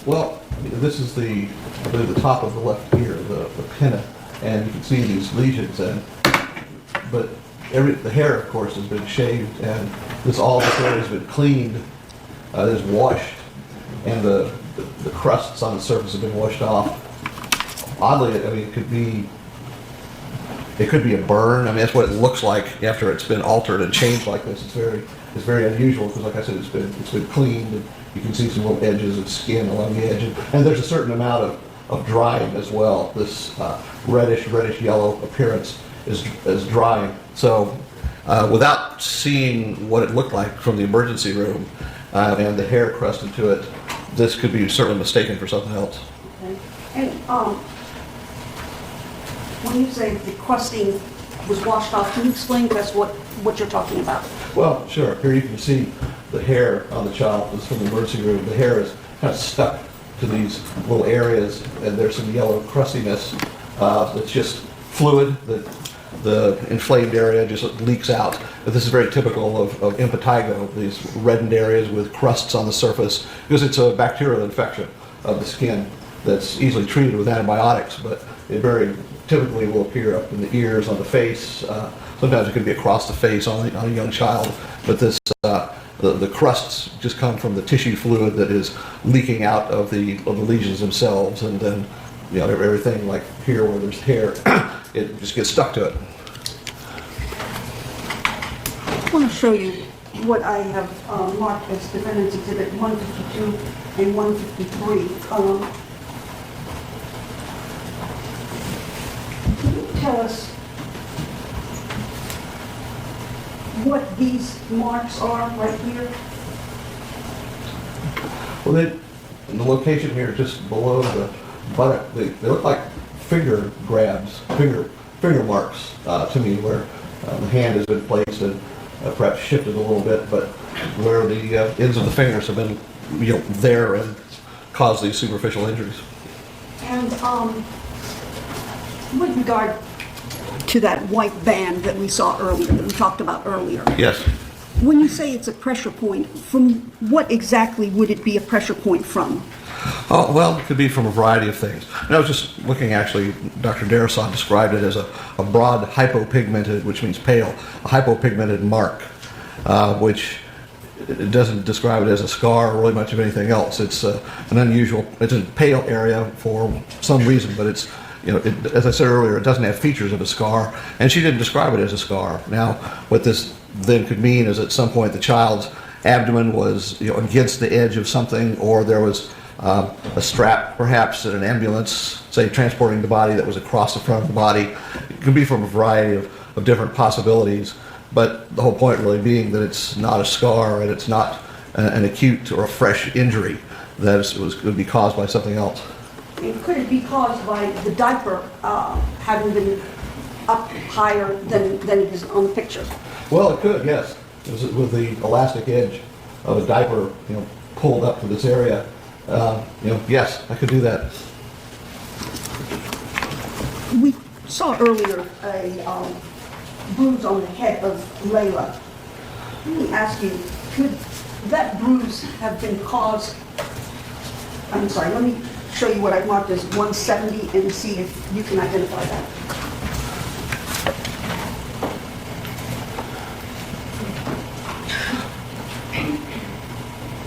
Well, this is I believe the top of the left ear, the pinna, and you can see these lesions. But the hair, of course, has been shaved, and all the hair has been cleaned, is washed, and the crusts on the surface have been washed off. Oddly, I mean, it could be a burn. I mean, that's what it looks like after it's been altered and changed like this. It's very unusual because, like I said, it's been cleaned, and you can see some little edges of skin along the edge, and there's a certain amount of drying as well. This reddish yellow appearance is drying. So, without seeing what it looked like from the emergency room and the hair crusted to it, this could be certainly mistaken for something else. Okay. And when you say the crusting was washed off, can you explain to us what you're talking about? Well, sure. Here you can see the hair on the child. This is from the emergency room. The hair is kind of stuck to these little areas, and there's some yellow crustiness that's just fluid. The inflamed area just leaks out. But this is very typical of impetigo, these reddened areas with crusts on the surface, because it's a bacterial infection of the skin that's easily treated with antibiotics, but it very typically will appear up in the ears, on the face. Sometimes it can be across the face on a young child, but the crusts just come from the tissue fluid that is leaking out of the lesions themselves, and then everything like here where there's hair, it just gets stuck to it. I want to show you what I have marked as Defendant's Exhibit 152 and 153. Can you tell us what these marks are right here? Well, the location here, just below the buttock, they look like finger grabs, finger marks to me, where the hand has been placed and perhaps shifted a little bit, but where the ends of the fingers have been, there and caused these superficial injuries. And with regard to that white band that we saw earlier, that we talked about earlier. Yes. When you say it's a pressure point, from what exactly would it be a pressure point from? Oh, well, it could be from a variety of things. And I was just looking, actually, Dr. Darasan described it as a broad hypopigmented, which means pale, a hypopigmented mark, which it doesn't describe it as a scar or really much of anything else. It's it's a pale area for some reason, but it's, as I said earlier, it doesn't have features of a scar, and she didn't describe it as a scar. Now, what this then could mean is at some point the child's abdomen was against the edge of something, or there was a strap perhaps at an ambulance, say transporting the body, that was across the front of the body. It could be from a variety of different possibilities, but the whole point really being that it's not a scar and it's not an acute or a fresh injury, that would be caused by something else. And could it be caused by the diaper having been up higher than it is on the picture? Well, it could, yes. With the elastic edge of a diaper, pulled up to this area, yes, I could do that. We saw earlier a bruise on the head of Layla. Let me ask you, could that bruise have been caused? I'm sorry, let me show you what I marked as 170 and see if you can identify that.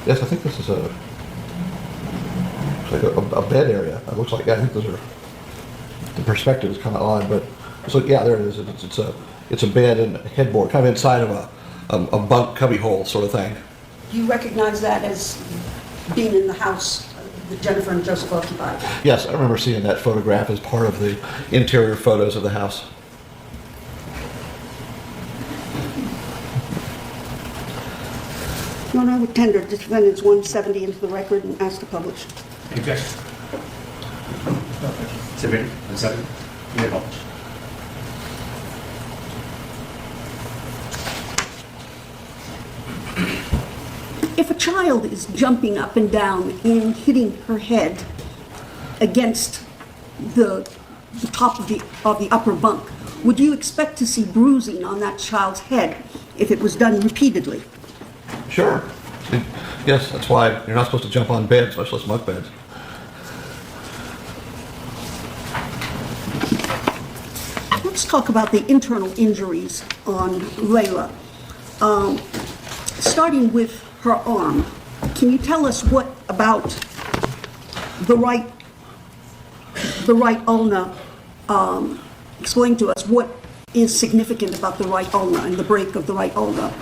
Yes, I think this is like a bed area. It looks like, I think those are, the perspective is kind of odd, but so yeah, there it is. It's a bed and a headboard, kind of inside of a bunk cubby hole sort of thing. Do you recognize that as being in the house that Jennifer and Joseph occupied? Yes, I remember seeing that photograph as part of the interior photos of the house. No, I would tender Defendant's 170 into the record and ask to publish. Objection. Submitted. 170. You may publish. If a child is jumping up and down and hitting her head against the top of the upper bunk, would you expect to see bruising on that child's head if it was done repeatedly? Sure. Yes, that's why you're not supposed to jump on beds, much less bunk beds. talk about the internal injuries on Layla. Starting with her arm, can you tell us what about the right ulna? Explain to us what is significant about the right ulna and the break of the right ulna.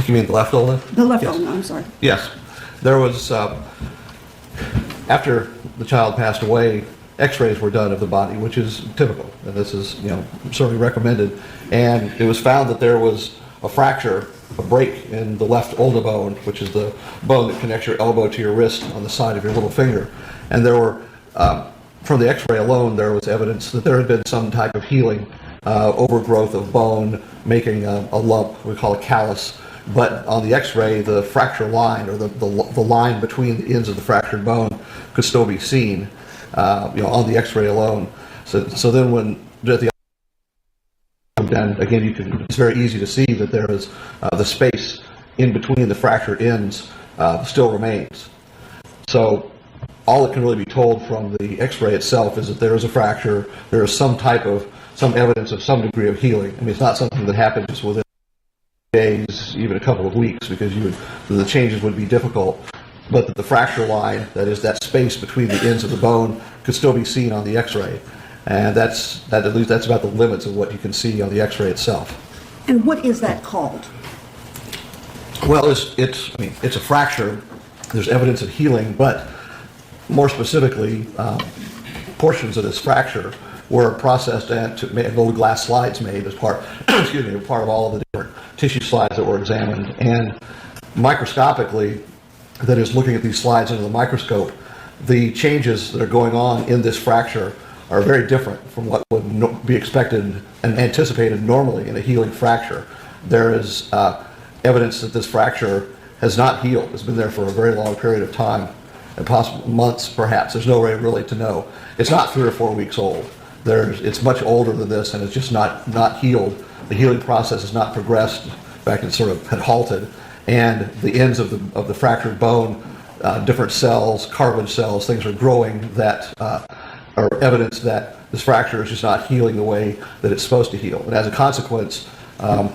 You mean the left ulna? The left Yes. ulna, I'm sorry. Yes. There was, after the child passed away, x-rays were done of the body, which is typical, and this is, certainly recommended. And it was found that there was a fracture, a break in the left ulna bone, which is the bone that connects your elbow to your wrist on the side of your little finger. And there were, from the x-ray alone, there was evidence that there had been some type of healing, overgrowth of bone, making a lump, we call it callus. But on the x-ray, the fracture line, or the line between the ends of the fractured bone, could still be seen, on the x-ray alone. So then when the and again, it's very easy to see that there is the space in between the fractured ends still remains. So all that can really be told from the x-ray itself is that there is a fracture, there is some evidence of some degree of healing. I mean, it's not something that happens just within days, even a couple of weeks, because the changes would be difficult. But the fracture line, that is that space between the ends of the bone, could still be seen on the x-ray. And that's about the limits of what you can see on the x-ray itself. And what is that called? Well, it's a fracture. There's evidence of healing, but more specifically, portions of this fracture were processed and little glass slides made as part of all of the different tissue slides that were examined. And microscopically, that is, looking at these slides under the microscope, the changes that are going on in this fracture are very different from what would be expected and anticipated normally in a healing fracture. There is evidence that this fracture has not healed. It's been there for a very long period of time, and possibly months perhaps. There's no way really to know. It's not 3 or 4 weeks old. It's much older than this, and it's just not healed. The healing process has not progressed. In fact, it sort of had halted. And the ends of the fractured bone, different cells, cartilage cells, things are growing that are evidence that this fracture is just not healing the way that it's supposed to heal. And as a consequence, it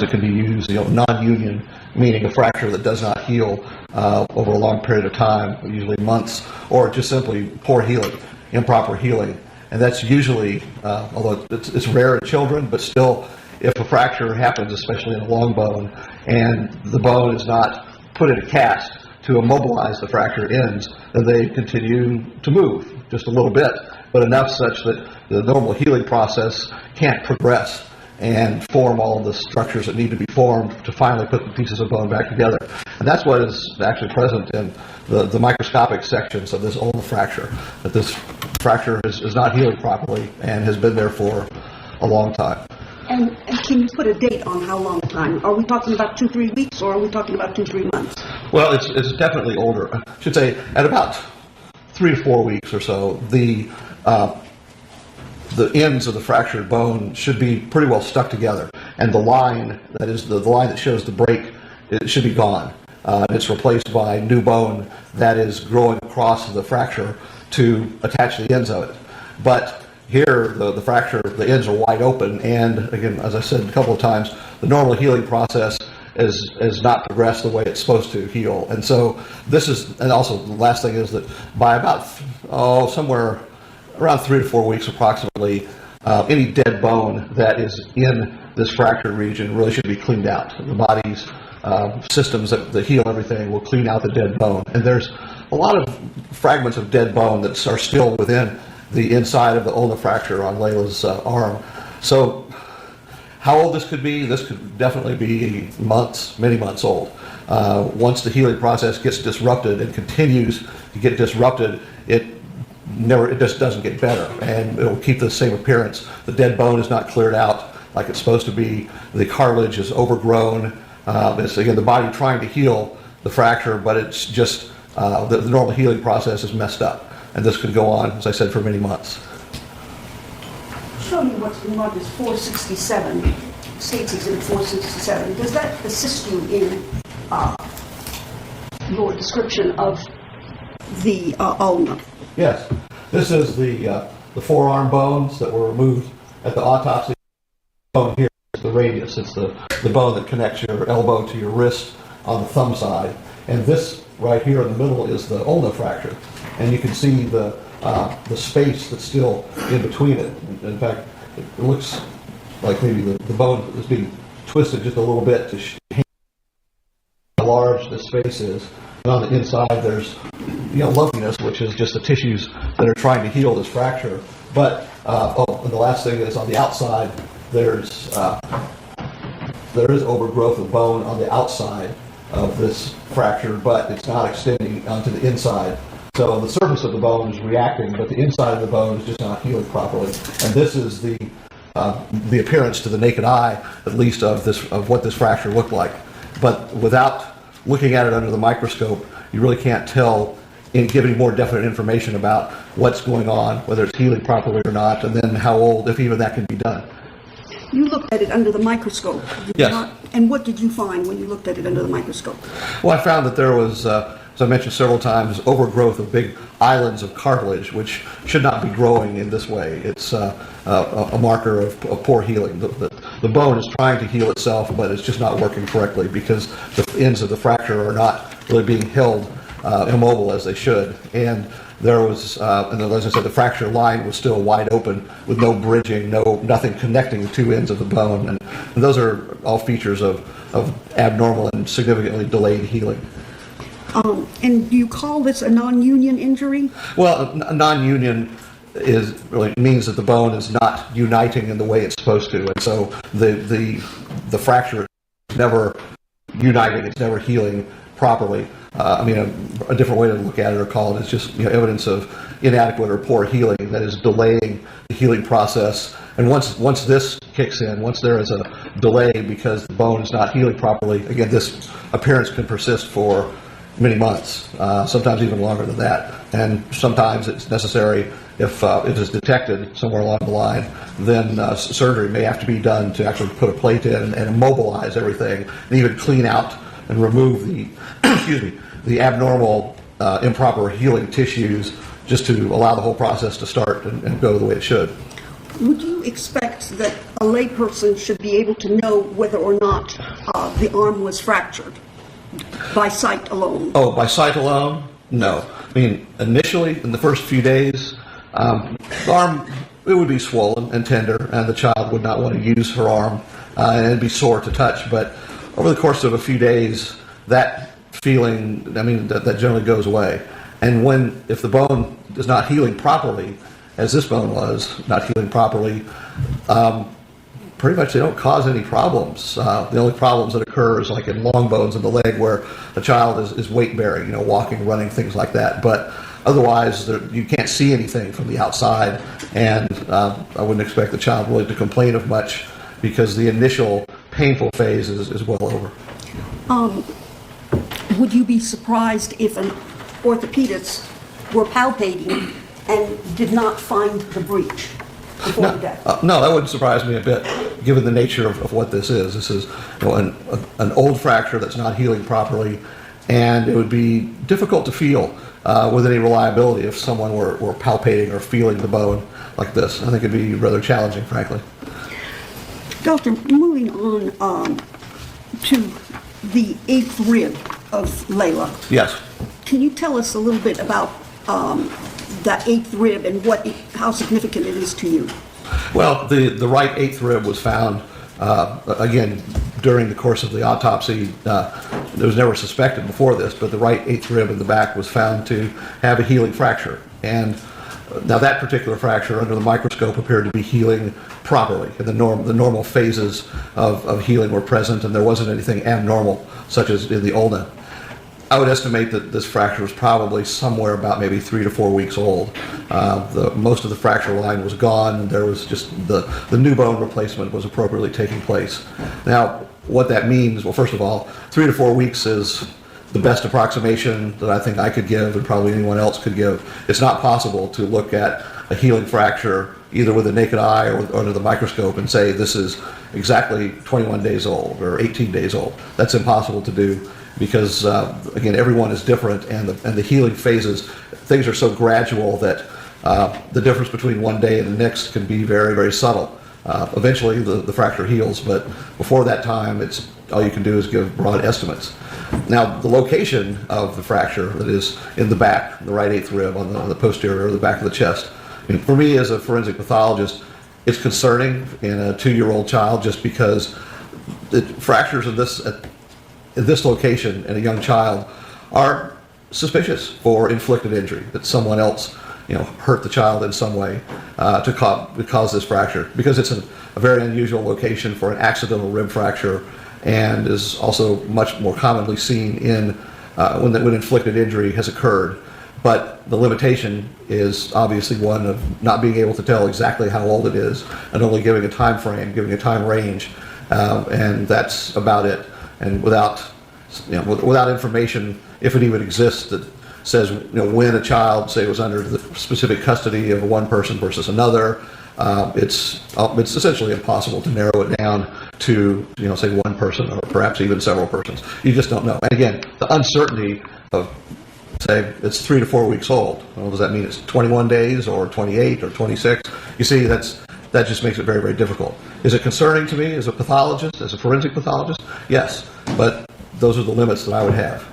can be used, non-union, meaning a fracture that does not heal over a long period of time, usually months, or just simply poor healing, improper healing. And that's usually, although it's rare in children, but still, if a fracture happens, especially in a long bone, and the bone is not put in a cast to immobilize the fractured ends, then they continue to move just a little bit, but enough such that the normal healing process can't progress and form all of the structures that need to be formed to finally put the pieces of bone back together. And that's what is actually present in the microscopic sections of this ulnar fracture, that this fracture is not healing properly and has been there for a long time. And can you put a date on how long time? Are we talking about 2-3 weeks, or are we talking about 2-3 months? Well, it's definitely older. I should say at about 3 to 4 weeks or so, the ends of the fractured bone should be pretty well stuck together, and the line, that is the line that shows the break, it should be gone. It's replaced by new bone that is growing across the fracture to attach the ends of it. But here, the fracture, the ends are wide open, and again, as I said a couple of times, the normal healing process is not progressed the way it's supposed to heal. And so this is, and also the last thing is that by about, somewhere around 3 to 4 weeks approximately, any dead bone that is in this fractured region really should be cleaned out. The body's systems that heal everything will clean out the dead bone. And there's a lot of fragments of dead bone that are still within the inside of the ulnar fracture on Layla's arm. So how old this could definitely be months, many months old. Once the healing process gets disrupted and continues to get disrupted, it just doesn't get better, and it'll keep the same appearance. The dead bone is not cleared out like it's supposed to be. The cartilage is overgrown. It's, again, the body trying to heal the fracture, but it's just the normal healing process is messed up. And this could go on, as I said, for many months. Show me what's in Marcus 467, States Exhibit 467. Does that assist you in your description of the ulna? Yes. This is the the forearm bones that were removed at the autopsy. Bone here is the radius. It's the bone that connects your elbow to your wrist on the thumb side. And this right here in the middle is the ulna fracture. And you can see the space that's still in between it. In fact, it looks like maybe the bone is being twisted just a little bit to show how large the space is. And on the inside, there's lumpiness, which is just the tissues that are trying to heal this fracture. But and the last thing is on the outside, there is overgrowth of bone on the outside of this fracture, but it's not extending onto the inside. So the surface of the bone is reacting, but the inside of the bone is just not healing properly. And this is the appearance to the naked eye, at least of what this fracture looked like. But without looking at it under the microscope, you really can't tell and give any more definite information about what's going on, whether it's healing properly or not, and then how old, if even that can be done. You looked at it under the microscope, did you Yes. not? And what did you find when you looked at it under the microscope? Well, I found that there was, as I mentioned several times, overgrowth of big islands of cartilage, which should not be growing in this way. It's a marker of poor healing. The bone is trying to heal itself, but it's just not working correctly because the ends of the fracture are not really being held immobile as they should. And there was, and as I said, the fracture line was still wide open with no bridging, nothing connecting the two ends of the bone. And those are all features of abnormal and significantly delayed healing. And do you call this a non-union injury? Well, a non-union really means that the bone is not uniting in the way it's supposed to, and so the fracture is never uniting, it's never healing properly. A different way to look at it or call it is just evidence of inadequate or poor healing that is delaying the healing process. And once this kicks in, once there is a delay because the bone is not healing properly, again, this appearance can persist for many months, sometimes even longer than that. And sometimes it's necessary, if it is detected somewhere along the line, then surgery may have to be done to actually put a plate in and immobilize everything, and even clean out and remove the the abnormal, improper healing tissues, just to allow the whole process to start and go the way it should. Would you expect that a layperson should be able to know whether or not the arm was fractured by sight alone? Oh, by sight alone? No. Initially, in the first few days, the arm, it would be swollen and tender, and the child would not want to use her arm, and it'd be sore to touch. But over the course of a few days, that feeling, that generally goes away. And if the bone is not healing properly, as this bone was not healing properly, pretty much they don't cause any problems. The only problems that occur is like in long bones in the leg where a child is weight bearing, walking, running, things like that. But otherwise, you can't see anything from the outside, and I wouldn't expect the child really to complain of much because the initial painful phase is well over. Would you be surprised if an orthopedist were palpating and did not find the breach before the death? No, that wouldn't surprise me a bit, given the nature of what this is. This is an old fracture that's not healing properly, and it would be difficult to feel with any reliability if someone were palpating or feeling the bone like this. I think it'd be rather challenging, frankly. Doctor, moving on to the 8th rib of Layla. Yes. Can you tell us a little bit about that 8th rib and how significant it is to you? Well, the right 8th rib was found, again, during the course of the autopsy. It was never suspected before this, but the right 8th rib in the back was found to have a healing fracture. And now that particular fracture under the microscope appeared to be healing properly, and the normal phases of healing were present, and there wasn't anything abnormal, such as in the ulna. I would estimate that this fracture was probably somewhere about maybe 3 to 4 weeks old. Most of the fracture line was gone, and there was just the new bone replacement was appropriately taking place. Now, what that means, well, first of all, 3 to 4 weeks is the best approximation that I think I could give and probably anyone else could give. It's not possible to look at a healing fracture either with the naked eye or under the microscope and say this is exactly 21 days old or 18 days old. That's impossible to do because, again, everyone is different, and the healing phases, things are so gradual that the difference between one day and the next can be very, very subtle. Eventually, the fracture heals, but before that time, all you can do is give broad estimates. Now, the location of the fracture that is in the back, the right eighth rib on the posterior or the back of the chest, for me as a forensic pathologist, it's concerning in a 2-year-old child just because fractures at this location in a young child are suspicious for inflicted injury, that someone else hurt the child in some way to cause this fracture, because it's a very unusual location for an accidental rib fracture, and is also much more commonly seen in when inflicted injury has occurred. But the limitation is obviously one of not being able to tell exactly how old it is, and only giving a time frame, giving a time range, and that's about it. And without information, if it even exists, that says when a child, say, was under the specific custody of one person versus another, it's essentially impossible to narrow it down to say one person or perhaps even several persons. You just don't know. And again, the uncertainty of, say, it's 3 to 4 weeks old. Well, does that mean it's 21 days or 28 or 26? You see, that just makes it very, very difficult. Is it concerning to me as a pathologist, as a forensic pathologist? Yes, but those are the limits that I would have.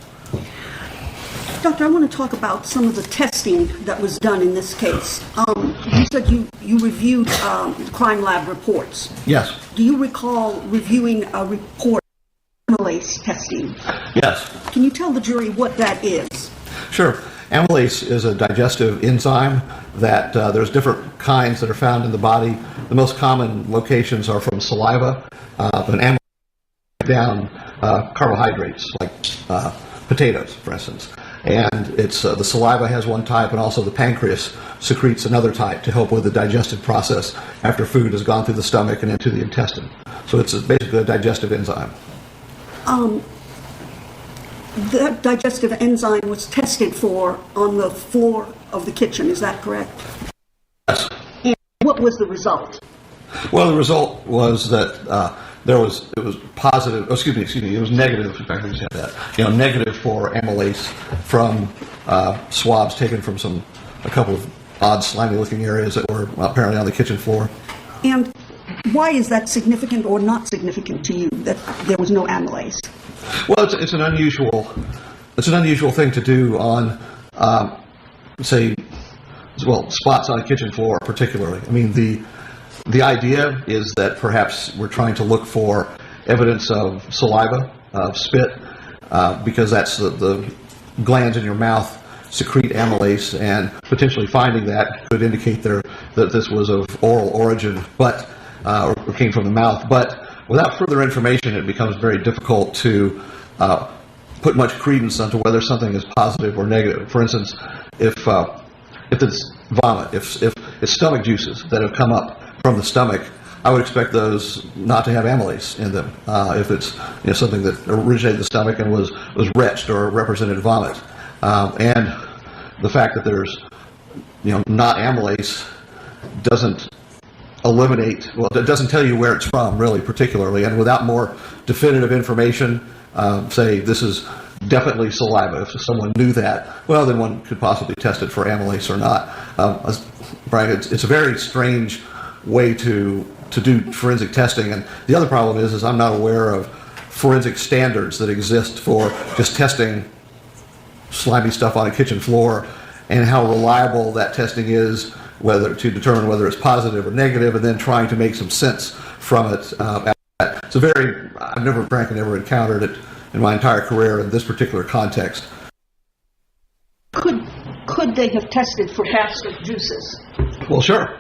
Doctor, I want to talk about some of the testing that was done in this case. You said you reviewed crime lab reports. Yes. Do you recall reviewing a report on amylase testing? Yes. Can you tell the jury what that is? Sure. Amylase is a digestive enzyme that there's different kinds that are found in the body. The most common locations are from saliva, and amylase down carbohydrates like potatoes, for instance. And it's the saliva has one type, and also the pancreas secretes another type to help with the digestive process after food has gone through the stomach and into the intestine. So it's basically a digestive enzyme. That digestive enzyme was tested for on the floor of the kitchen, is that correct? Yes. And what was the result? Well, the result was that it was positive. Excuse me. It was negative. In fact, I just had that. Negative for amylase from swabs taken from a couple of odd, slimy-looking areas that were apparently on the kitchen floor. And why is that significant or not significant to you that there was no amylase? Well, it's an unusual thing to do on, spots on a kitchen floor, particularly. I mean, the idea is that perhaps we're trying to look for evidence of saliva, of spit, because that's the glands in your mouth secrete amylase, and potentially finding that could indicate that this was of oral origin, but or came from the mouth. But without further information, it becomes very difficult to put much credence onto whether something is positive or negative. For instance, if it's vomit, if it's stomach juices that have come up from the stomach, I would expect those not to have amylase in them. If it's something that originated in the stomach and was retched or represented vomit, and the fact that there's not amylase doesn't eliminate. Well, it doesn't tell you where it's from, really, particularly, and without more definitive information, say this is definitely saliva. If someone knew that, well, then one could possibly test it for amylase or not. Brian, it's a very strange way to do forensic testing, and the other problem is I'm not aware of forensic standards that exist for just testing slimy stuff on a kitchen floor, and how reliable that testing is, whether to determine whether it's positive or negative, and then trying to make some sense from it. I've never encountered it in my entire career in this particular context. Could they have tested for gastric juices? Well, sure.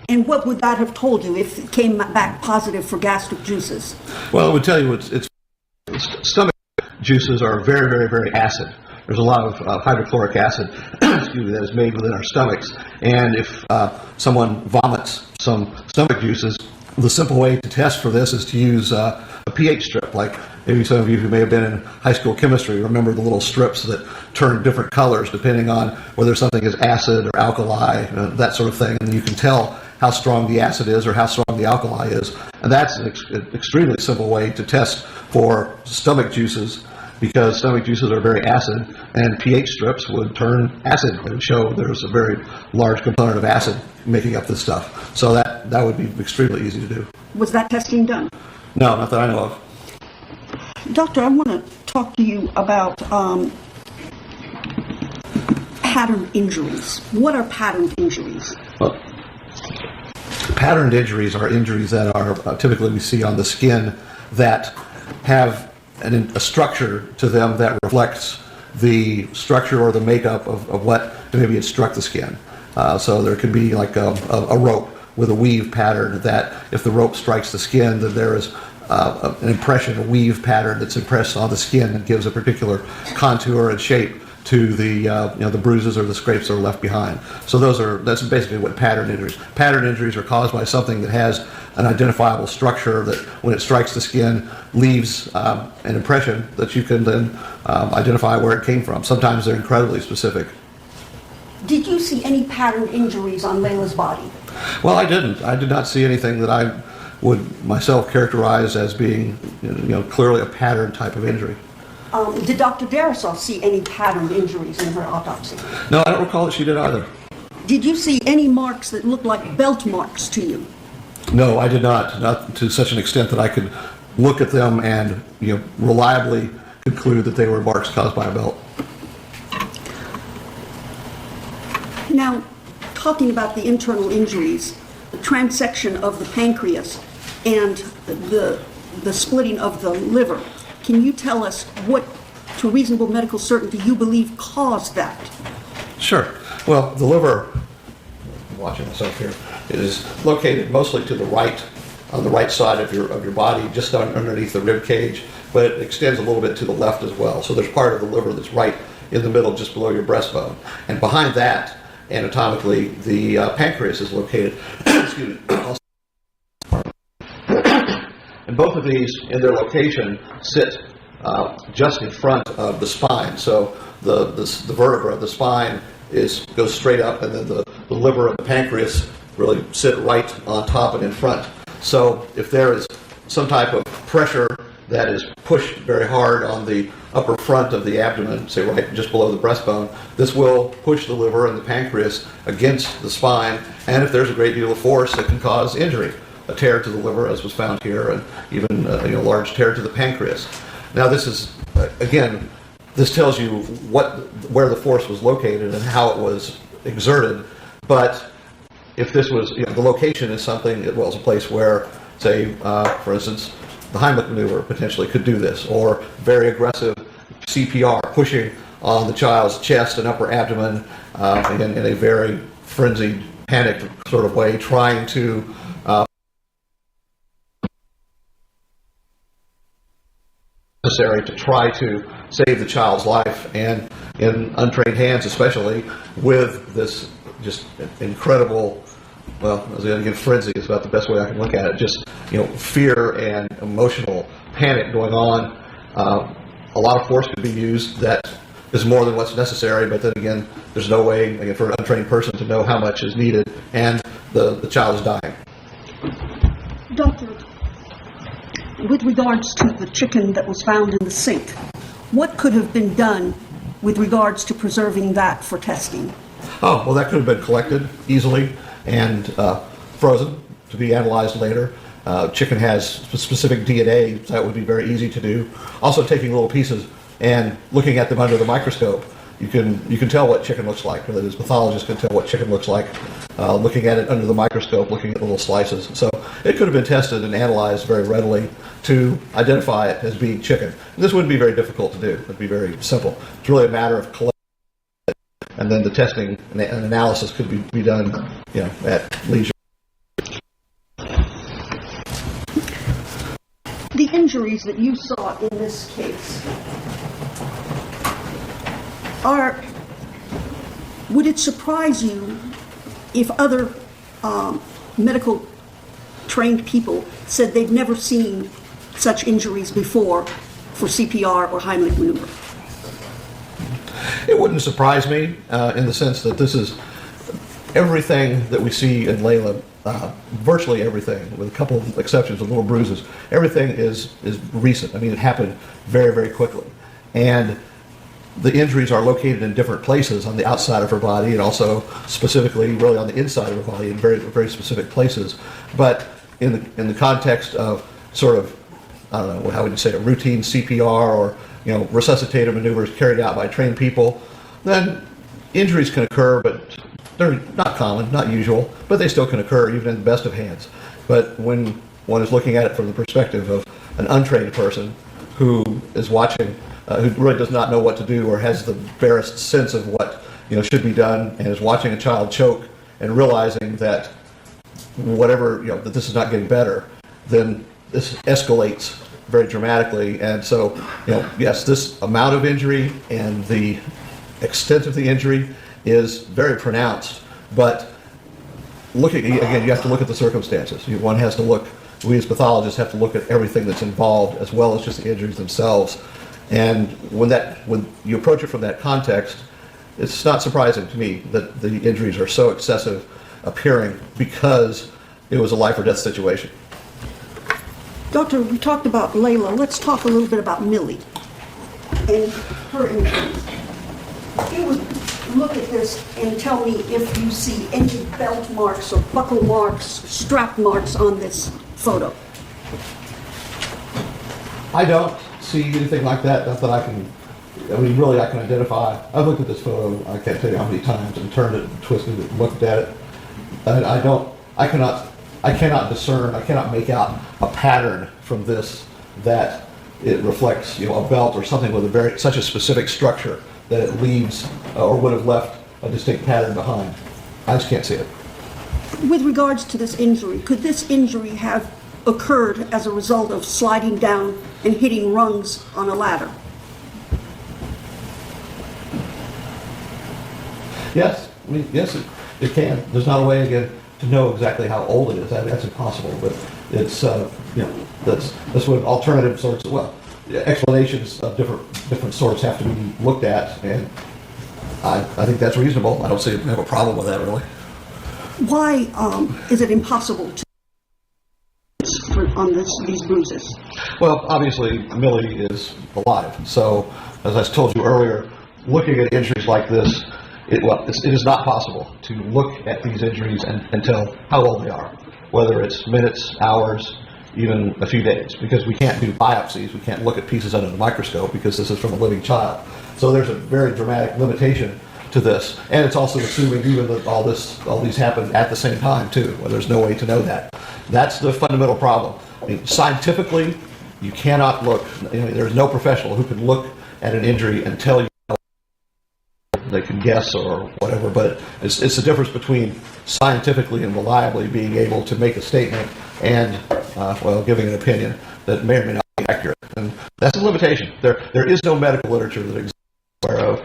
And what would that have told you if it came back positive for gastric juices? Well, it would tell you it's stomach juices are very, very, very acid. There's a lot of hydrochloric acid that is made within our stomachs. And if someone vomits some stomach juices, the simple way to test for this is to use a pH strip. Like maybe some of you who may have been in high school chemistry remember the little strips that turn different colors depending on whether something is acid or alkali, that sort of thing. And you can tell how strong the acid is or how strong the alkali is. And that's an extremely simple way to test for stomach juices. because stomach juices are very acid, and pH strips would turn acid and show there's a very large component of acid making up this stuff. So that would be extremely easy to do. Was that testing done? No, not that I know of. Doctor, I want to talk to you about pattern injuries. What are patterned injuries? Well, patterned injuries are injuries that are typically we see on the skin that have a structure to them that reflects the structure or the makeup of what maybe had struck the skin. So there could be like a rope with a weave pattern that if the rope strikes the skin, then there is an impression, a weave pattern that's impressed on the skin and gives a particular contour and shape to the the bruises or the scrapes that are left behind. So that's basically what pattern injuries. Pattern injuries are caused by something that has an identifiable structure that, when it strikes the skin, leaves an impression that you can then identify where it came from. Sometimes they're incredibly specific. Did you see any pattern injuries on Layla's body? Well, I didn't. I did not see anything that I would myself characterize as being clearly a pattern type of injury. Did Dr. Darisaw see any pattern injuries in her autopsy? No, I don't recall that she did either. Did you see any marks that looked like belt marks to you? No, I did not to such an extent that I could look at them and reliably conclude that they were marks caused by a belt. Now, talking about the internal injuries, the transection of the pancreas and the splitting of the liver, can you tell us what, to reasonable medical certainty, you believe caused that? Sure. Well, the liver, I'm watching myself here, is located mostly to the right, on the right side of your body, just underneath the rib cage, but it extends a little bit to the left as well. So there's part of the liver that's right in the middle, just below your breastbone. And behind that, anatomically, the pancreas is located. Excuse me. And both of these, in their location, sit just in front of the spine. So the vertebra of the spine goes straight up, and then the liver and the pancreas really sit right on top and in front. So if there is some type of pressure that is pushed very hard on the upper front of the abdomen, say right just below the breastbone, this will push the liver and the pancreas against the spine, and if there's a great deal of force, it can cause injury. A tear to the liver, as was found here, and even a large tear to the pancreas. Now this is, again, this tells you where the force was located and how it was exerted, but if this was, the location is something, it was a place where, say, for instance, the Heimlich maneuver potentially could do this, or very aggressive CPR, pushing on the child's chest and upper abdomen in a very frenzied, panicked sort of way, trying to necessary to try to save the child's life, and in untrained hands especially, with this just incredible, well, again, frenzy is about the best way I can look at it, just fear and emotional panic going on. A lot of force could be used that is more than what's necessary, but then again, there's no way, again, for an untrained person to know how much is needed, and the child is dying. Doctor, with regards to the chicken that was found in the sink, what could have been done with regards to preserving that for testing? Oh, well, that could have been collected easily and frozen to be analyzed later. Chicken has specific DNA, so that would be very easy to do. Also, taking little pieces and looking at them under the microscope, you can tell what chicken looks like. That is, pathologists can tell what chicken looks like looking at it under the microscope, looking at little slices. So it could have been tested and analyzed very readily to identify it as being chicken. And this wouldn't be very difficult to do. It would be very simple. It's really a matter of collecting, and then the testing and analysis could be done, at leisure. The injuries that you saw in this case would it surprise you if other medical trained people said they've never seen such injuries before for CPR or Heimlich maneuver? It wouldn't surprise me in the sense that this is everything that we see in Layla, virtually everything, with a couple of exceptions of little bruises, everything is recent. I mean, it happened very, very quickly. and the injuries are located in different places on the outside of her body and also specifically really on the inside of her body in very, very specific places. But in the context of sort of, I don't know, how would you say, a routine CPR or, you know, resuscitative maneuvers carried out by trained people, then injuries can occur, but they're not common, not usual, but they still can occur even in the best of hands. But when one is looking at it from the perspective of an untrained person who is watching, who really does not know what to do or has the barest sense of what, you know, should be done, and is watching a child choke and realizing that whatever, you know, that this is not getting better, then this escalates very dramatically. And so, you know, yes, this amount of injury and the extent of the injury is very pronounced, but looking, again, you have to look at the circumstances. One has to look, we as pathologists have to look at everything that's involved as well as just the injuries themselves. And when you approach it from that context, it's not surprising to me that the injuries are so excessive appearing because it was a life or death situation. Doctor, we talked about Layla. Let's talk a little bit about Millie and her injuries. You would look at this and tell me if you see any belt marks or buckle marks, strap marks on this photo. I don't see anything like that, not that I can, I mean, really I can identify. I've looked at this photo, I can't tell you how many times, and turned it and twisted it and looked at it. And I cannot discern, I cannot make out a pattern from this that it reflects, you know, a belt or something with such a specific structure that it leaves or would have left a distinct pattern behind. I just can't see it. With regards to this injury, could this injury have occurred as a result of sliding down and hitting rungs on a ladder? Yes, I mean, yes, it can. There's not a way, again, to know exactly how old it is. That's impossible, but it's, you know, that's what alternative sorts of, well, explanations of different sorts have to be looked at, and I think that's reasonable. I don't see have a problem with that, really. Why is it impossible to on these bruises? Well, obviously, Millie is alive. So, as I told you earlier, looking at injuries like this, it is not possible to look at these injuries and tell how old they are, whether it's minutes, hours, even a few days, because we can't do biopsies. We can't look at pieces under the microscope because this is from a living child. So there's a very dramatic limitation to this, and it's also assuming even that all these happened at the same time too. Well, there's no way to know that. That's the fundamental problem. I mean, scientifically, you cannot look. You know, there's no professional who can look at an injury and tell you. They can guess or whatever, but it's the difference between scientifically and reliably being able to make a statement and, well, giving an opinion that may or may not be accurate. And that's a limitation. There is no medical literature that exists where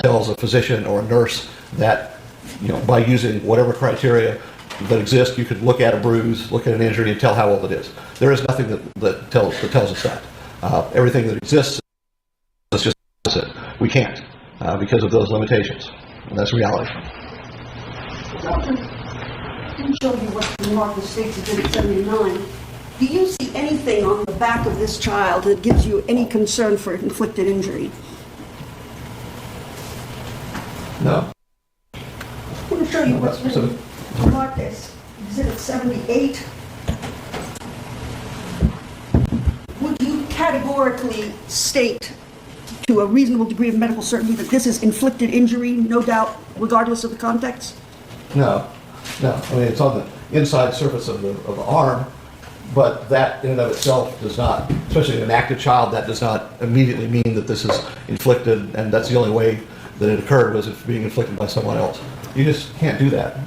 tells a physician or a nurse that, you know, by using whatever criteria that exist, you could look at a bruise, look at an injury, and tell how old it is. There is nothing that tells us that. Everything that exists is just it. We can't. Because of those limitations. And that's reality. Doctor, let me show you what the United States did in 79. Do you see anything on the back of this child that gives you any concern for inflicted injury? No. I'm going to show you what's written marked as Exhibit 78. Would you categorically state to a reasonable degree of medical certainty that this is inflicted injury, no doubt, regardless of the context? No. I mean, it's on the inside surface of the arm, but that in and of itself does not, especially in an active child, that does not immediately mean that this is inflicted, and that's the only way that it occurred was if being inflicted by someone else. You just can't do that.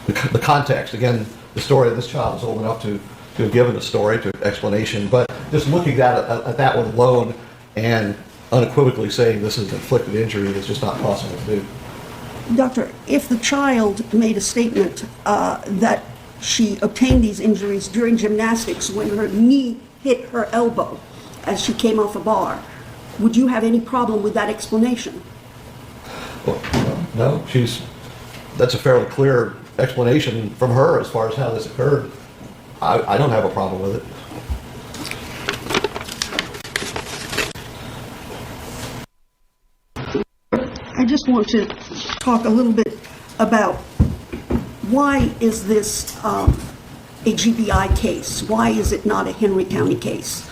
The context, again, the story of this child is old enough to have given a story, to explanation, but just looking at that one alone and unequivocally saying this is inflicted injury is just not possible to do. Doctor, if the child made a statement that she obtained these injuries during gymnastics when her knee hit her elbow as she came off a bar, would you have any problem with that explanation? Well, no, that's a fairly clear explanation from her as far as how this occurred. I don't have a problem with it. just want to talk a little bit about why is this a GBI case? Why is it not a Henry County case?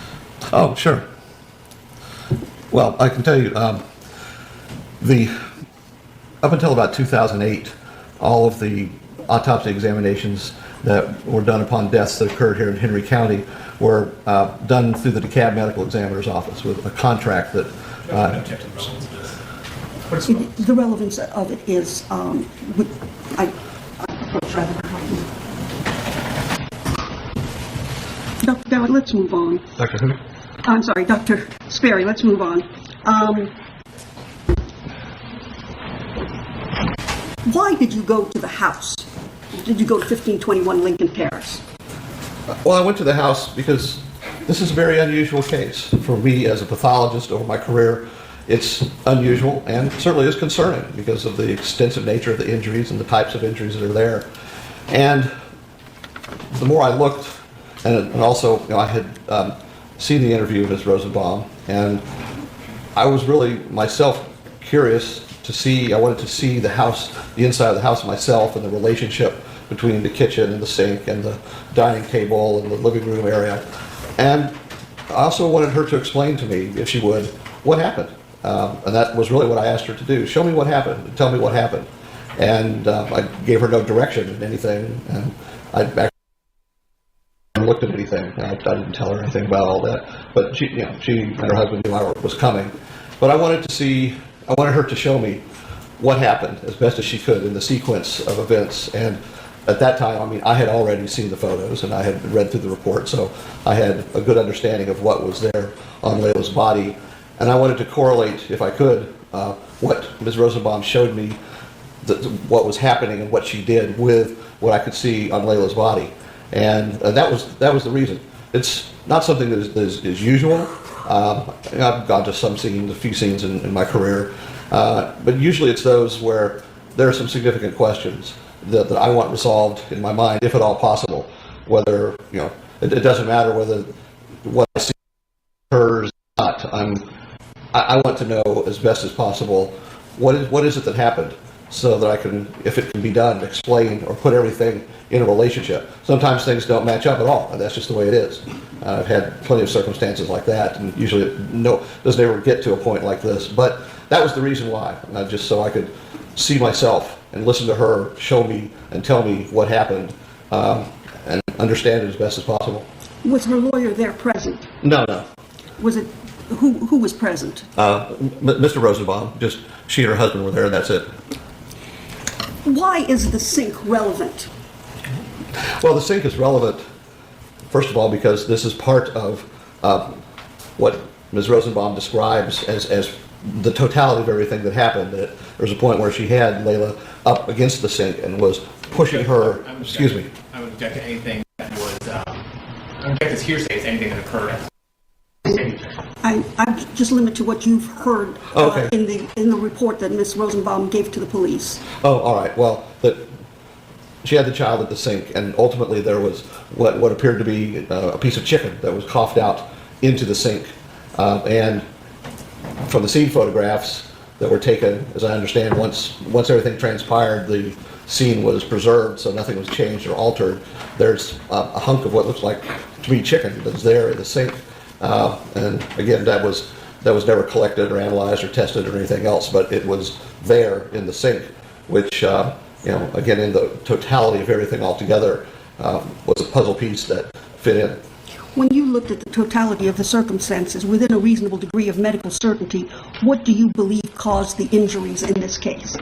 Oh, sure. Well, I can tell you, up until about 2008, all of the autopsy examinations that were done upon deaths that occurred here in Henry County were done through the DeKalb Medical Examiner's Office with a contract that. The relevance of it is, Dr. Dowd, let's move on. Dr. Who? I'm sorry, Dr. Sperry, let's move on. Why did you go to the house? Did you go to 1521 Lincoln Terrace? Well, I went to the house because this is a very unusual case. For me as a pathologist over my career, it's unusual and certainly is concerning because of the extensive nature of the injuries and the types of injuries that are there. And the more I looked, and also I had seen the interview with Ms. Rosenbaum, and I was really myself curious to see, I wanted to see the house, the inside of the house myself, and the relationship between the kitchen and the sink and the dining table and the living room area. And I also wanted her to explain to me, if she would, what happened. And that was really what I asked her to do. Show me what happened, tell me what happened. And I gave her no direction in anything, and I actually looked at anything. I didn't tell her anything about all that. But she and her husband knew I was coming. But I wanted her to show me what happened as best as she could in the sequence of events. And at that time, I had already seen the photos and I had read through the report, so I had a good understanding of what was there on Layla's body. And I wanted to correlate, if I could, what Ms. Rosenbaum showed me, what was happening and what she did with what I could see on Layla's body. And that was the reason. It's not something that is usual. I've gone to some scenes, a few scenes in my career, but usually it's those where there are some significant questions that I want resolved in my mind, if at all possible. Whether it doesn't matter whether what I see occurs or not. I want to know as best as possible what is it that happened, so that I can, if it can be done, explain or put everything in a relationship. Sometimes things don't match up at all, and that's just the way it is. I've had plenty of circumstances like that, and usually it doesn't ever get to a point like this. But that was the reason why, just so I could see myself and listen to her show me and tell me what happened, and understand it as best as possible. Was her lawyer there present? No. Was it, who was present? Mr. Rosenbaum, just she and her husband were there, and that's it. Why is the sink relevant? Well, the sink is relevant, first of all, because this is part of what Ms. Rosenbaum describes as the totality of everything that happened. There was a point where she had Layla up against the sink and was pushing her. Excuse me. I would object to anything that was. I would object as hearsay to anything that occurred. I just limit to what you've heard Okay. in the report that Ms. Rosenbaum gave to the police. Oh, all right. Well, she had the child at the sink, and ultimately there was what appeared to be a piece of chicken that was coughed out into the sink. And from the scene photographs that were taken, as I understand, once everything transpired, the scene was preserved, so nothing was changed or altered. There's a hunk of what looks like, to me, chicken that's there in the sink. And again, that was never collected or analyzed or tested or anything else, but it was there in the sink, which, again, in the totality of everything altogether, was a puzzle piece that fit in. When you looked at the totality of the circumstances within a reasonable degree of medical certainty, what do you believe caused the injuries in this case?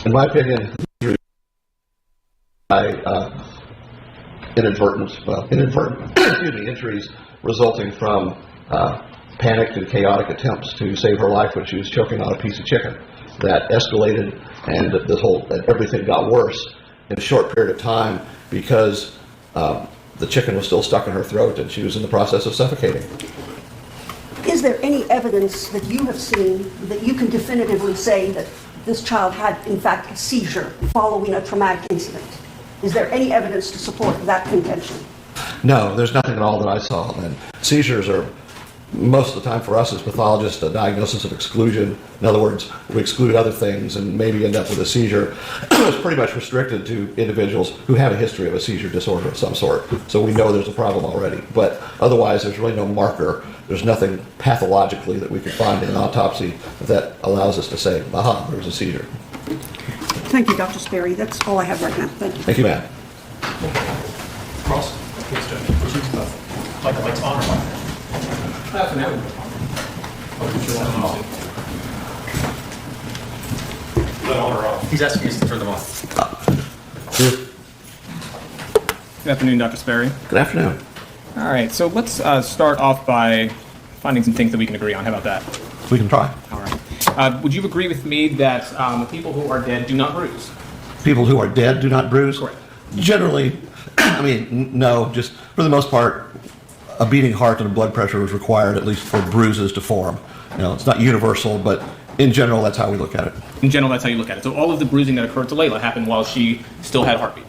In my opinion, inadvertent injuries resulting from panicked and chaotic attempts to save her life when she was choking on a piece of chicken. That escalated, and everything got worse in a short period of time because the chicken was still stuck in her throat and she was in the process of suffocating. Is there any evidence that you have seen that you can definitively say that this child had, in fact, a seizure following a traumatic incident? Is there any evidence to support that contention? No, there's nothing at all that I saw. And seizures are most of the time for us as pathologists, a diagnosis of exclusion, in other words, we exclude other things and maybe end up with a seizure, is pretty much restricted to individuals who have a history of a seizure disorder of some sort. So we know there's a problem already. But otherwise, there's really no marker. There's nothing pathologically that we could find in an autopsy that allows us to say, aha, there's a seizure. Thank you, Dr. Sperry. That's all I have right now. Thank you. Thank you, ma'am. Ross? Please do. Like the lights on or off? He's asking us to turn them off. Good afternoon, Dr. Sperry. Good afternoon. All right, so let's start off by finding some things that we can agree on. How about that? We can try. All right. Would you agree with me that people who are dead do not bruise? People who are dead do not bruise? Correct. Generally, I mean, no, just for the most part, a beating heart and a blood pressure is required at least for bruises to form. You know, it's not universal, but in general, that's how we look at it. In general, that's how you look at it. So all of the bruising that occurred to Layla happened while she still had heartbeat.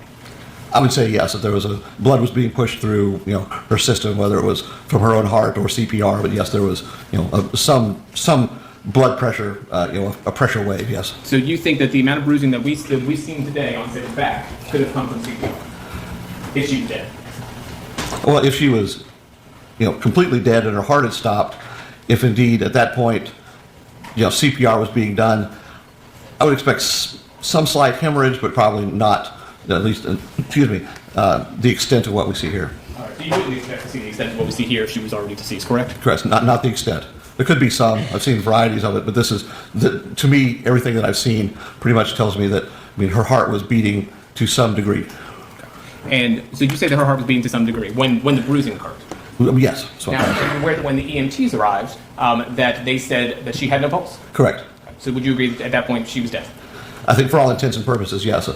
I would say yes, that there was blood was being pushed through, you know, her system, whether it was from her own heart or CPR. But yes, there was, you know, some blood pressure, you know, a pressure wave. Yes. So you think that the amount of bruising that we've seen today on Sarah's back could have come from CPR if she was dead? Well, if she was, you know, completely dead and her heart had stopped, if indeed at that point, you know, CPR was being done, I would expect some slight hemorrhage, but probably not, at least, the extent of what we see here. All right, so you wouldn't expect to see the extent of what we see here if she was already deceased, correct? Correct, not the extent. There could be some. I've seen varieties of it, but this is, to me, everything that I've seen pretty much tells me that, I mean, her heart was beating to some degree. And so you say that her heart was beating to some degree when the bruising occurred. Yes. So Now, when the EMTs arrived, that they said that she had no pulse. correct. So would you agree that at that point she was dead? I think for all intents and purposes, yes.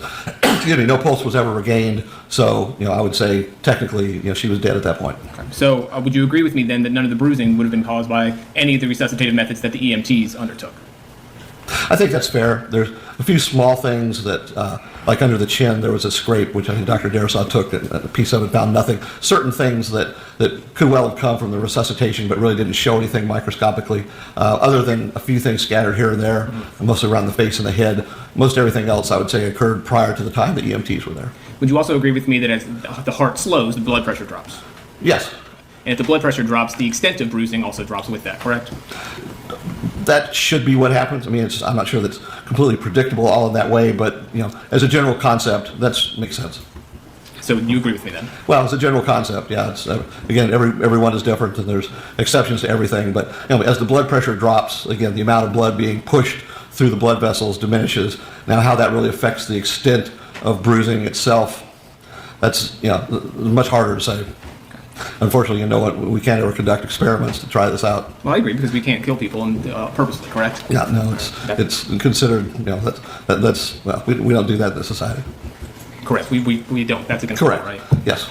Excuse me, no pulse was ever regained, so, you know, I would say technically, you know, she was dead at that point. So would you agree with me then that none of the bruising would have been caused by any of the resuscitative methods that the EMTs undertook? I think that's fair. There's a few small things that, like under the chin, there was a scrape, which I think Dr. Darasaw took, and a piece of it found nothing. Certain things that could well have come from the resuscitation, but really didn't show anything microscopically, other than a few things scattered here and there, mostly around the face and the head. Most everything else, I would say, occurred prior to the time the EMTs were there. Would you also agree with me that as the heart slows, the blood pressure drops? Yes. And if the blood pressure drops, the extent of bruising also drops with that, correct? That should be what happens. I mean, I'm not sure that's completely predictable all in that way, but, you know, as a general concept, that makes sense. So you agree with me then? Well, as a general concept, yeah. It's, again, everyone is different, and there's exceptions to everything. But you know, as the blood pressure drops, again, the amount of blood being pushed through the blood vessels diminishes. Now, how that really affects the extent of bruising itself, that's, you know, much harder to say. Unfortunately, you know what, we can't ever conduct experiments to try this out. Well, I agree, because we can't kill people purposely, correct? Yeah, no, it's considered, you know, that's well, we don't do that in this society. Correct. We don't. That's against the law, right? Yes.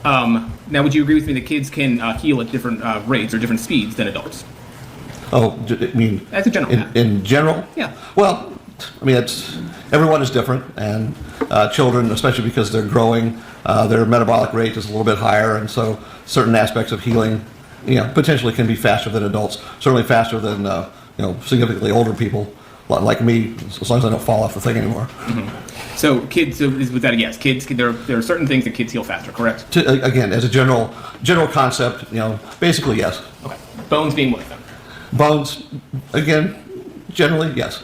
Now, would you agree with me that kids can heal at different rates or different speeds than adults? Oh, I mean, As a general matter. in general? Yeah. Well, I mean, everyone is different, and children, especially because they're growing, their metabolic rate is a little bit higher, and so certain aspects of healing, you know, potentially can be faster than adults. Certainly faster than you know, significantly older people like me, as long as I don't fall off the thing anymore. Mm-hmm. So kids, with that, yes, kids. There are certain things that kids heal faster, correct? Again, as a general concept, you know, basically yes. Okay. Bones being one of them. Bones, again, generally yes.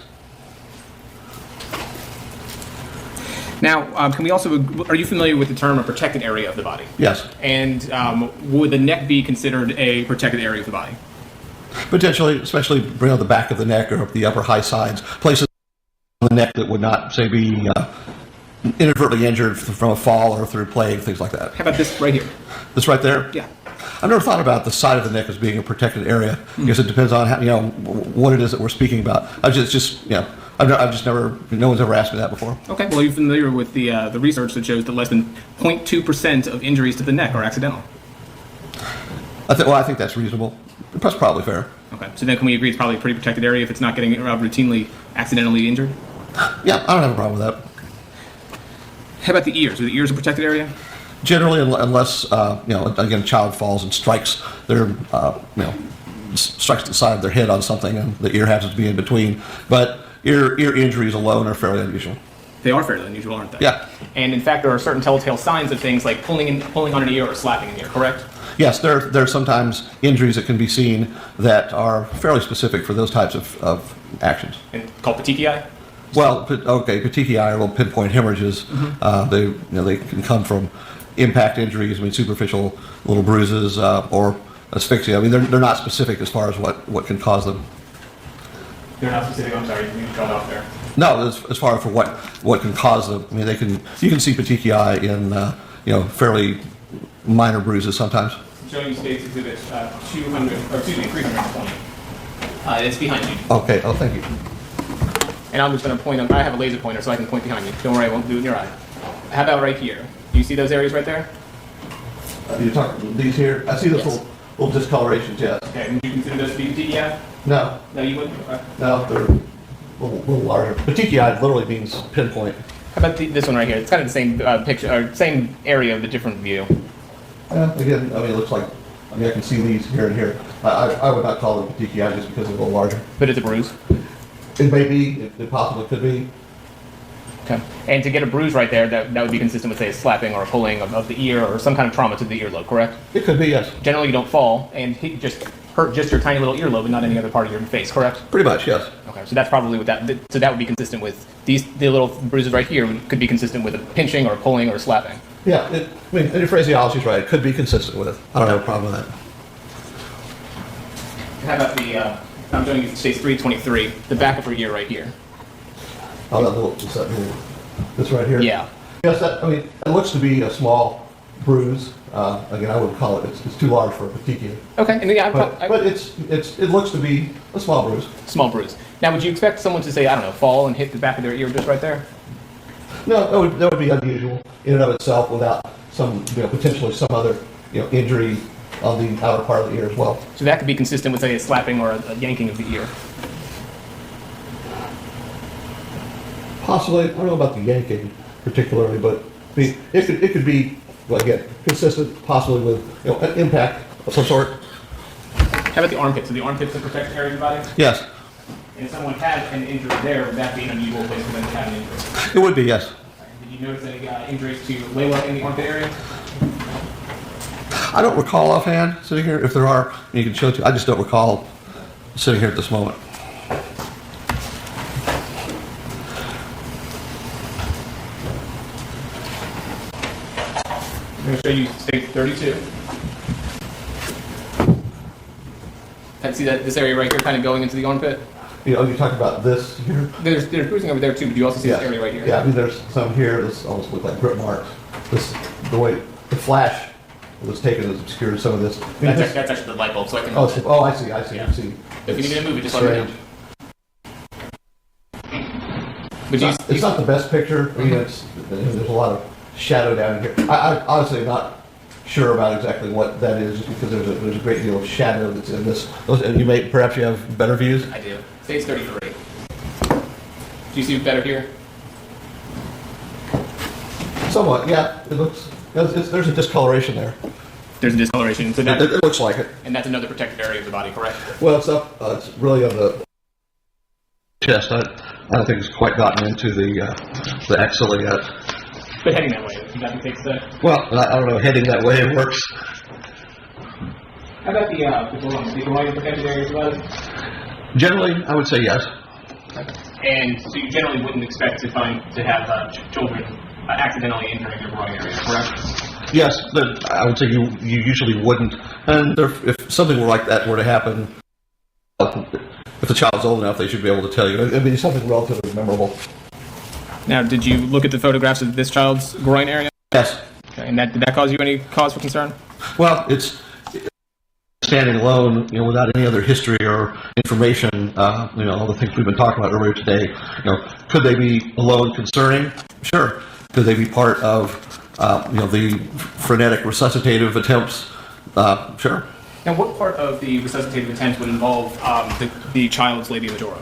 Now, can we also? Are you familiar with the term a protected area of the body? Yes. And would the neck be considered a protected area of the body? Potentially, especially, you know, the back of the neck or the upper high sides, places on the neck that would not, say, be inadvertently injured from a fall or through plague, things like that. How about this right here? This right there? Yeah. I've never thought about the side of the neck as being a protected area. I guess it depends on how, you know, what it is that we're speaking about. I've just you know, I've just never, no one's ever asked me that before. Okay. Well, are you familiar with the research that shows that less than 0.2% of injuries to the neck are accidental? I think that's reasonable. That's probably fair. Okay. So then, can we agree it's probably a pretty protected area if it's not getting routinely accidentally injured? Yeah, I don't have a problem with that. How about the ears? Are the ears a protected area? Generally, unless you know, again, a child falls and strikes their you know, strikes the side of their head on something, and the ear happens to be in between. But ear injuries alone are fairly unusual. They are fairly unusual, aren't they? Yeah. And in fact, there are certain telltale signs of things like pulling on an ear or slapping an ear, correct? Yes, there are sometimes injuries that can be seen that are fairly specific for those types of actions. And called petechiae? Well, petechiae are little pinpoint hemorrhages. They can come from impact injuries, superficial little bruises, or asphyxia. They're not specific as far as what can cause them. They're not specific. I'm sorry, you cut off there. No, as far as for what can cause them. You can see petechiae in fairly minor bruises sometimes. I'm showing you State's Exhibit 320. It's behind you. Okay. Oh, thank you. And I'm just going to point them. I have a laser pointer, so I can point behind you. Don't worry, I won't do it in your eye. How about right here? Do you see those areas right there? You're talking these here? I see those Yes. little discolorations, yes. Okay, would you consider those to be petechiae? No, No, you wouldn't? Okay. no, they're a little larger. Petechiae literally means pinpoint. How about this one right here? It's kind of the same picture, or same area of the different view. Again, it looks like, I can see these here and here. I would not call them petechiae just because they're a little larger. But it's a bruise. It may be, it possibly could be. Okay. And to get a bruise right there, that would be consistent with, say, a slapping or a pulling of the ear or some kind of trauma to the earlobe, correct? It could be, yes. Generally, you don't fall and hurt just your tiny little earlobe and not any other part of your face, correct? Pretty much, yes. Okay, so that's probably what so that would be consistent with the little bruises right here could be consistent with a pinching or pulling or slapping. Yeah, and your phraseology is right. It could be consistent with it. I don't have a problem with that. How about I'm showing you Stage 323, the back of her ear right here. Oh, that little, what's that here? This right here? Yeah. Yes, it looks to be a small bruise. Again, I would call it, it's too large for a petechia. Okay, and yeah, But it looks to be a small bruise. small bruise. Now, would you expect someone to say, I don't know, fall and hit the back of their ear just right there? No, that would be unusual in and of itself without some, potentially some other, injury on the outer part of the ear as well. So that could be consistent with, say, a slapping or a yanking of the ear. Possibly, I don't know about the yanking particularly, but it could be, well, again, consistent possibly with an impact of some sort. How about the armpits? Are the armpits the protected area of the body? Yes, And if someone had an injury there, would that be an unusual place for them to have an injury? it would be, yes. Did you notice any injuries to Layla in the armpit area? I don't recall offhand sitting here. If there are, you can show it to. I just don't recall sitting here at this moment. I'm going to show you stage 32. See this area right here kind of going into the armpit? You're talking about this here? There's bruising over there too, but you also see this area right here. Yeah, there's some here. This almost look like grip marks. The way the flash was taken has obscured some of this. That's actually the light bulb, so I can... I see. Yeah. I see. If you need me to move it, just let me know. But It's not the best picture. There's a lot of shadow down here. I honestly am not sure about exactly what that is because there's a great deal of shadow that's in this. And perhaps you have better views? I do. Stage 33. Do you see better here? Somewhat, yeah. It looks, there's a discoloration there. There's a discoloration, so It looks like it. and that's another protected area of the body, correct? Well, it's really on the chest. I don't think it's quite gotten into the axilla yet. But heading that way, is that the case there? Well, I don't know, heading that way it works. How about the groin protected area of the body? Generally, I would say yes. And so you generally wouldn't expect to have children accidentally injuring your groin area, correct? Yes, I would say you usually wouldn't. And if something like that were to happen, if the child's old enough, they should be able to tell you. It's something relatively memorable. Now, did you look at the photographs of this child's groin area? Yes. Okay, and did that cause you any cause for concern? Well, it's standing alone, without any other history or information, all the things we've been talking about earlier today, could they be alone concerning? Sure. Could they be part of, the frenetic resuscitative attempts? Sure. Now, what part of the resuscitative attempts would involve the child's labia majora?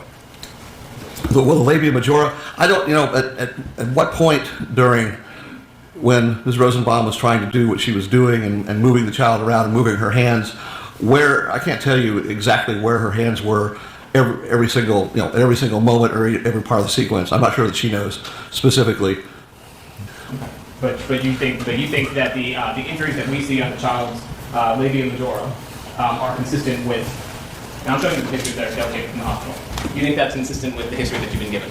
The labia majora, I don't, at what point when Ms. Rosenbaum was trying to do what she was doing and moving the child around and moving her hands, I can't tell you exactly where her hands were every single moment or every part of the sequence. I'm not sure that she knows specifically. But you think that the injuries that we see on the child's labia majora are consistent with, and I'm showing you the pictures that are taken from the hospital. You think that's consistent with the history that you've been given?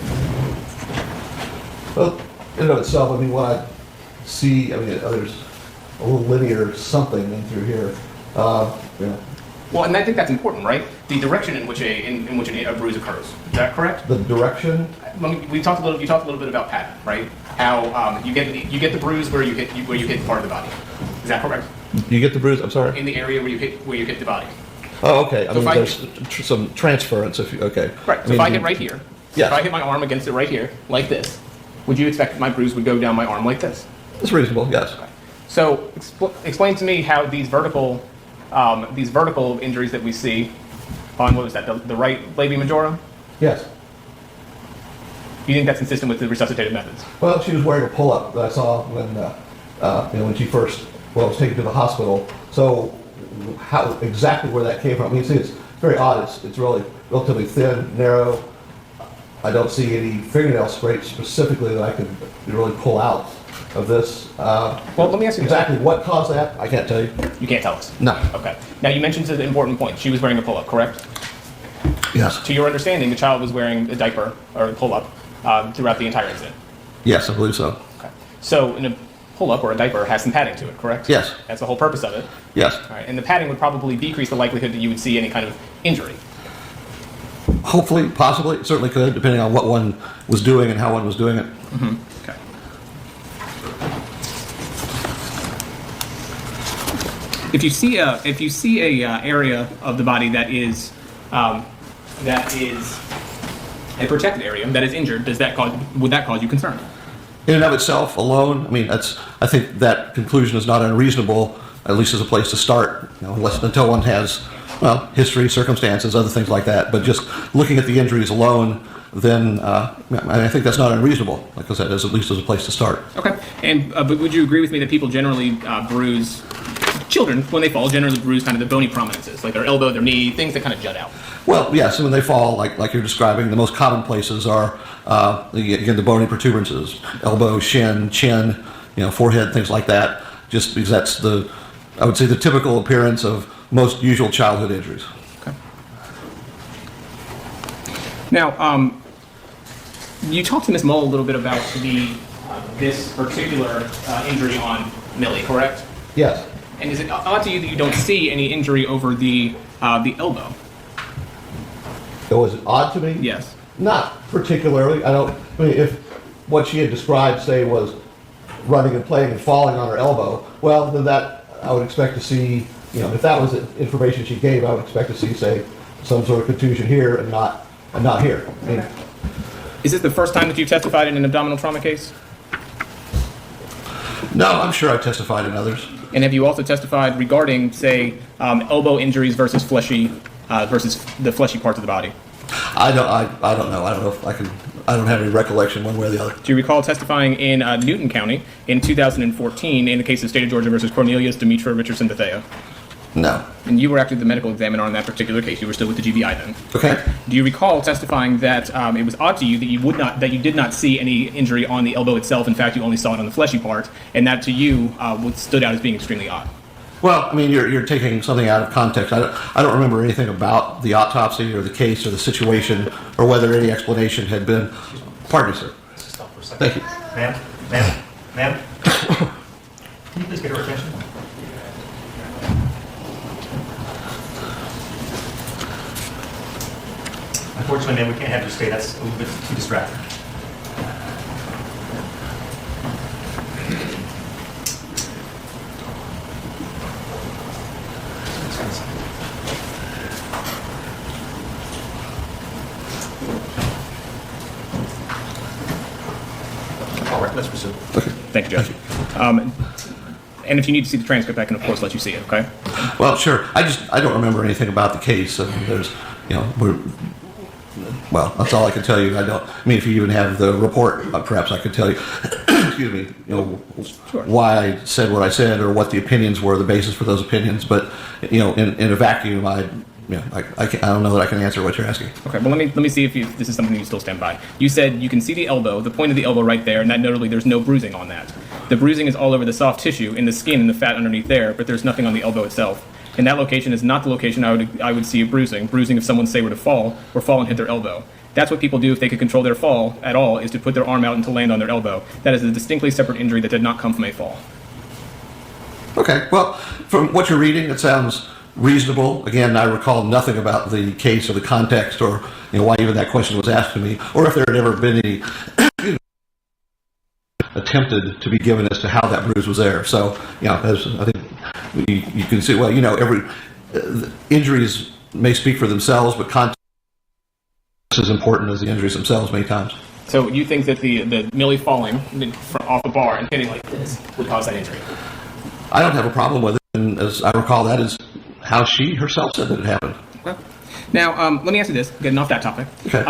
Well, in and of itself, I mean, what I see, there's a little linear something in through here. Well, and I think that's important, right? The direction in which a bruise occurs. Is that correct? The direction. You talked a little bit about pattern, right? How you get the bruise where you hit part of the body. Is that correct? You get the bruise. I'm sorry. In the area where you hit the body. Oh, okay. So there's some transference. Okay. Right. So if I hit right here, yeah. If I hit my arm against it right here, like this, would you expect my bruise would go down my arm like this? It's reasonable. Yes. Okay. So explain to me how these vertical injuries that we see on, what was that, the right labia majora? Yes. You think that's consistent with the resuscitative methods? Well, she was wearing a pull-up that I saw when she first was taken to the hospital. So how exactly where that came from? You see, it's very odd. It's really relatively thin, narrow. I don't see any fingernail scrapes specifically that I could really pull out of this. Well, let me ask you exactly what caused that. I can't tell you. You can't tell us? No. Okay. Now, you mentioned an important point. She was wearing a pull-up, correct? Yes. To your understanding, the child was wearing a diaper or a pull-up throughout the entire incident? Yes, I believe so. Okay. So, in a pull-up or a diaper has some padding to it, correct? Yes. That's the whole purpose of it? Yes. All right. And the padding would probably decrease the likelihood that you would see any kind of injury? Hopefully, possibly. It certainly could, depending on what one was doing and how one was doing it. Mm-hmm. Okay. If you see a area of the body that is a protected area that is injured, would that cause you concern? In and of itself, alone, I think that conclusion is not unreasonable, at least as a place to start, until one has, history, circumstances, other things like that. But just looking at the injuries alone, then I think that's not unreasonable, like I said, at least as a place to start. Okay. And but would you agree with me that people generally bruise, children, when they fall, generally bruise kind of the bony prominences, like their elbow, their knee, things that kind of jut out? Well, yes, and when they fall, like you're describing, the most common places are, again, the bony protuberances, elbow, shin, chin, forehead, things like that, just because that's I would say, the typical appearance of most usual childhood injuries. Okay. Now, you talked to Ms. Mull a little bit about this particular injury on Millie, correct? Yes. And is it odd to you that you don't see any injury over the elbow? Was it odd to me? Yes. Not particularly. If what she had described, say, was running and playing and falling on her elbow, well, then that I would expect to see, if that was the information she gave, I would expect to see, say, some sort of contusion here and not here. Is this the first time that you've testified in an abdominal trauma case? No, I'm sure I testified in others. And have you also testified regarding, say, elbow injuries versus the fleshy parts of the body? I don't know. I don't know if I don't have any recollection one way or the other. Do you recall testifying in Newton County in 2014 in the case of State of Georgia versus Cornelius, Demetra, Richardson, Bethea? No. And you were actually the medical examiner on that particular case. You were still with the GBI then. Okay. Do you recall testifying that it was odd to you that you did not see any injury on the elbow itself? In fact, you only saw it on the fleshy part, and that to you what stood out as being extremely odd? Well, you're taking something out of context. I don't remember anything about the autopsy or the case or the situation or whether any explanation had been. Pardon me, sir. Stop for a second. Thank you. Ma'am. Can you please get her attention? Unfortunately, ma'am, we can't have you stay. That's a little bit too distracting. All right, let's proceed. Thank you, Judge. And if you need to see the transcript, I can, of course, let you see it, okay? Well, sure. I don't remember anything about the case. Well, that's all I can tell you. If you even have the report, perhaps I could tell you. excuse me, why I said what I said or what the opinions were, the basis for those opinions. But in a vacuum, I don't know that I can answer what you're asking. Okay, well, let me see if this is something you still stand by. You said you can see the elbow, the point of the elbow right there, and that notably there's no bruising on that. The bruising is all over the soft tissue, in the skin, and the fat underneath there, but there's nothing on the elbow itself. And that location is not the location I would see a bruising. Bruising if someone, say, were to fall and hit their elbow. That's what people do if they could control their fall at all, is to put their arm out and to land on their elbow. That is a distinctly separate injury that did not come from a fall. Okay, well, from what you're reading, it sounds reasonable. Again, I recall nothing about the case or the context or why even that question was asked to me, or if there had ever been any attempted to be given as to how that bruise was there. So, as I think you can see, every injuries may speak for themselves, but context is as important as the injuries themselves many times. So you think that the Millie falling off the bar and hitting like this would cause that injury? I don't have a problem with it, and as I recall, that is how she herself said that it happened. Okay. Now, let me ask you this, getting off that topic. Okay.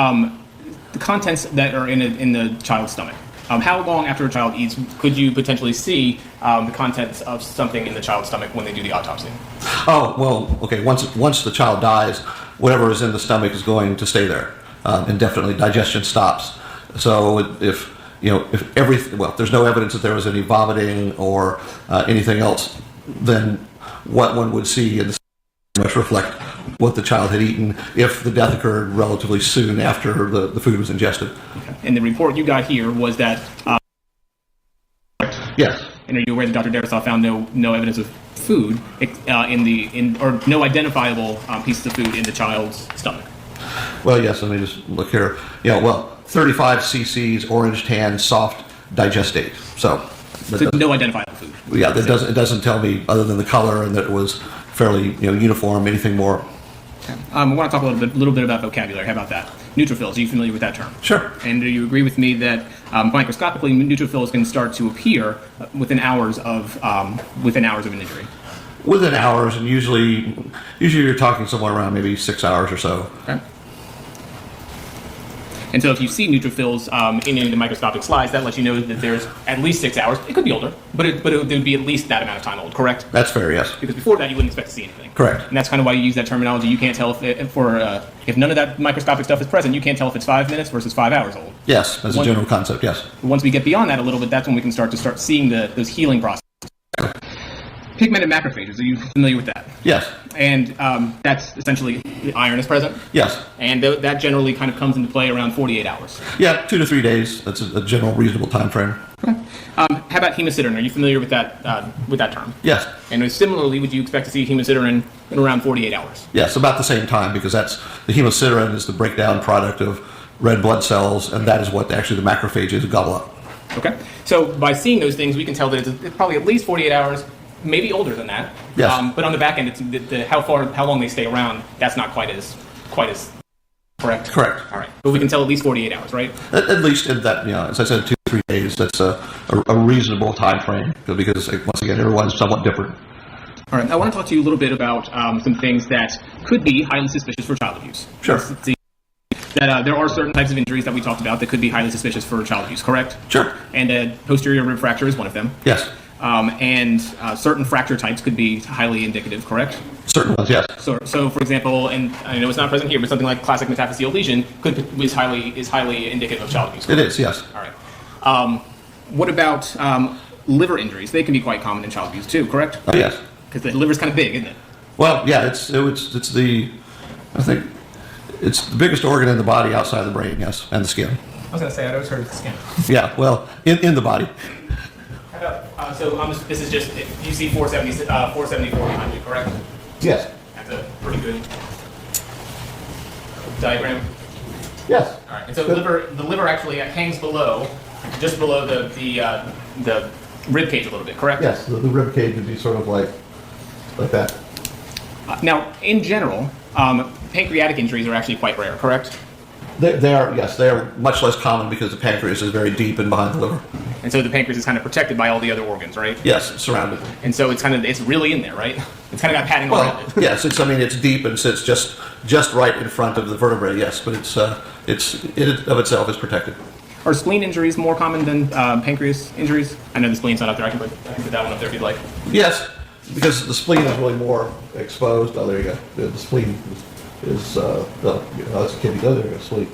The contents that are in the child's stomach. How long after a child eats could you potentially see the contents of something in the child's stomach when they do the autopsy? Oh, well, okay. Once the child dies, whatever is in the stomach is going to stay there indefinitely. Digestion stops. So if there's no evidence that there was any vomiting or anything else, then what one would see in the stomach must reflect what the child had eaten if the death occurred relatively soon after the food was ingested. Okay. And the report you got here was that. Yes. And are you aware that Dr. Darisaw found no evidence of food or no identifiable pieces of food in the child's stomach? Well, yes. Let me just look here. 35 cc's orange tan soft digestate. So no identifiable food. Yeah, it doesn't tell me other than the color and that it was fairly uniform. Anything more? Okay. I want to talk a little bit about vocabulary. How about that? Neutrophils. Are you familiar with that term? Sure. And do you agree with me that microscopically neutrophils can start to appear within hours of an injury? Within hours, and usually you're talking somewhere around maybe 6 hours or so. Okay. And so if you see neutrophils in any of the microscopic slides, that lets you know that there's at least 6 hours. It could be older, but it would be at least that amount of time old, correct? That's fair, yes. Because before that, you wouldn't expect to see anything. Correct. And that's kind of why you use that terminology. You can't tell if none of that microscopic stuff is present, you can't tell if it's 5 minutes versus 5 hours old. Yes, as a general concept, yes. Once we get beyond that a little bit, that's when we can start seeing those healing processes. Pigmented macrophages, are you familiar with that? Yes. And that's essentially the iron is present? Yes. And that generally kind of comes into play around 48 hours. Yeah, 2 to 3 days. That's a general reasonable time frame. Okay. How about hemosiderin? Are you familiar with that term? Yes. And similarly, would you expect to see hemosiderin in around 48 hours? Yes, about the same time, because the hemosiderin is the breakdown product of red blood cells, and that is what actually the macrophages gobble up. Okay. So by seeing those things, we can tell that it's probably at least 48 hours. Maybe older than that. Yes. But on the back end, it's how long they stay around. That's not quite as correct. Correct. All right. But we can tell at least 48 hours, right? At least in that, as I said, 2 to 3 days. That's a reasonable time frame because once again, everyone's somewhat different. All right. I want to talk to you a little bit about some things that could be highly suspicious for child abuse. Sure. Let's see. That there are certain types of injuries that we talked about that could be highly suspicious for child abuse. Correct. Sure. And posterior rib fracture is one of them. Yes. And certain fracture types could be highly indicative, correct? Certain ones, yes. So for example, and I know it's not present here, but something like classic metaphyseal lesion is highly indicative of child abuse. It is, yes. All right. What about liver injuries? They can be quite common in child abuse too, correct? Oh, yes. Because the liver's kind of big, isn't it? Well, yeah, it's the biggest organ in the body outside the brain, yes, and the skin. I was going to say, I'd always heard of the skin. Yeah, well, in the body. This is just, you see 474 behind you, correct? Yes. That's a pretty good diagram. Yes. All right. And so the liver actually hangs just below the rib cage a little bit, correct? Yes, the rib cage would be sort of like that. Now, in general, pancreatic injuries are actually quite rare, correct? They are much less common because the pancreas is very deep and behind the liver. And so the pancreas is kind of protected by all the other organs, right? Yes, surrounded. And so it's really in there, right? It's kind of got padding all around it. Yes, it's deep and sits just right in front of the vertebrae. Yes, but it of itself is protected. Are spleen injuries more common than pancreas injuries? I know the spleen's not up there. I can put that one up there if you'd like. Yes, because the spleen is really more exposed. Oh, there you go. The spleen is that's a kidney. Oh, there you go. Spleen.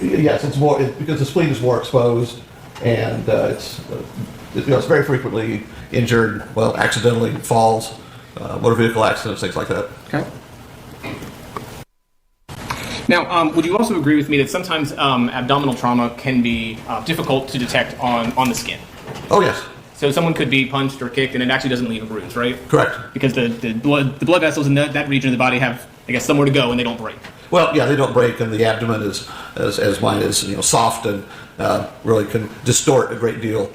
Yes, it's more because the spleen is more exposed, and it's very frequently injured. Well, accidentally falls, motor vehicle accidents, things like that. Okay. Now, would you also agree with me that sometimes abdominal trauma can be difficult to detect on the skin? Oh yes. So someone could be punched or kicked, and it actually doesn't leave a bruise, right? Correct. Because the blood vessels in that region of the body have, I guess, somewhere to go, and they don't break. Well, yeah, they don't break, and the abdomen is, as mine is, soft and really can distort a great deal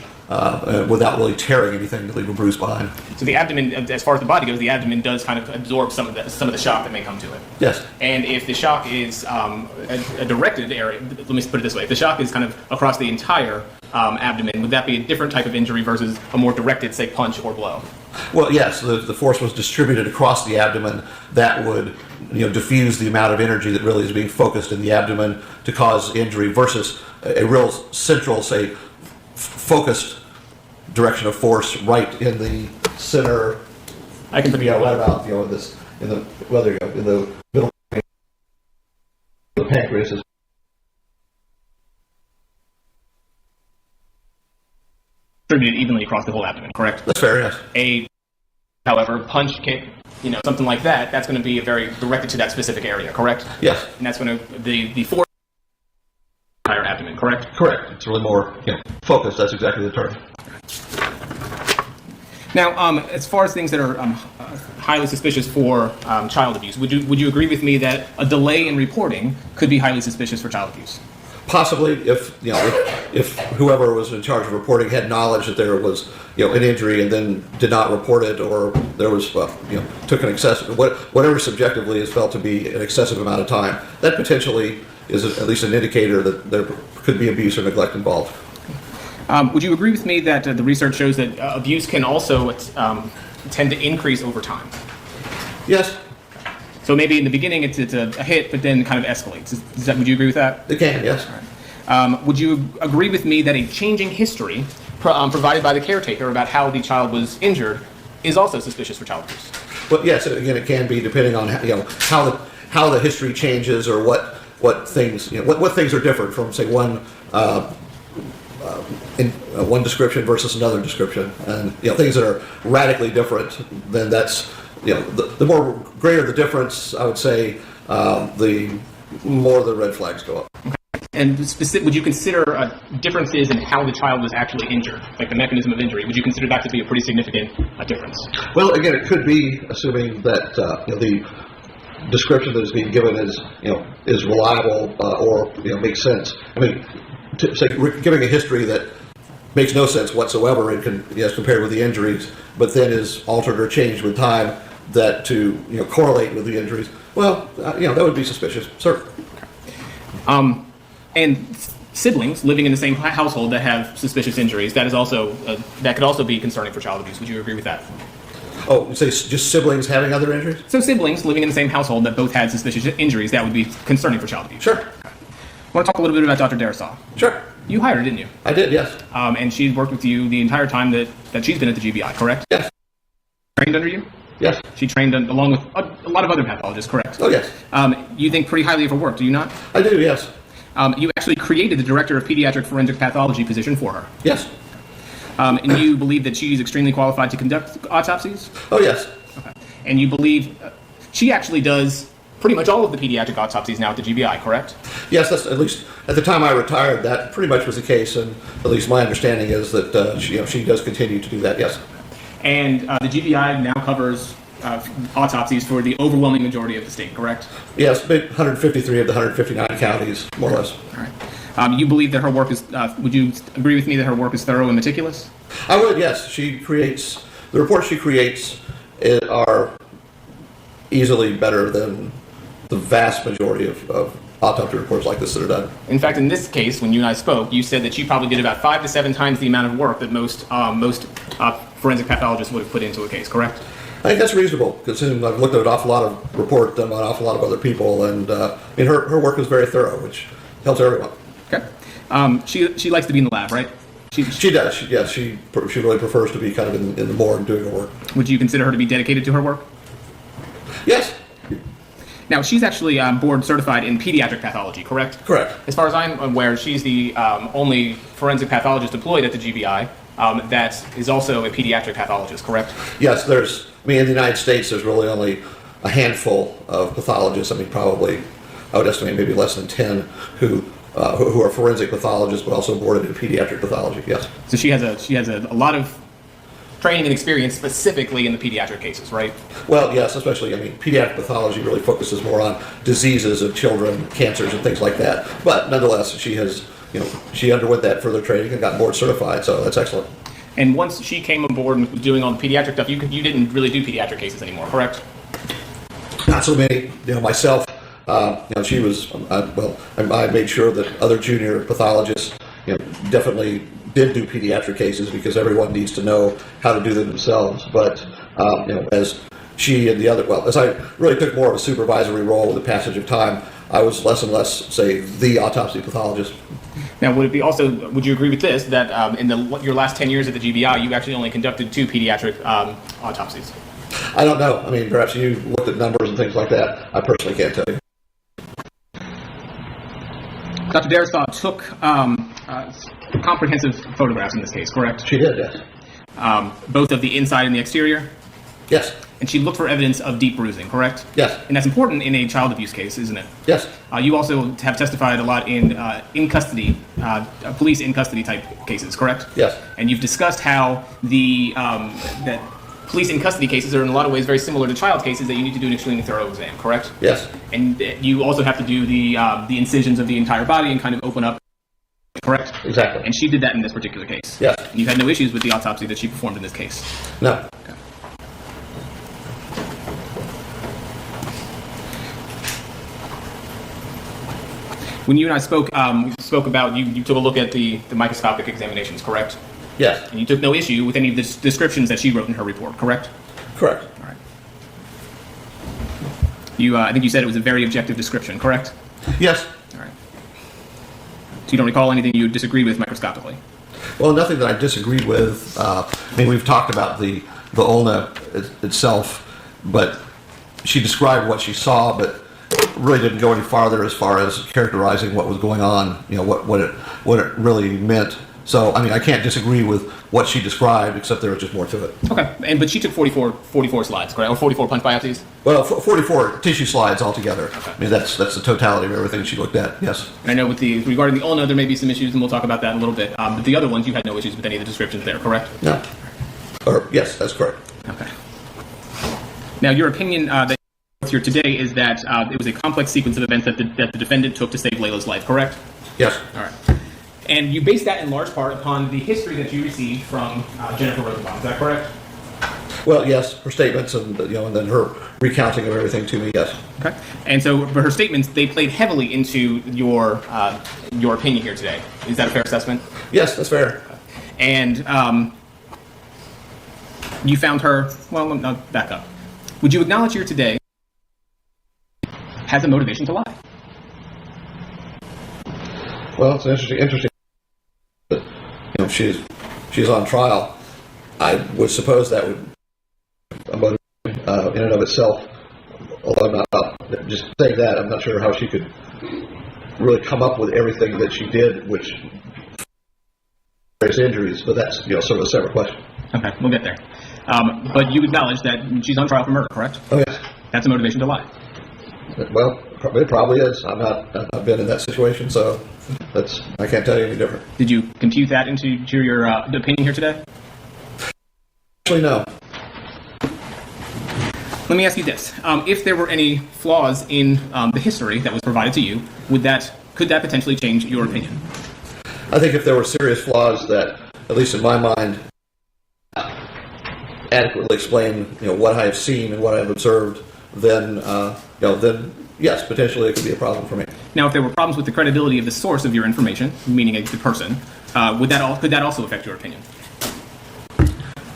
without really tearing anything to leave a bruise behind. So the abdomen, as far as the body goes, the abdomen does kind of absorb some of the shock that may come to it. Yes. And if the shock is a directed area, let me put it this way: if the shock is kind of across the entire abdomen, would that be a different type of injury versus a more directed, say, punch or blow? Well, yes, the force was distributed across the abdomen. That would, diffuse the amount of energy that really is being focused in the abdomen to cause injury versus a real central, say, focused direction of force right in the center. I can put right about, there you go, in the middle of the pancreas is. Distributed evenly across the whole abdomen, correct? That's fair, yes. However, punch, kick, something like that, that's going to be very directed to that specific area, correct? Yes. And that's going to, the force entire abdomen, correct? Correct. It's really more focused. That's exactly the term. Now, as far as things that are highly suspicious for child abuse, would you agree with me that a delay in reporting could be highly suspicious for child abuse? Possibly, if whoever was in charge of reporting had knowledge that there was an injury and then did not report it, or there was took an excessive whatever subjectively is felt to be an excessive amount of time, that potentially is at least an indicator that there could be abuse or neglect involved. Would you agree with me that the research shows that abuse can also tend to increase over time? Yes. So maybe in the beginning it's a hit, but then kind of escalates. Would you agree with that? It can, yes. Would you agree with me that a changing history provided by the caretaker about how the child was injured is also suspicious for child abuse? Well, yes. Again, it can be depending on how the history changes, or what things what things are different from, say, one description versus another description, and things that are radically different. Then that's the more greater the difference, I would say, the more the red flags go up. Okay. And would you consider differences in how the child was actually injured, like the mechanism of injury? Would you consider that to be a pretty significant difference? Well, again, it could be, assuming that the description that is being given is reliable or makes sense. I mean, say giving a history that makes no sense whatsoever and as compared with the injuries, but then is altered or changed with time that to correlate with the injuries. Well, that would be suspicious, sir. And siblings living in the same household that have suspicious injuries, that is also that could also be concerning for child abuse. Would you agree with that? Oh, you say just siblings having other injuries? So siblings living in the same household that both had suspicious injuries, that would be concerning for child abuse. Sure. I want to talk a little bit about Dr. Darasaw. Sure. You hired her, didn't you? I did, yes. And she's worked with you the entire time that she's been at the GBI, correct? Yes. Trained under you? Yes. She trained along with a lot of other pathologists, correct? Oh, yes. You think pretty highly of her work, do you not? I do, yes. You actually created the Director of Pediatric Forensic Pathology position for her. Yes. And you believe that she's extremely qualified to conduct autopsies? Oh, yes. Okay. And you believe she actually does pretty much all of the pediatric autopsies now at the GBI, correct? Yes, that's, at least at the time I retired, that pretty much was the case, and at least my understanding is that she does continue to do that, yes. And the GBI now covers autopsies for the overwhelming majority of the state, correct? Yes, 153 of the 159 counties, more or less. All right. You believe that her work is, would you agree with me that her work is thorough and meticulous? I would, yes. The reports she creates are easily better than the vast majority of autopsy reports like this that are done. In fact, in this case, when you and I spoke, you said that she probably did about 5 to 7 times the amount of work that most forensic pathologists would have put into a case, correct? I think that's reasonable, considering I've looked at an awful lot of reports done by an awful lot of other people, and her work is very thorough, which helps everyone. Okay. She likes to be in the lab, right? She does. She really prefers to be kind of in the morgue doing her work. Would you consider her to be dedicated to her work? Yes. Now, she's actually board certified in pediatric pathology, correct? Correct. As far as I'm aware, she's the only forensic pathologist deployed at the GBI that is also a pediatric pathologist, correct? Yes, in the United States, there's really only a handful of pathologists. Probably, I would estimate maybe less than 10 who are forensic pathologists, but also boarded in pediatric pathology, yes. So she has a lot of training and experience specifically in the pediatric cases, right? Well, yes, especially, pediatric pathology really focuses more on diseases of children, cancers, and things like that. But nonetheless, she underwent that further training and got board certified, so that's excellent. And once she came aboard and was doing all the pediatric stuff, you didn't really do pediatric cases anymore, correct? Not so many. Myself, she was, I made sure that other junior pathologists, definitely did do pediatric cases because everyone needs to know how to do them themselves. But, as she and the other, as I really took more of a supervisory role with the passage of time, I was less and less, say, the autopsy pathologist. Now, would you agree with this, that in your last 10 years at the GBI, you actually only conducted 2 pediatric autopsies? I don't know. Perhaps you looked at numbers and things like that. I personally can't tell you. Dr. Darisaw took comprehensive photographs in this case, correct? She did, yes. Both of the inside and the exterior? Yes. And she looked for evidence of deep bruising, correct? Yes. And that's important in a child abuse case, isn't it? Yes. You also have testified a lot in custody, police in custody type cases, correct? Yes. And you've discussed how that police in custody cases are in a lot of ways very similar to child cases, that you need to do an extremely thorough exam, correct? Yes. And you also have to do the incisions of the entire body and kind of open up, correct? Exactly. And she did that in this particular case. Yes. You had no issues with the autopsy that she performed in this case. No. Okay. When you and I spoke, we spoke about you took a look at the microscopic examinations, correct? Yes. And you took no issue with any of the descriptions that she wrote in her report, correct? Correct. All right. I think you said it was a very objective description, correct? Yes. All right. So you don't recall anything you disagreed with microscopically? Well, nothing that I disagreed with. We've talked about the ulna itself, but she described what she saw, but really didn't go any farther as far as characterizing what was going on, what it really meant. So, I can't disagree with what she described, except there was just more to it. Okay, but she took 44 slides, correct? Or 44 punch biopsies? Well, 44 tissue slides altogether. Okay. That's the totality of everything she looked at, yes. And I know regarding the ulna, there may be some issues, and we'll talk about that in a little bit. But the other ones, you had no issues with any of the descriptions there, correct? No. Yes, that's correct. Okay. Now, your opinion that here today is that it was a complex sequence of events that the defendant took to save Layla's life, correct? Yes. All right. And you base that in large part upon the history that you received from Jennifer Rosenbaum. Is that correct? Well, yes, her statements and and then her recounting of everything to me, yes. Okay. And so, but her statements, they played heavily into your opinion here today. Is that a fair assessment? Yes, that's fair. And you found her. Well, no, back up. Would you acknowledge here today has a motivation to lie? Well, it's interesting. She's on trial. I would suppose that would a motivation in and of itself. Although I'm not just saying that, I'm not sure how she could really come up with everything that she did, which various injuries. But that's sort of a separate question. Okay, we'll get there. But you acknowledge that she's on trial for murder, correct? Oh yes. That's a motivation to lie. Well, it probably is. I've not been in that situation, so I can't tell you any different. Did you compute that into your opinion here today? Actually, no. Let me ask you this: if there were any flaws in the history that was provided to you, could that potentially change your opinion? I think if there were serious flaws that, at least in my mind, adequately explain what I have seen and what I have observed, then yes, potentially it could be a problem for me. Now, if there were problems with the credibility of the source of your information, meaning the person, could that also affect your opinion?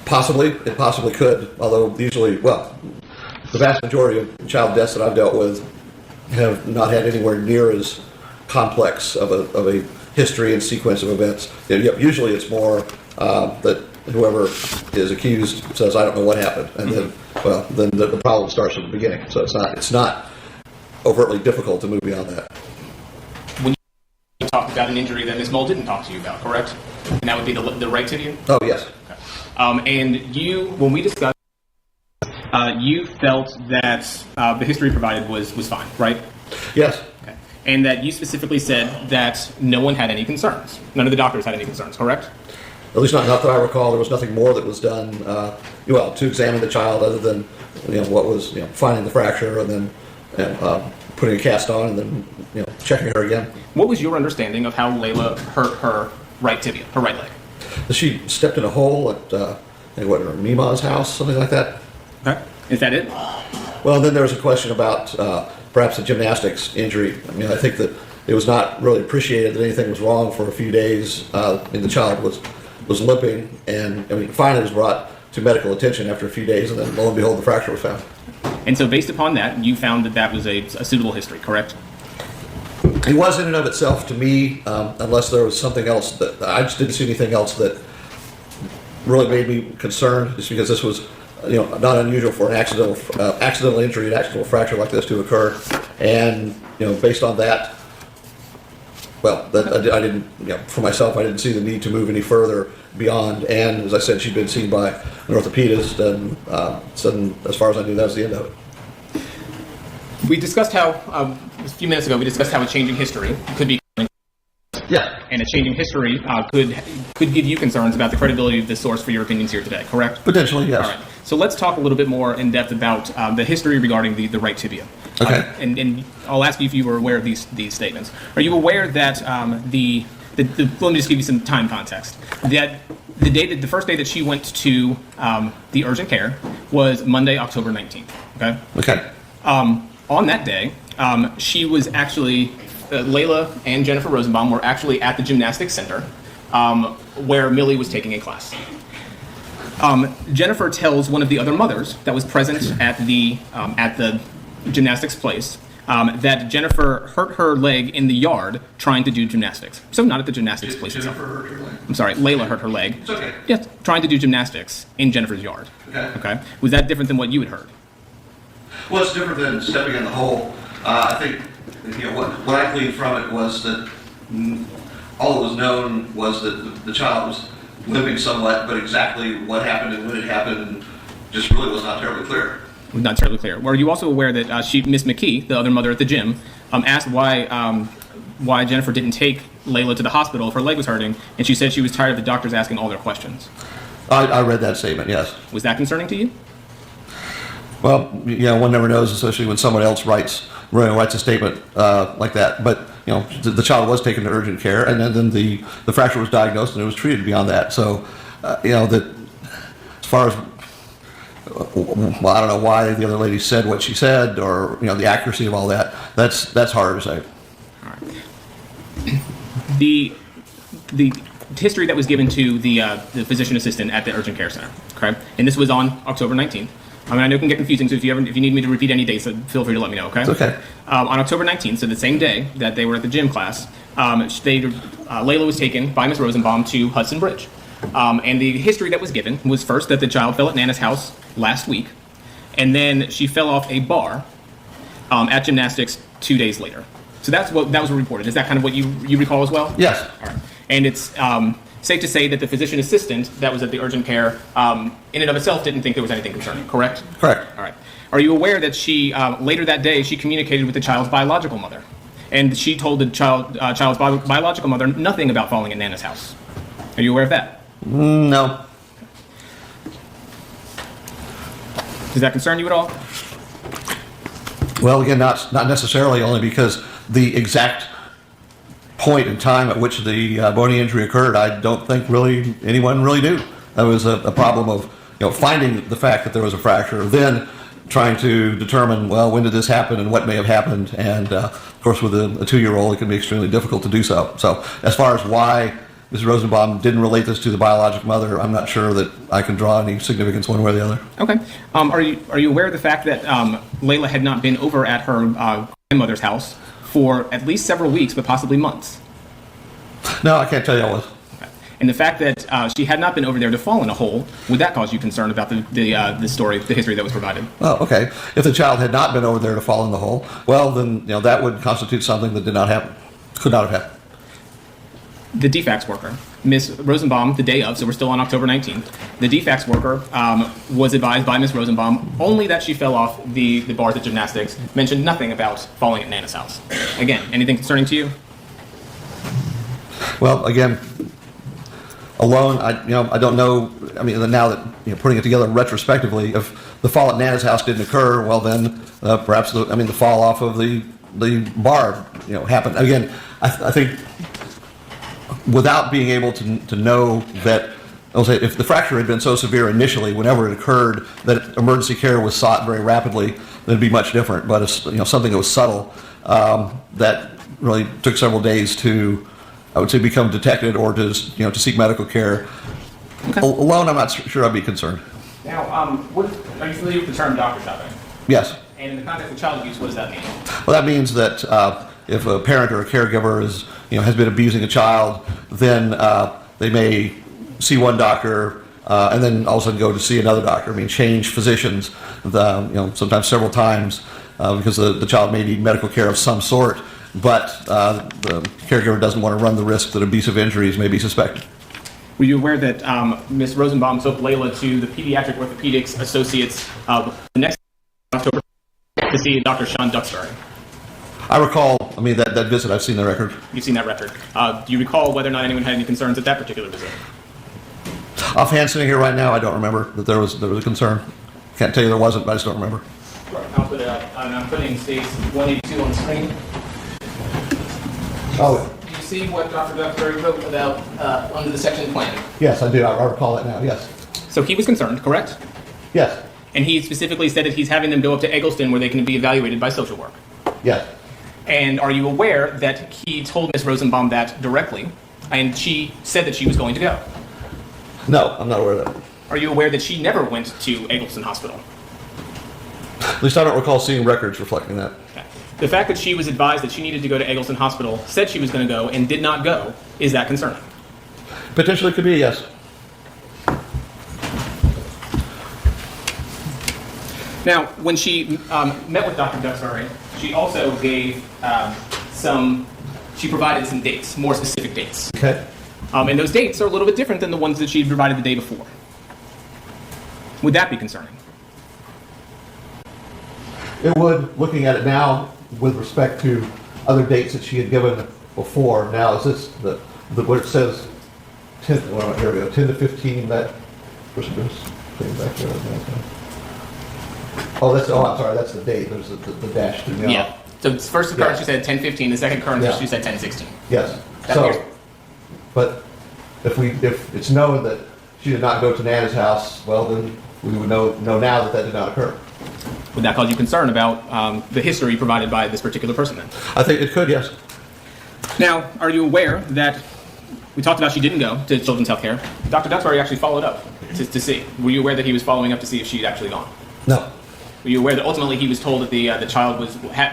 Possibly, it possibly could. Although usually, the vast majority of child deaths that I've dealt with have not had anywhere near as complex of a history and sequence of events. Usually it's more that whoever is accused says, I don't know what happened, and then the problem starts from the beginning. So it's not overtly difficult to move beyond that. When you talked about an injury that Ms. Mull didn't talk to you about, correct? And that would be the right tibia? Oh, yes. Okay. And you, when we discussed, you felt that the history provided was fine, right? Yes. Okay. And that you specifically said that no one had any concerns. None of the doctors had any concerns, correct? At least not that I recall. There was nothing more that was done, to examine the child other than, what was, finding the fracture and then putting a cast on and then, checking her again. What was your understanding of how Layla hurt her right tibia, her right leg? She stepped in a hole at, her Mima's house, something like that. Okay. Is that it? Well, then there was a question about perhaps a gymnastics injury. I think that it was not really appreciated that anything was wrong for a few days. And the child was limping, and finally was brought to medical attention after a few days, and then lo and behold, the fracture was found. And so based upon that, you found that was a suitable history, correct? It was in and of itself to me, unless there was something else that I just didn't see anything else that really made me concerned, just because this was not unusual for an accidental injury, an accidental fracture like this to occur. And based on that, well, I didn't, for myself, I didn't see the need to move any further beyond. And as I said, she'd been seen by an orthopedist, and so as far as I knew, that was the end of it. We discussed how, a few minutes ago, a changing history could be. Yeah. And a changing history could give you concerns about the credibility of the source for your opinions here today, correct? Potentially, yes. All right. So let's talk a little bit more in depth about the history regarding the right tibia. Okay. And I'll ask you if you were aware of these statements. Are you aware that let me just give you some time context. That the first day that she went to the urgent care was Monday, October 19th. Okay. Okay. On that day, she was actually Layla and Jennifer Rosenbaum were actually at the gymnastics center where Millie was taking a class. Jennifer tells one of the other mothers that was present at the gymnastics place that Jennifer hurt her leg in the yard trying to do gymnastics. So not at the gymnastics place itself. Jennifer hurt her leg? I'm sorry, Layla hurt her leg. It's okay. Yes, trying to do gymnastics in Jennifer's yard. Okay. Was that different than what you had heard? Well, it's different than stepping in the hole. I think what I gleaned from it was that all that was known was that the child was limping somewhat, but exactly what happened and when it happened just really was not terribly clear. Not terribly clear. Were you also aware that Miss McKee, the other mother at the gym, asked why Jennifer didn't take Layla to the hospital if her leg was hurting, and she said she was tired of the doctors asking all their questions? I read that statement, yes. Was that concerning to you? Well, one never knows, especially when someone else writes a statement like that. But the child was taken to urgent care, and then the fracture was diagnosed and it was treated beyond that. So, that as far as well, I don't know why the other lady said what she said, or the accuracy of all that. That's hard to say. All right. The history that was given to the physician assistant at the urgent care center, okay, and this was on October 19th. I know it can get confusing, so if you need me to repeat any dates, feel free to let me know, okay? It's okay. On October 19th, so the same day that they were at the gym class, Layla was taken by Ms. Rosenbaum to Hudson Bridge. And the history that was given was first that the child fell at Nana's house last week, and then she fell off a bar at gymnastics 2 days later. So that was reported. Is that kind of what you recall as well? Yes. All right. And it's safe to say that the physician assistant that was at the urgent care, in and of itself, didn't think there was anything concerning, correct? Correct. All right. Are you aware that she, later that day, she communicated with the child's biological mother? And she told the child's biological mother nothing about falling at Nana's house. Are you aware of that? No. Does that concern you at all? Well, again, not necessarily, only because the exact point in time at which the bony injury occurred, I don't think really anyone really knew. That was a problem of finding the fact that there was a fracture, then trying to determine, well, when did this happen and what may have happened. And of course, with a 2-year-old, it can be extremely difficult to do so. So as far as why Mrs. Rosenbaum didn't relate this to the biologic mother, I'm not sure that I can draw any significance one way or the other. Okay. Are you aware of the fact that Layla had not been over at her grandmother's house for at least several weeks, but possibly months? No, I can't tell you I was. Okay. And the fact that she had not been over there to fall in a hole, would that cause you concern about the story, the history that was provided? Oh, okay. If the child had not been over there to fall in the hole, well, then that would constitute something that did not happen, could not have happened. The defects worker, Ms. Rosenbaum, the day of, so we're still on October 19th, the defects worker was advised by Ms. Rosenbaum only that she fell off the bars at gymnastics, mentioned nothing about falling at Nana's house. Again, anything concerning to you? Well, again, alone, I don't know. I mean, now that putting it together retrospectively, if the fall at Nana's house didn't occur, well, then perhaps the fall off of the bar happened. Again, I think without being able to know that, I'll say, if the fracture had been so severe initially, whenever it occurred, that emergency care was sought very rapidly, then it'd be much different. But it's something that was subtle that really took several days to, I would say, become detected or to seek medical care. Okay. Alone, I'm not sure I'd be concerned. Now, are you familiar with the term doctor shopping? Yes. And in the context of child abuse, what does that mean? Well, that means that if a parent or a caregiver has been abusing a child, then they may see one doctor and then all of a sudden go to see another doctor. I mean, change physicians, sometimes several times because the child may need medical care of some sort, but the caregiver doesn't want to run the risk that abusive injuries may be suspected. Were you aware that Ms. Rosenbaum took Layla to the Pediatric Orthopedics Associates the next October to see Dr. Sean Duxbury? I recall, that visit, I've seen the record. You've seen that record. Do you recall whether or not anyone had any concerns at that particular visit? Offhand, sitting here right now, I don't remember that there was a concern. Can't tell you there wasn't, but I just don't remember. Sure. I'll put it up. I'm putting states 182 on the screen. Oh, Do you see what Dr. Duxbury wrote about under the section plan? yes, I do. I recall it now, yes. So he was concerned, correct? Yes, And he specifically said that he's having them go up to Eggleston where they can be evaluated by social work. yes. And are you aware that he told Ms. Rosenbaum that directly, and she said that she was going to go? No, I'm not aware of that. Are you aware that she never went to Eggleston Hospital? At least I don't recall seeing records reflecting that. Okay. The fact that she was advised that she needed to go to Eggleston Hospital, said she was going to go, and did not go, is that concerning? Potentially could be, yes. Now, when she met with Dr. Duxbury, she also gave she provided some dates, more specific dates. Okay. And those dates are a little bit different than the ones that she provided the day before. Would that be concerning? It would, looking at it now, with respect to other dates that she had given before. Now, is this what it says? 10, well, here we go. 10 to 15. That. Back there. Oh, I'm sorry. That's the date. There's the dash to me. Yeah. So first occurrence, Yeah. she said 10:15. The second occurrence, Yeah. she said 10:16. Yes. That So, appears- but if it's known that she did not go to Nana's house, well, then we would know now that did not occur. Would that cause you concern about the history provided by this particular person then? I think it could, yes. Now, are you aware that we talked about she didn't go to Children's Healthcare? Dr. Duxbury actually followed up to see. Were you aware that he was following up to see if she'd actually gone? No. Were you aware that ultimately he was told that the child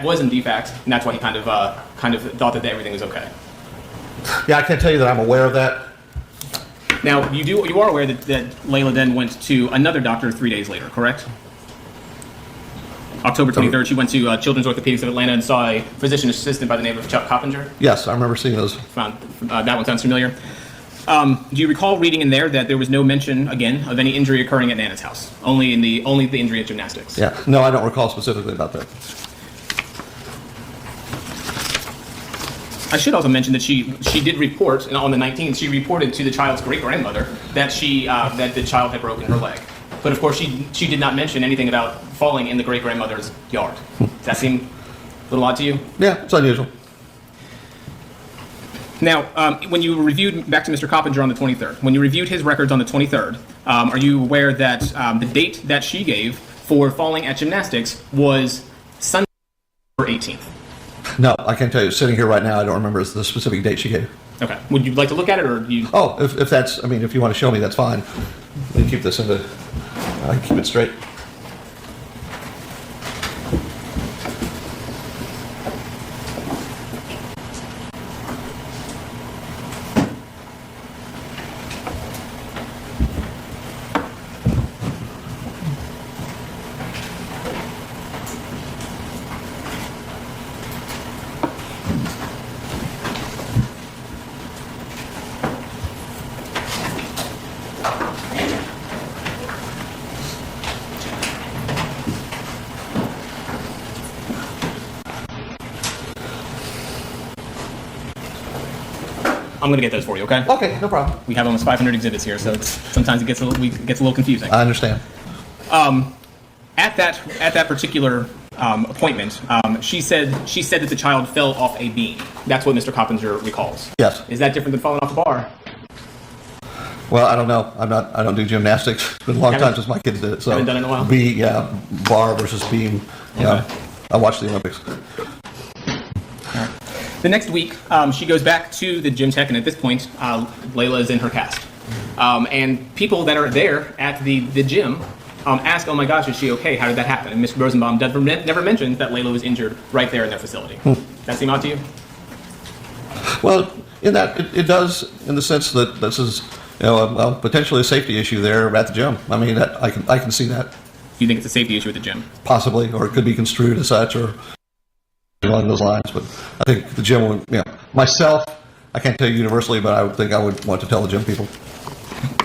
was in defects, and that's why he kind of thought that everything was okay? Yeah, I can't tell you that I'm aware of that. Now, you are aware that Layla then went to another doctor 3 days later, correct? October 23rd, she went to Children's Orthopedics of Atlanta and saw a physician assistant by the name of Chuck Coppinger. Yes, I remember seeing those. That one sounds familiar. Do you recall reading in there that there was no mention, again, of any injury occurring at Nana's house? Only the injury at gymnastics? Yeah. No, I don't recall specifically about that. I should also mention that she did report, and on the 19th, she reported to the child's great-grandmother that that the child had broken her leg. But of course, she did not mention anything about falling in the great-grandmother's yard. Does that seem a little odd to you? Yeah, it's unusual. Now, when you reviewed, back to Mr. Coppinger on the 23rd, when you reviewed his records on the 23rd, are you aware that the date that she gave for falling at gymnastics was Sunday, October 18th? No, I can't tell you. Sitting here right now, I don't remember the specific date she gave. Okay. Would you like to look at it, or do you? Oh, if that's, if you want to show me, that's fine. Let me keep this I can keep it straight. I'm going to get those for you, okay? Okay, no problem. We have almost 500 exhibits here, so sometimes it gets a little confusing. I understand. At that particular appointment, she said that the child fell off a beam. That's what Mr. Coppinger recalls. Yes. Is that different than falling off a bar? Well, I don't know. I don't do gymnastics. It's been a long time since my kids did it. So Haven't done it in a while? Bar versus beam. Yeah. I watched the Olympics. The next week, she goes back to the gym tech, and at this point, Layla is in her cast. And people that are there at the gym ask, "Oh my gosh, is she okay? How did that happen?" And Mr. Rosenbaum never mentions that Layla was injured right there in their facility. That seem odd to you? Well, in that it does, in the sense that this is, potentially a safety issue there at the gym. I mean, that I can see that You think it's a safety issue at the gym? possibly, or it could be construed as such, or along those lines. But I think the gym would, myself, I can't tell you universally, but I would think I would want to tell the gym people.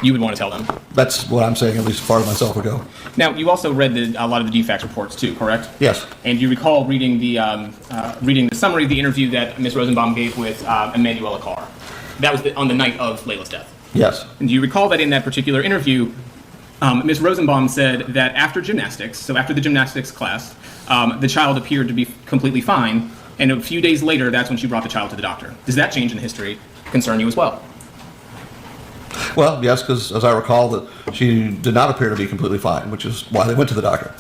You would want to tell them. That's what I'm saying, at least as far as myself would go. Now, you also read a lot of the DFACS reports too, correct? Yes. And you recall reading the summary of the interview that Ms. Rosenbaum gave with Emanuela Carr. That was on the night of Layla's death. Yes. And do you recall that in that particular interview, Ms. Rosenbaum said that after gymnastics, so after the gymnastics class, the child appeared to be completely fine, and a few days later, that's when she brought the child to the doctor. Does that change in history concern you as well? Well, yes, because as I recall, that she did not appear to be completely fine, which is why they went to the doctor.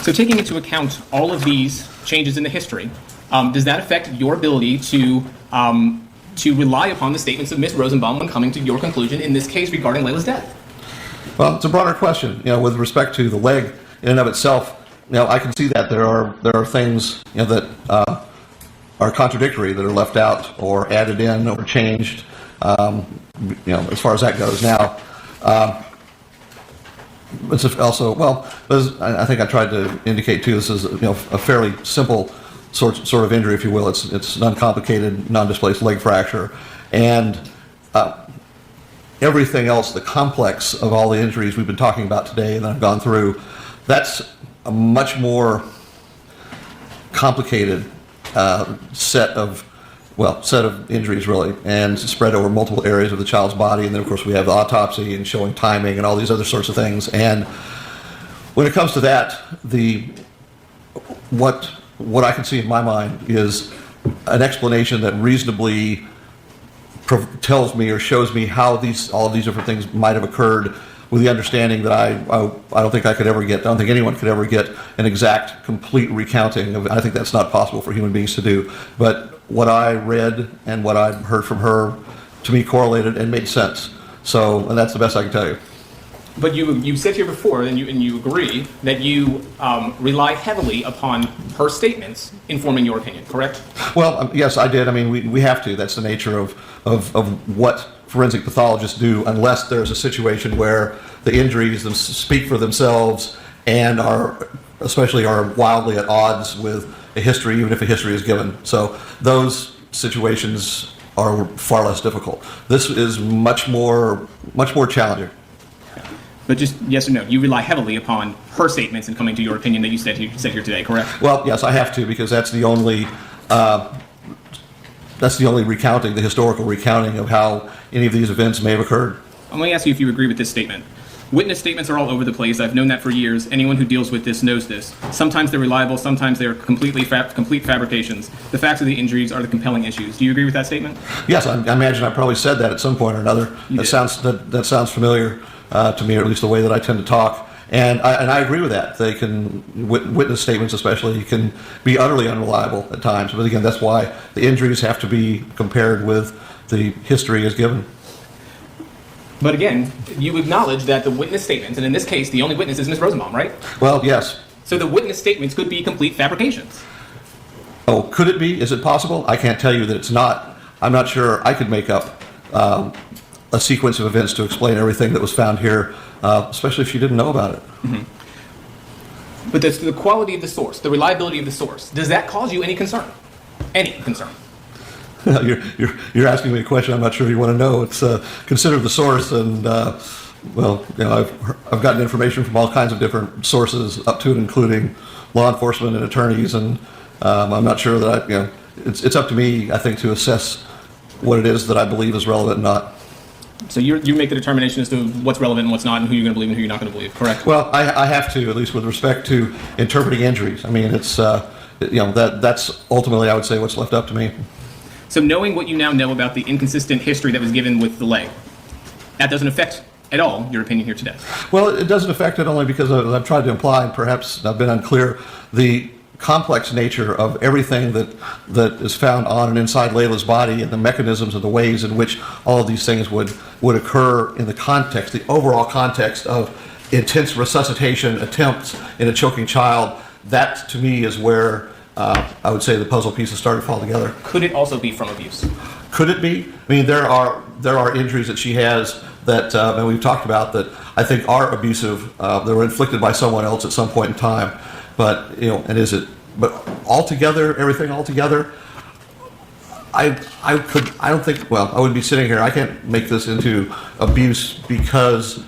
So taking into account all of these changes in the history, does that affect your ability to rely upon the statements of Ms. Rosenbaum when coming to your conclusion in this case regarding Layla's death? Well, it's a broader question. With respect to the leg in and of itself, I can see that there are things that are contradictory, that are left out or added in or changed. As far as that goes. Now, it's also, I think I tried to indicate too, this is a fairly simple sort of injury, if you will. It's an uncomplicated, non-displaced leg fracture, and everything else, the complex of all the injuries we've been talking about today and that I've gone through, that's a much more complicated set of injuries, really, and spread over multiple areas of the child's body. And then, of course, we have the autopsy and showing timing and all these other sorts of things. And when it comes to that, what I can see in my mind is an explanation that reasonably tells me or shows me how all of these different things might have occurred, with the understanding that I don't think I don't think anyone could ever get an exact, complete recounting of it. I think that's not possible for human beings to do. But what I read and what I heard from her, to me, correlated and made sense. And that's the best I can tell you. But you said here before, and you agree, that you rely heavily upon her statements informing your opinion, correct? Well, yes, I did. I mean, we have to. That's the nature of what forensic pathologists do, unless there's a situation where the injuries speak for themselves and are wildly at odds with a history, even if a history is given. So those situations are far less difficult. This is much more challenging. But just yes or no, you rely heavily upon her statements in coming to your opinion that you said here today, correct? Well, yes, I have to, because that's the only recounting, the historical recounting of how any of these events may have occurred. Let me ask you if you agree with this statement. Witness statements are all over the place. I've known that for years. Anyone who deals with this knows this. Sometimes they're reliable, sometimes they're complete fabrications. The facts of the injuries are the compelling issues. Do you agree with that statement? Yes, I imagine I probably said that at some point or another. That sounds familiar to me, or at least the way that I tend to talk. And I agree with that. They can, witness statements especially, can be utterly unreliable at times. But again, that's why the injuries have to be compared with the history as given. But again, you acknowledge that the witness statements, and in this case, the only witness is Ms. Rosenbaum, right? Well, yes. So the witness statements could be complete fabrications. Oh, could it be? Is it possible? I can't tell you that it's not. I'm not sure I could make up a sequence of events to explain everything that was found here, especially if she didn't know about it. Mm-hmm. But the quality of the source, the reliability of the source, does that cause you any concern? Any concern? You're asking me a question I'm not sure you want to know. It's consider the source, and I've gotten information from all kinds of different sources, up to and including law enforcement and attorneys, and I'm not sure that it's up to me, I think, to assess what it is that I believe is relevant and not. So you make the determination as to what's relevant and what's not, and who you're going to believe and who you're not going to believe, correct? Well, I have to, at least with respect to interpreting injuries. I mean, it's, that's ultimately, I would say, what's left up to me. So knowing what you now know about the inconsistent history that was given with the leg, that doesn't affect at all your opinion here today. Well, it doesn't affect it only because I've tried to imply, and perhaps I've been unclear, the complex nature of everything that is found on and inside Layla's body, and the mechanisms and the ways in which all of these things would occur in the context, the overall context of intense resuscitation attempts in a choking child. That, to me, is where I would say the puzzle pieces started to fall together. Could it also be from abuse? Could it be? I mean, there are injuries that she has that, and we've talked about, that I think are abusive. They were inflicted by someone else at some point in time. But, and is it? But altogether, everything altogether, I don't think. Well, I wouldn't be sitting here. I can't make this into abuse because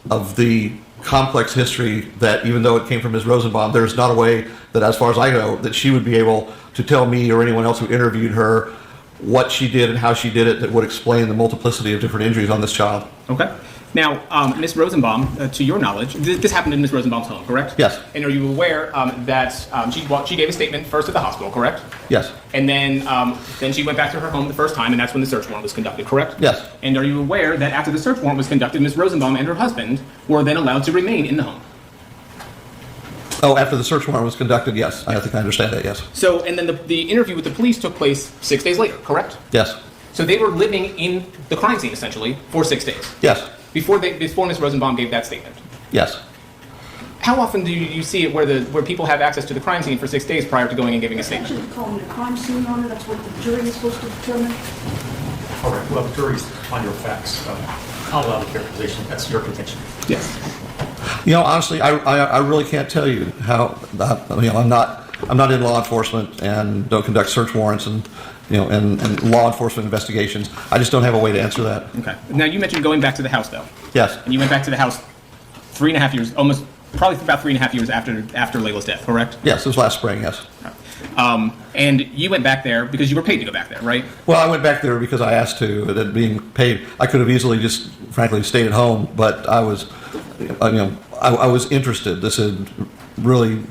of the complex history that, even though it came from Ms. Rosenbaum, there's not a way that, as far as I know, that she would be able to tell me or anyone else who interviewed her what she did and how she did it that would explain the multiplicity of different injuries on this child. Okay. Now, Ms. Rosenbaum, to your knowledge, this happened in Ms. Rosenbaum's home, correct? Yes. And are you aware that she gave a statement first at the hospital, correct? Yes. And then she went back to her home the first time, and that's when the search warrant was conducted, correct? Yes. And are you aware that after the search warrant was conducted, Ms. Rosenbaum and her husband were then allowed to remain in the home? Oh, after the search warrant was conducted, yes. I think I understand that, yes. So, and then the interview with the police took place 6 days later, correct? Yes. So they were living in the crime scene, essentially, for 6 days. Yes. Before Ms. Rosenbaum gave that statement. Yes. How often do you see it where people have access to the crime scene for 6 days prior to going and giving a statement? Actually, calling it a crime scene on it, that's what the jury is supposed to determine. All right, well, the jury's on your facts. I'll allow the characterization. That's your contention. Yes. Honestly, I really can't tell you how. I'm not in law enforcement and don't conduct search warrants and law enforcement investigations. I just don't have a way to answer that. Okay. Now you mentioned going back to the house, though. Yes. And you went back to the house 3.5 years, probably about 3.5 years after Layla's death, correct? Yes, it was last spring. Yes. And you went back there because you were paid to go back there, right? Well, I went back there because I asked to. That being paid, I could have easily just, frankly, stayed at home. But I was, I was interested. This had really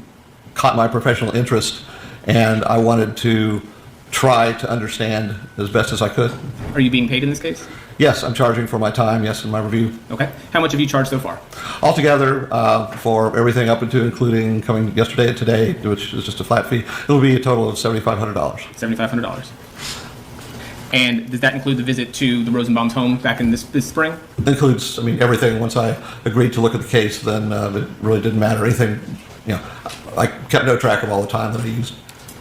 caught my professional interest, and I wanted to try to understand as best as I could. Are you being paid in this case? Yes, I'm charging for my time. Yes, in my review. Okay. How much have you charged so far? Altogether, for everything up into including coming yesterday and today, which is just a flat fee, it will be a total of $7,500. $7,500. And does that include the visit to the Rosenbaum's home back in this spring? It includes, everything. Once I agreed to look at the case, then it really didn't matter. Anything, I kept no track of all the time that I used.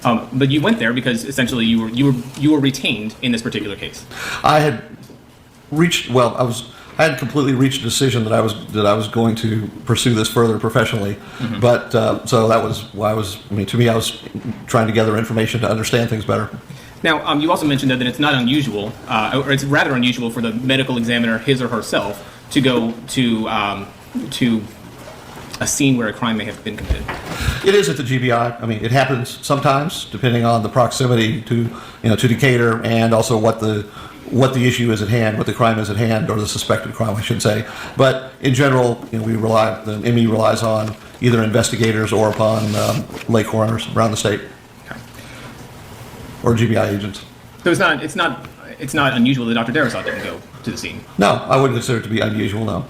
But you went there because essentially you were retained in this particular case. I had reached. Well, I had completely reached a decision that I was going to pursue this further professionally. Mm-hmm. But so that was why I was. To me, I was trying to gather information to understand things better. Now, you also mentioned that it's not unusual, or it's rather unusual for the medical examiner, his or herself, to go to a scene where a crime may have been committed. It is at the GBI. It happens sometimes, depending on the proximity to Decatur, and also what the issue is at hand, what the crime is at hand, or the suspected crime, I should say. But in general, the ME relies on either investigators or upon lay coroners around the state. Or GBI agents. So it's not unusual that Dr. Darasot didn't go to the scene. No, I wouldn't consider it to be unusual. No.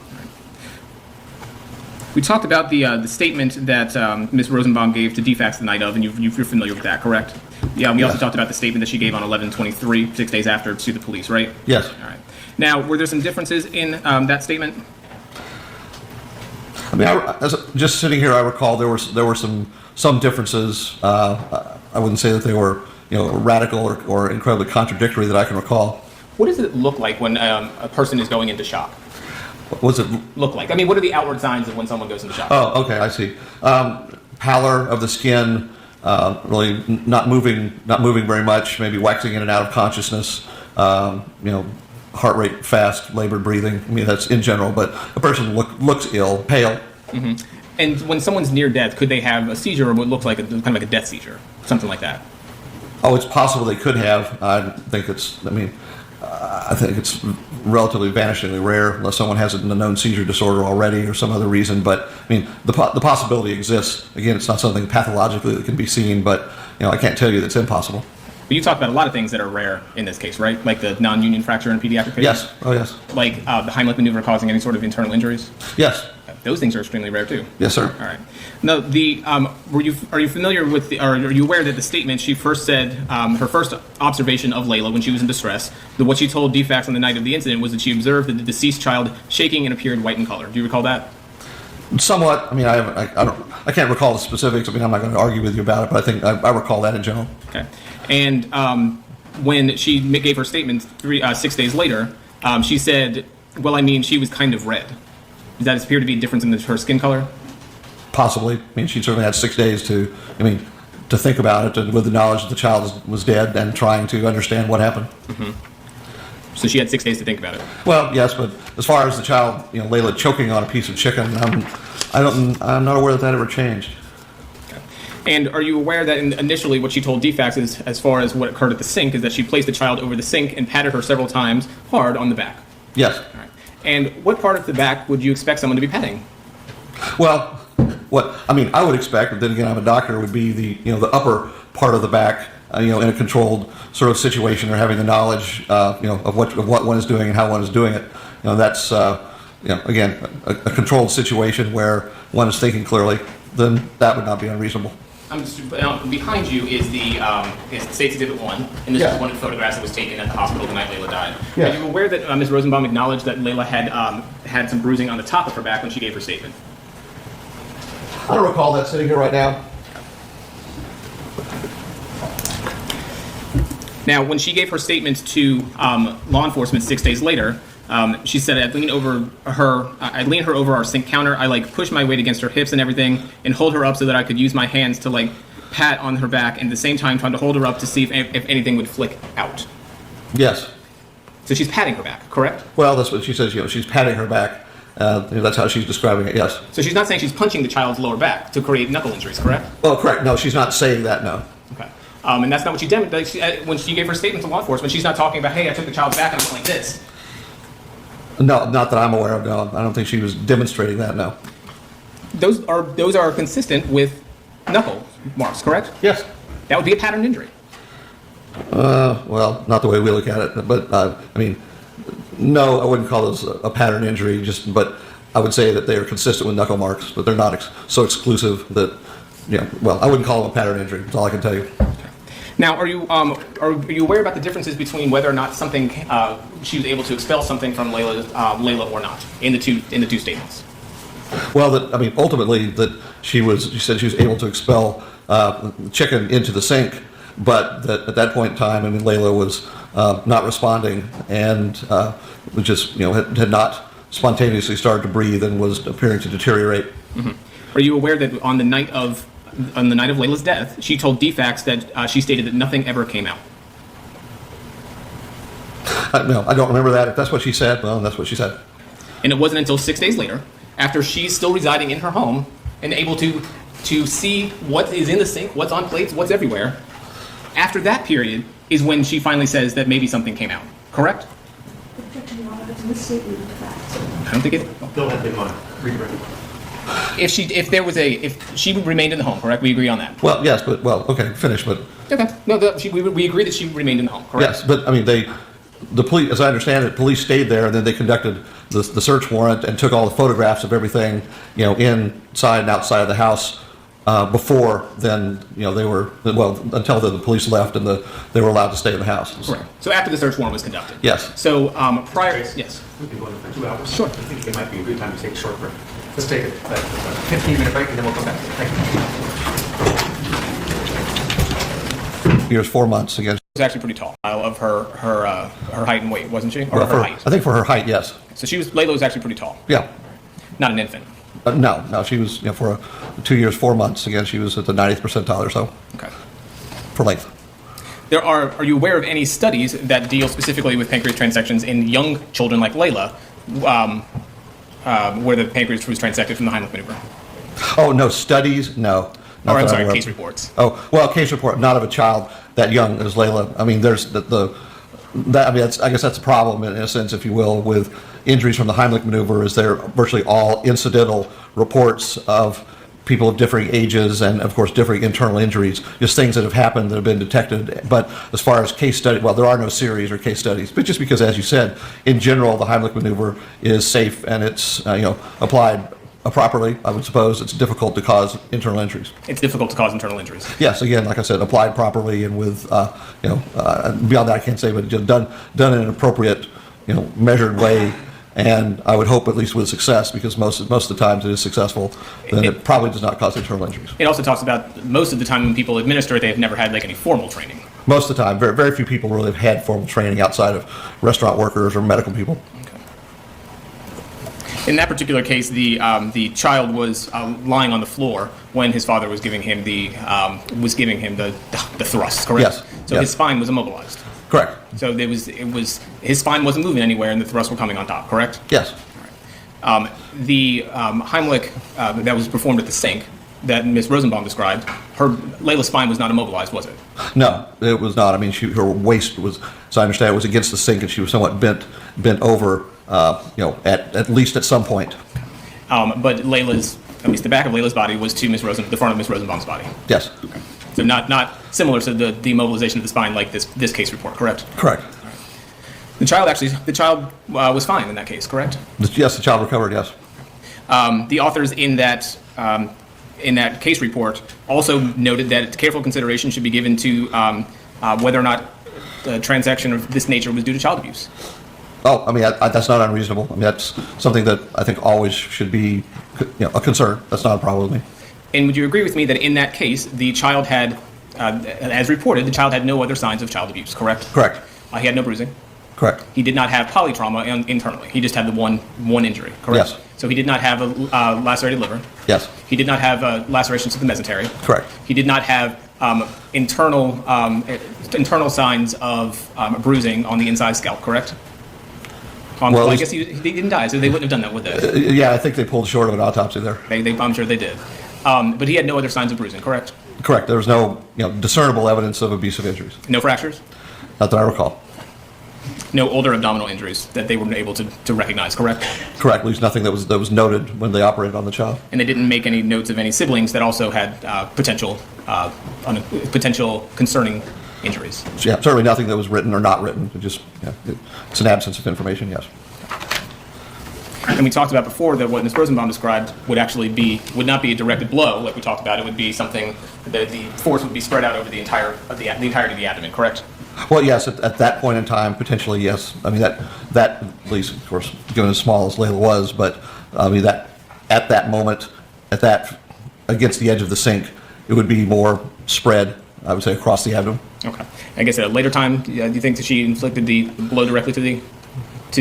We talked about the statement that Ms. Rosenbaum gave to DFACS the night of, and you're familiar with that, correct? Yeah. We also talked about the statement that she gave on 11/23, 6 days after, to the police, right? Yes. All right. Now, were there some differences in that statement? Just sitting here, I recall there were some differences. I wouldn't say that they were radical or incredibly contradictory that I can recall. What does it look like when a person is going into shock? What does it look like? What are the outward signs of when someone goes into shock? Oh, okay, I see. Pallor of the skin, really not moving very much, maybe waxing in and out of consciousness, heart rate fast, labored breathing. That's in general, but a person looks ill, pale. Mm-hmm. And when someone's near death, could they have a seizure or what looks like kind of like a death seizure, something like that? Oh, it's possible they could have. I think it's. I think it's relatively vanishingly rare, unless someone has a known seizure disorder already or some other reason. But I mean, the possibility exists. Again, it's not something pathologically that can be seen, but I can't tell you that it's impossible. But you talked about a lot of things that are rare in this case, right? Like the non-union fracture in pediatric patients? Yes. Oh, yes. Like the Heimlich maneuver causing any sort of internal injuries? Yes. Those things are extremely rare too. Yes, sir. All right. Now, are you familiar with or are you aware that the statement she first said, her first observation of Layla when she was in distress, what she told DFACS on the night of the incident was that she observed the deceased child shaking and appeared white in color. Do you recall that? Somewhat. I mean, I can't recall the specifics. I mean, I'm not going to argue with you about it, but I think I recall that in general. Okay. And when she gave her statement 6 days later, she said, well, I mean, she was kind of red. Does that appear to be a difference in her skin color? Possibly. I mean, she certainly had 6 days to think about it, and with the knowledge that the child was dead and trying to understand what happened. Mm-hmm. So she had 6 days to think about it. Well, yes, but as far as the child, Layla choking on a piece of chicken, I'm not aware that ever changed. Okay. And are you aware that initially what she told DFACS is, as far as what occurred at the sink, is that she placed the child over the sink and patted her several times hard on the back? Yes. All right. And what part of the back would you expect someone to be patting? Well, I would expect, but then again, I'm a doctor, would be the upper part of the back, in a controlled sort of situation, or having the knowledge, of what one is doing and how one is doing it. That's, again, a controlled situation where one is thinking clearly, then that would not be unreasonable. Behind you is is State's Exhibit 1, and this Yeah. is one of the photographs that was taken at the hospital the night Layla died. Yeah. Are you aware that Ms. Rosenbaum acknowledged that Layla had some bruising on the top of her back when she gave her statement? I don't recall that sitting here right now. Now, when she gave her statement to law enforcement 6 days later, she said, I'd lean her over our sink counter. I push my weight against her hips and everything and hold her up so that I could use my hands to pat on her back, and at the same time trying to hold her up to see if anything would flick out. Yes. So she's patting her back, correct? Well, that's what she says. She's patting her back. That's how she's describing it. Yes. So she's not saying she's punching the child's lower back to create knuckle injuries, correct? Well, correct. No, she's not saying that. No. Okay. And that's not what she demonstrated. When she gave her statement to law enforcement, she's not talking about, hey, I took the child's back and I went like this. No, not that I'm aware of. No, I don't think she was demonstrating that. No. Those are consistent with knuckle marks, correct? Yes. That would be a pattern injury. Well, not the way we look at it, but no, I wouldn't call this a pattern injury. But I would say that they are consistent with knuckle marks, but they're not so exclusive that, well, I wouldn't call them a pattern injury. That's all I can tell you. Now, are you aware about the differences between whether or not she was able to expel something from Layla or not in the two statements? Well, ultimately that she said she was able to expel chicken into the sink, but that at that point in time, Layla was not responding and just had not spontaneously started to breathe and was appearing to deteriorate. Mm-hmm. Are you aware that on the night of Layla's death, she told DFACS that she stated that nothing ever came out? No, I don't remember that. If that's what she said, well, that's what she said. And it wasn't until 6 days later, after she's still residing in her home and able to see what is in the sink, what's on plates, what's everywhere, after that period is when she finally says that maybe something came out. Correct? I don't think it. Bill had been on. Redirect. If she remained in the home, correct? We agree on that. Well, yes, but okay, finish, but Okay. No, we agree that she remained in the home, correct? yes, but the police, as I understand it, police stayed there and then they conducted the search warrant and took all the photographs of everything, inside and outside of the house. Before then, they were until the police left and they were allowed to stay in the house. Correct. So after the search warrant was conducted. Yes. So prior, yes. We've been going for 2 hours. Sure. I think it might be a good time to take a short break. Let's take a 15-minute break and then we'll come back. Thank you. Years, 4 months again. She was actually pretty tall, of her height and weight, wasn't she? Or Well, her height. I think for her height, yes. So Layla was actually pretty tall, Yeah. not an infant. No, she was, for 2 years, 4 months, again, she was at the 90th percentile or so Okay. for length. Are you aware of any studies that deal specifically with pancreas transections in young children like Layla, where the pancreas was transected from the Heimlich maneuver? Oh, no, studies? No. Not Or I'm that sorry, aware of. case reports. Oh, well, case report, not of a child that young as Layla. There's I mean, I guess that's a problem in a sense, if you will, with injuries from the Heimlich maneuver, is they're virtually all incidental reports of people of differing ages and, of course, differing internal injuries, just things that have happened that have been detected. But as far as case study, well, there are no series or case studies, but just because, as you said, in general, the Heimlich maneuver is safe and it's, applied properly, I would suppose, it's difficult to cause internal injuries. It's difficult to cause internal injuries. Yes, again, like I said, applied properly and with, beyond that I can't say, but just done in an appropriate, measured way. And I would hope at least with success, because most of the times it is successful, then it probably does not cause internal injuries. It also talks about most of the time when people administer it, they have never had like any formal training. Most of the time, very, very few people really have had formal training outside of restaurant workers or medical people. In that particular case, the child was lying on the floor when his father was giving him the thrust. Correct. Yes. So yes. His spine was immobilized. Correct. So his spine wasn't moving anywhere, and the thrusts were coming on top. Correct. Yes. The Heimlich that was performed at the sink that Ms. Rosenbaum described, Layla's spine was not immobilized, was it? No, it was not. I mean, her waist was, as I understand, was against the sink, and she was somewhat bent over. At least at some point. But at least the back of Layla's body was to the front of Ms. Rosenbaum's body. Yes. Okay. So not similar to the demobilization of the spine like this case report, correct? Correct. Right. The child was fine in that case, correct? Yes, the child recovered. Yes. The authors in that case report also noted that careful consideration should be given to whether or not the transaction of this nature was due to child abuse. Oh, I mean, that's not unreasonable. I mean, that's something that I think always should be, a concern. That's not a problem with me. And would you agree with me that in that case, the child had, as reported, the child had no other signs of child abuse, correct? Correct. He had no bruising. Correct. He did not have polytrauma internally. He just had the one injury, correct? Yes. So he did not have a lacerated liver. Yes. He did not have lacerations of the mesentery. Correct. He did not have internal signs of bruising on the inside scalp, correct? I guess he didn't die, so they wouldn't have done that, would they? Yeah, I think they pulled short of an autopsy there. I'm sure they did. But he had no other signs of bruising, correct? Correct. There was no discernible evidence of abusive injuries. No fractures? Not that I recall. No older abdominal injuries that they were able to recognize, correct? Correct. At least nothing that was noted when they operated on the child. And they didn't make any notes of any siblings that also had potential concerning injuries. So, yeah, certainly nothing that was written or not written. It's an absence of information. Yes. And we talked about before that what Ms. Rosenbaum described would not be a directed blow, like we talked about. It would be something that the force would be spread out over the entirety of the abdomen, correct? Well, yes, at that point in time, potentially, yes. I mean, that at least, of course, given as small as Layla was, but I mean, that at that moment, against the edge of the sink, it would be more spread, I would say, across the abdomen. Okay. I guess at a later time, do you think that she inflicted the blow directly to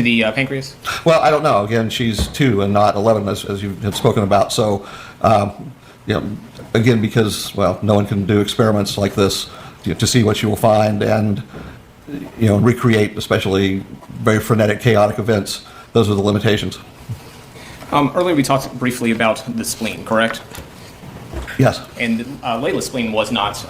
the pancreas? Well, I don't know. Again, she's 2 and not 11, as you have spoken about. So, again, because, no one can do experiments like this to see what you will find and, recreate, especially very frenetic, chaotic events. Those are the limitations. Earlier we talked briefly about the spleen, correct? Yes. And Layla's spleen was not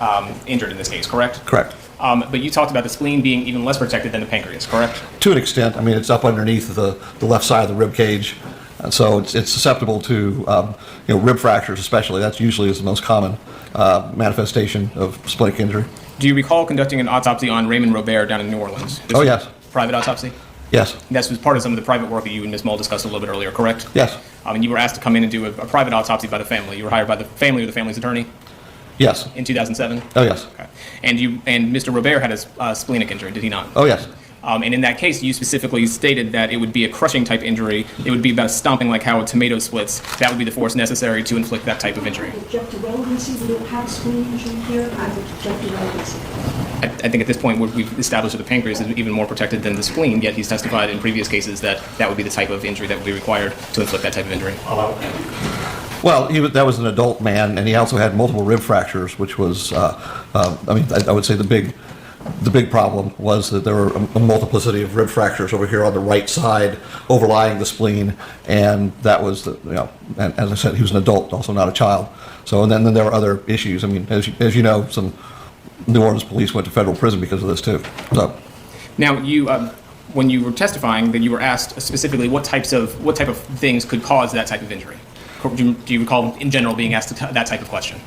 injured in this case, correct? Correct. But you talked about the spleen being even less protected than the pancreas, correct? To an extent. I mean, it's up underneath the left side of the rib cage, and so it's susceptible to rib fractures, especially. That's usually is the most common manifestation of splenic injury. Do you recall conducting an autopsy on Raymond Robert down in New Orleans? Oh, yes. Private autopsy? Yes. That was part of some of the private work that you and Ms. Mull discussed a little bit earlier, correct? Yes. And you were asked to come in and do a private autopsy by the family. You were hired by the family or the family's attorney? Yes. In 2007? Oh, yes. Okay. And Mr. Robert had a splenic injury, did he not? Oh, yes. And in that case, you specifically stated that it would be a crushing type injury. It would be about stomping like how a tomato splits. That would be the force necessary to inflict that type of injury. I object to relevancy. We don't have spleen injury here. I object to relevancy. I think at this point we've established that the pancreas is even more protected than the spleen, yet he's testified in previous cases that would be the type of injury that would be required to inflict that type of injury. Well, that was an adult man, and he also had multiple rib fractures, which was, I would say the big problem was that there were a multiplicity of rib fractures over here on the right side, overlying the spleen, and that was and as I said, he was an adult, also not a child. So, and then there were other issues. I mean, as you know, some New Orleans police went to federal prison because of this too. So, Now, you, when you were testifying, that you were asked specifically what type of things could cause that type of injury. Do you recall, in general, being asked that type of question?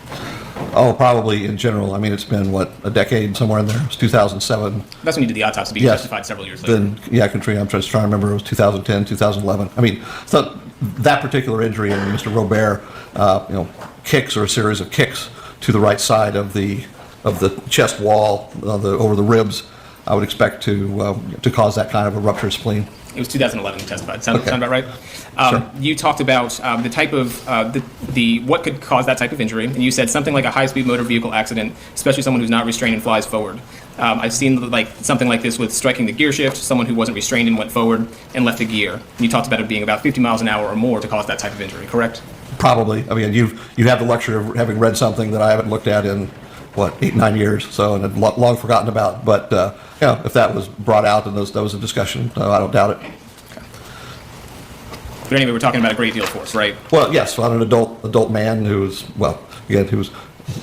Oh, probably in general. I mean, it's been, what, a decade, somewhere in there? It was 2007. That's when you did the autopsy, but you Yes. testified several years later. Then, yeah, Katrina, I'm just trying to remember, it was 2010, 2011. I mean, so that particular injury in Mr. Robert, kicks or a series of kicks to the right side of the chest wall, over the ribs, I would expect to cause that kind of a ruptured spleen. It was 2011 you testified. Sound about right? Sure. You talked about the type of what could cause that type of injury, and you said something like a high-speed motor vehicle accident, especially someone who's not restrained and flies forward. I've seen something like this with striking the gear shift, someone who wasn't restrained and went forward and left the gear. You talked about it being about 50 miles an hour or more to cause that type of injury, correct? Probably. I mean, you have the luxury of having read something that I haven't looked at in, 8-9 years, so, and had long forgotten about. But, if that was brought out and that was a discussion, I don't doubt it. But anyway, we're talking about a great deal of force, right? Well, yes, on an adult man who was, who was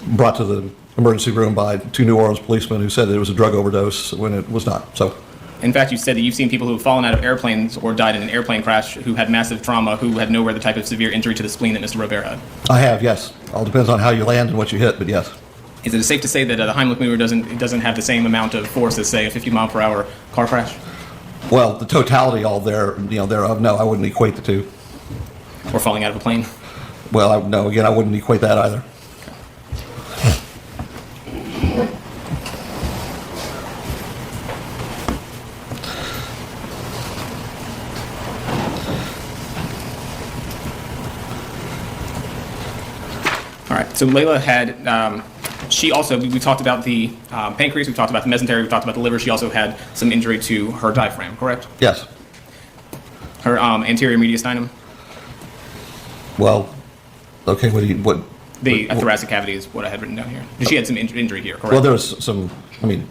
brought to the emergency room by 2 New Orleans policemen who said that it was a drug overdose when it was not. So, in fact, you said that you've seen people who have fallen out of airplanes or died in an airplane crash who had massive trauma, who had no other type of severe injury to the spleen that Mr. Robert had. I have, yes. All depends on how you land and what you hit, but yes. Is it safe to say that the Heimlich maneuver doesn't have the same amount of force as, say, a 50-mile-per-hour car crash? Well, the totality thereof, no, I wouldn't equate the two. Or falling out of a plane? Well, no, again, I wouldn't equate that either. All right, so Layla had, we talked about the pancreas, we talked about the mesentery, we talked about the liver. She also had some injury to her diaphragm, correct? Yes. Her anterior mediastinum? Well, okay, The thoracic cavity is what I had written down here. She had some injury here, correct? Well, there was some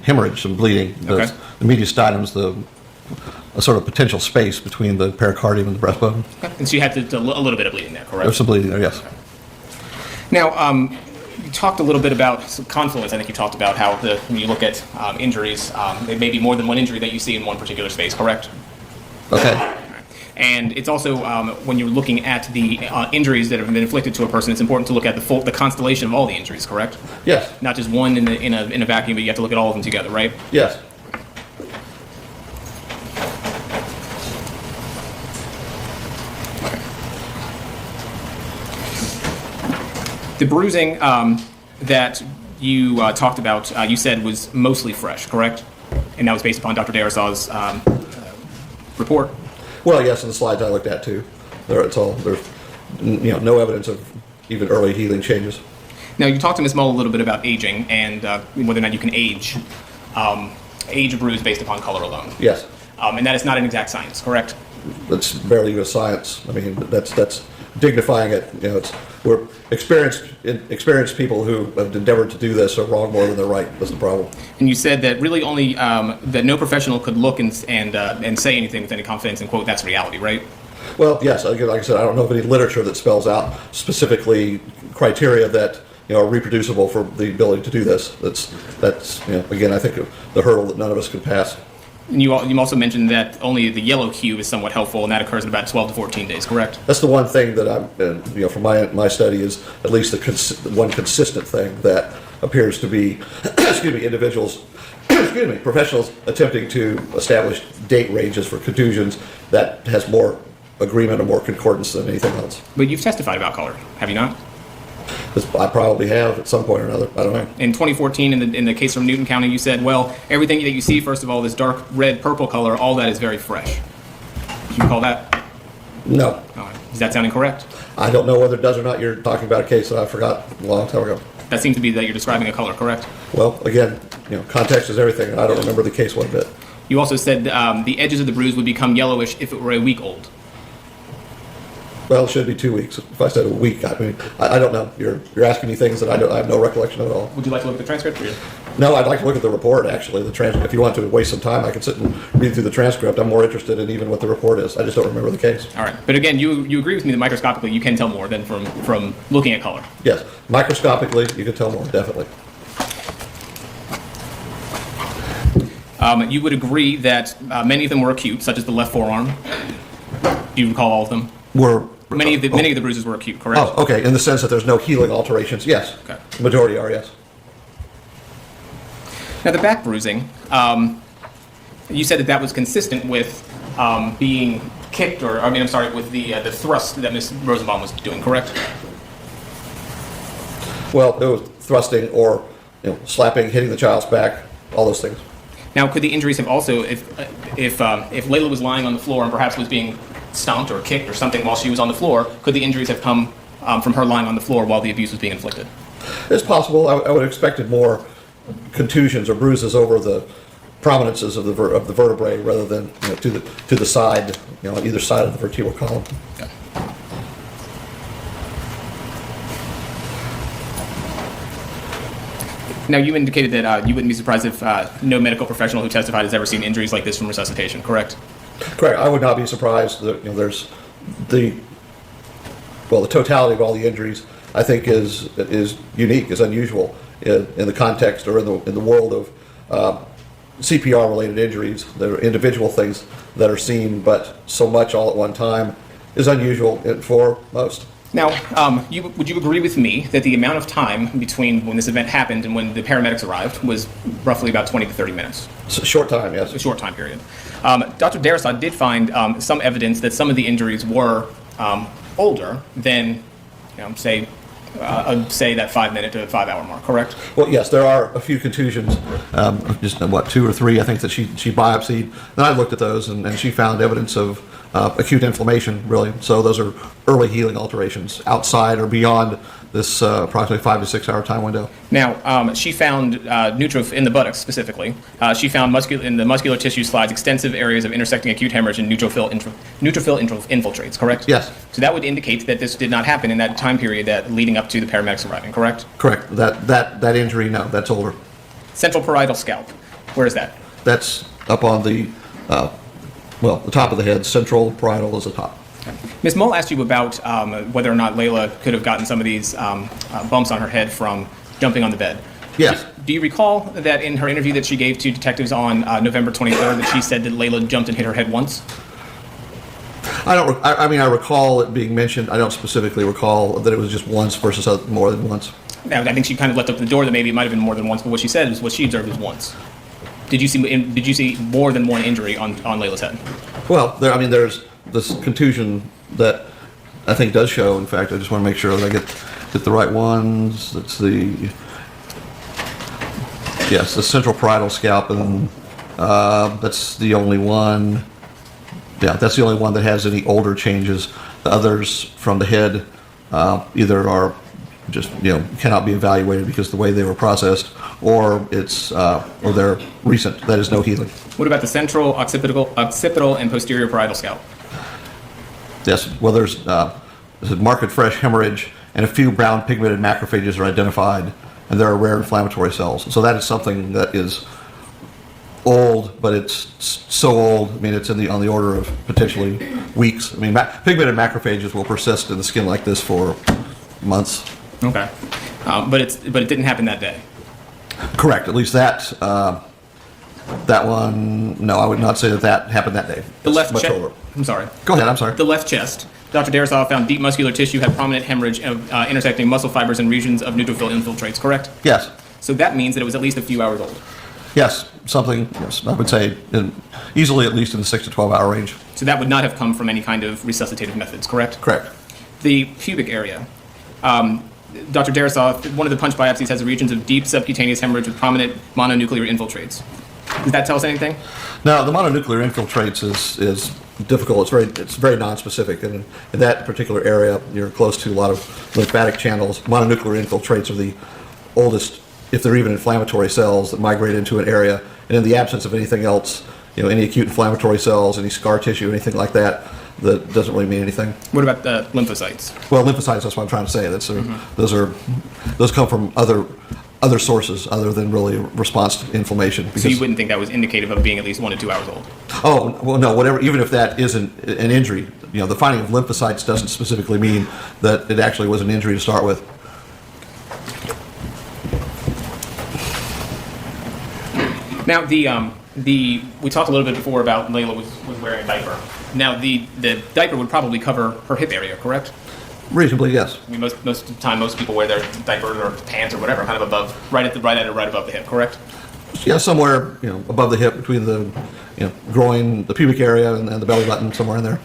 hemorrhage, some bleeding. Okay. The mediastinum's a sort of potential space between the pericardium and the breastbone. Okay. And she had a little bit of bleeding there, correct? There's some bleeding there, yes. Now, you talked a little bit about some confluence. I think you talked about how when you look at injuries, there may be more than one injury that you see in one particular space, correct? Okay. And it's also, when you're looking at the injuries that have been inflicted to a person, it's important to look at the constellation of all the injuries, correct? Yes. Not just one in a vacuum, but you have to look at all of them together, right? Yes. The bruising that you talked about, you said was mostly fresh, correct? And that was based upon Dr. Darasaw's report? Well, yes, and the slides I looked at too. There's no evidence of even early healing changes. Now, you talked to Ms. Mull a little bit about aging and whether or not you can age a bruise based upon color alone. Yes. And that is not an exact science, correct? That's barely even a science. I mean, that's dignifying it. We're experienced people who have endeavored to do this are wrong more than they're right. That's the problem. And you said that really only that no professional could look and say anything with any confidence and quote, that's reality, right? Well, yes. Like I said, I don't know of any literature that spells out specifically criteria that are reproducible for the ability to do this. That's again, I think the hurdle that none of us can pass. And you also mentioned that only the yellow cube is somewhat helpful, and that occurs in about 12 to 14 days, correct? That's the one thing that I'm, from my study is at least the one consistent thing that appears to be, individuals, professionals attempting to establish date ranges for contusions that has more agreement or more concordance than anything else. But you've testified about color, have you not? I probably have at some point or another. I don't know. In 2014, in the case from Newton County, you said, well, everything that you see, first of all, this dark red, purple color, all that is very fresh. Do you recall that? No. Is that sounding correct? I don't know whether it does or not. You're talking about a case that I forgot a long time ago. That seems to be that you're describing a color, correct? Well, again, context is everything, and I don't remember the case one bit. You also said the edges of the bruise would become yellowish if it were a week old. Well, it should be 2 weeks. If I said a week, I mean, I don't know. You're asking me things that I have no recollection of at all. Would you like to look at the transcript? No, I'd like to look at the report, actually. The transcript. If you want to waste some time, I can sit and read through the transcript. I'm more interested in even what the report is. I just don't remember the case. All right. But again, you agree with me that microscopically you can tell more than from looking at color. Yes. Microscopically, you can tell more, definitely. You would agree that many of them were acute, such as the left forearm. Do you recall all of them? Many of the bruises were acute, correct? Oh, okay. In the sense that there's no healing alterations, yes. Okay. The majority are, yes. Now, the back bruising, you said that was consistent with being kicked, with the thrust that Ms. Rosenbaum was doing, correct? Well, it was thrusting or slapping, hitting the child's back, all those things. Now, could the injuries have also, if Layla was lying on the floor and perhaps was being stomped or kicked or something while she was on the floor, could the injuries have come from her lying on the floor while the abuse was being inflicted? It's possible. I would have expected more contusions or bruises over the prominences of the vertebrae rather than to the side, on either side of the vertebral column. Okay. Now, you indicated that you wouldn't be surprised if no medical professional who testified has ever seen injuries like this from resuscitation, correct? Correct. I would not be surprised that there's the totality of all the injuries. I think is unique, is unusual in the context or in the world of CPR-related injuries. There are individual things that are seen, but so much all at one time is unusual for most. Now, would you agree with me that the amount of time between when this event happened and when the paramedics arrived was roughly about 20 to 30 minutes? It's a short time, yes. A short time period. Dr. Darasad did find some evidence that some of the injuries were older than, say that 5 minute to 5 hour mark, correct? Well, yes, there are a few contusions, just 2 or 3, I think, that she biopsied. And I looked at those, and she found evidence of acute inflammation, really. So those are early healing alterations outside or beyond this approximately 5 to 6 hour time window. Now, she found neutrophil in the buttocks specifically. She found in the muscular tissue slides extensive areas of intersecting acute hemorrhage and neutrophil infiltrates, correct? Yes. So that would indicate that this did not happen in that time period that leading up to the paramedics arriving, correct? Correct. That injury, no, that's older. Central parietal scalp, where is that? That's up on the top of the head. Central parietal is the top. Ms. Mull asked you about whether or not Layla could have gotten some of these bumps on her head from jumping on the bed. Yes. Do you recall that in her interview that she gave to detectives on November 23rd that she said that Layla jumped and hit her head once? I recall it being mentioned. I don't specifically recall that it was just once versus more than once. Now, I think she kind of left up the door that maybe it might have been more than once, but what she said was what she observed was once. Did you see more than one injury on Layla's head? Well, there's this contusion that I think does show. In fact, I just want to make sure that I get the right ones. That's the central parietal scalp, and that's the only one. Yeah, that's the only one that has any older changes. The others from the head either are just cannot be evaluated because of the way they were processed, or they're recent. That is no healing. What about the central, occipital, and posterior parietal scalp? Yes. Well, there's marked fresh hemorrhage, and a few brown pigmented macrophages are identified, and there are rare inflammatory cells. So that is something that is old, but it's so old. It's on the order of potentially weeks. Pigmented macrophages will persist in the skin like this for months. Okay, but it didn't happen that day. Correct. At least that one. No, I would not say that happened that day. The left chest. Older. I'm sorry. Go ahead. I'm sorry. The left chest. Dr. Darasad found deep muscular tissue had prominent hemorrhage intersecting muscle fibers and regions of neutrophil infiltrates. Correct. Yes. So that means that it was at least a few hours old. Yes. Something. Yes. I would say easily at least in the 6 to 12 hour range. So that would not have come from any kind of resuscitative methods. Correct. Correct. The pubic area. Dr. Darasad, one of the punch biopsies has regions of deep subcutaneous hemorrhage with prominent mononuclear infiltrates. Does that tell us anything? No, the mononuclear infiltrates is difficult. It's very nonspecific, and in that particular area, you're close to a lot of lymphatic channels. Mononuclear infiltrates are the oldest, if they're even inflammatory cells that migrate into an area, and in the absence of anything else, any acute inflammatory cells, any scar tissue, anything like that doesn't really mean anything. What about the lymphocytes? Well, lymphocytes, that's what I'm trying to say. Those come from other sources other than really response to inflammation. So you wouldn't think that was indicative of being at least 1 to 2 hours old? Oh, well, no, whatever, even if that isn't an injury, the finding of lymphocytes doesn't specifically mean that it actually was an injury to start with. Now, we talked a little bit before about Layla was wearing a diaper. Now, the diaper would probably cover her hip area, correct? Reasonably, yes. I mean, most of the time, most people wear their diaper or pants or whatever kind of above, right above the hip, correct? Yeah, somewhere, above the hip, between the, groin, the pubic area, and the belly button, somewhere in there.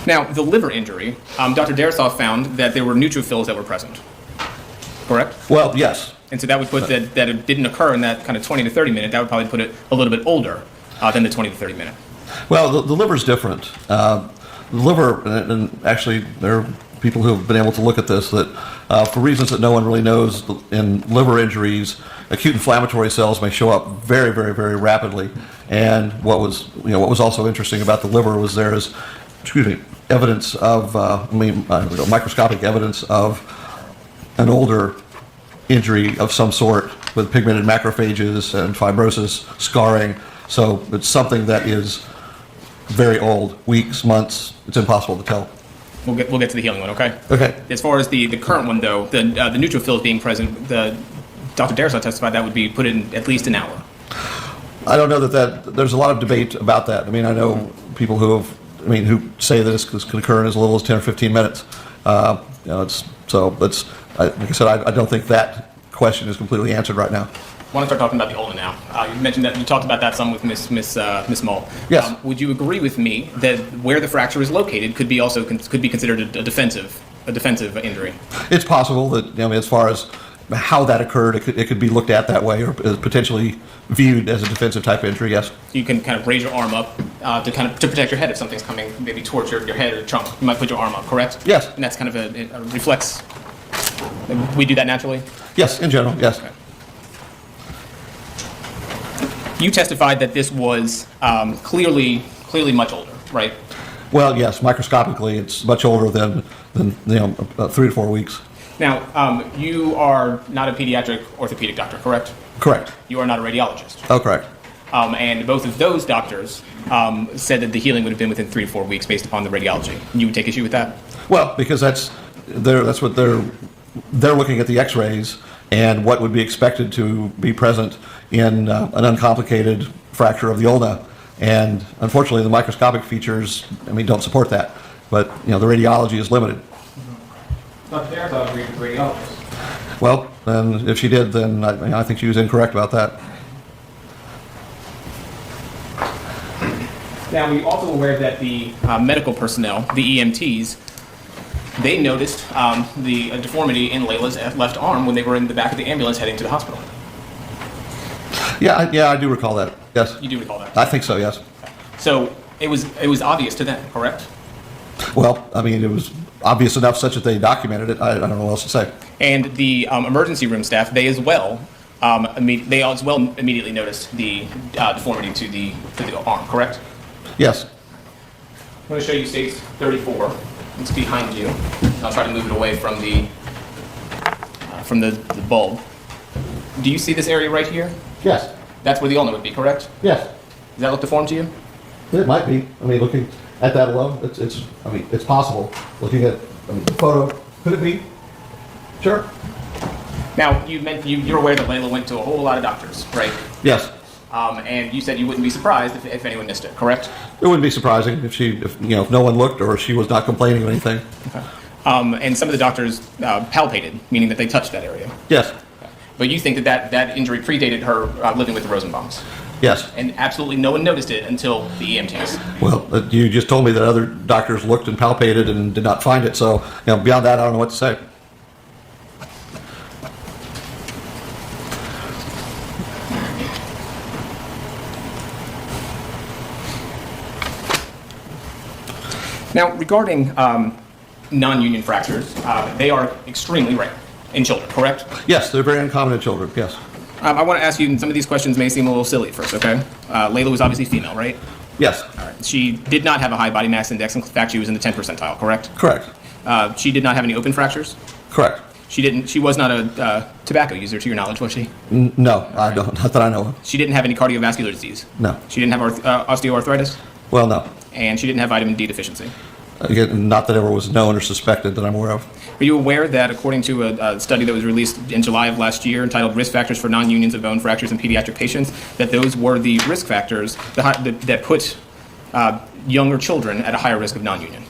Now, the liver injury, Dr. Darasoff found that there were neutrophils that were present, correct? Well, yes. And so that would put that it didn't occur in that kind of 20 to 30 minute. That would probably put it a little bit older than the 20 to 30 minute. Well, the liver's different. The liver, and actually there are people who have been able to look at this, that for reasons that no one really knows, in liver injuries, acute inflammatory cells may show up very, very, very rapidly. And what was also interesting about the liver was there is, evidence of, microscopic evidence of an older injury of some sort with pigmented macrophages and fibrosis, scarring. So it's something that is very old, weeks, months. It's impossible to tell. We'll get to the healing one, okay? Okay. As far as the current one, though, the neutrophils being present, Dr. Darasoff testified that would be put in at least an hour. I don't know that there's a lot of debate about that. I mean, I know people who say that this can occur in as little as 10 or 15 minutes. Like I said, I don't think that question is completely answered right now. I want to start talking about the ulna now. You mentioned that you talked about that some with Miss Mull. Yes. Would you agree with me that where the fracture is located could be considered a defensive injury? It's possible that as far as how that occurred, it could be looked at that way, or potentially viewed as a defensive type injury. Yes. You can kind of raise your arm up to protect your head if something's coming maybe towards your head or your trunk. You might put your arm up, correct? Yes. And that's kind of a reflex. We do that naturally? Yes, in general, yes. Okay. You testified that this was clearly much older, right? Well, yes, microscopically, it's much older than 3 to 4 weeks. Now, you are not a pediatric orthopedic doctor, correct? Correct. You are not a radiologist. Oh, correct. And both of those doctors said that the healing would have been within 3 to 4 weeks based upon the radiology. You would take issue with that? Well, because that's what they're looking at the X-rays and what would be expected to be present in an uncomplicated fracture of the ulna. And unfortunately, the microscopic features, don't support that. But the radiology is limited. Dr. Darasoff agreed with the radiologist. Well, then if she did, then I think she was incorrect about that. Now, we're also aware that the medical personnel, the EMTs, they noticed the deformity in Layla's left arm when they were in the back of the ambulance heading to the hospital. Yeah, I do recall that. Yes. You do recall that? I think so. Yes. So it was obvious to them, correct? Well, it was obvious enough such that they documented it. I don't know what else to say. And the emergency room staff, they as well immediately noticed the deformity to the arm, correct? Yes. I'm going to show you stage 34. It's behind you. I'll try to move it away from the bulb. Do you see this area right here? Yes. That's where the ulna would be, correct? Yes. Does that look deformed to you? It might be. Looking at that alone, it's possible. Looking at the photo, could it be? Sure. Now, you're aware that Layla went to a whole lot of doctors, right? Yes. And you said you wouldn't be surprised if anyone missed it, correct? It wouldn't be surprising if no one looked or she was not complaining of anything. Okay. And some of the doctors palpated, meaning that they touched that area. Yes. But you think that injury predated her living with the Rosenbaums? Yes. And absolutely no one noticed it until the EMTs. Well, you just told me that other doctors looked and palpated and did not find it. So, beyond that, I don't know what to say. Now, regarding non-union fractures, they are extremely rare in children, correct? Yes, they're very uncommon in children, yes. I want to ask you, and some of these questions may seem a little silly at first, okay? Layla was obviously female, right? Yes. All right. She did not have a high body mass index. In fact, she was in the 10th percentile, correct? Correct. She did not have any open fractures? Correct. She was not a tobacco user, to your knowledge, was she? No, I don't. Not that I know of. She didn't have any cardiovascular disease? No. She didn't have osteoarthritis? Well, no. And she didn't have vitamin D deficiency? Again, not that ever was known or suspected that I'm aware of. Are you aware that according to a study that was released in July of last year entitled Risk Factors for Non-Unions of Bone Fractures in Pediatric Patients, that those were the risk factors that put younger children at a higher risk of non-union?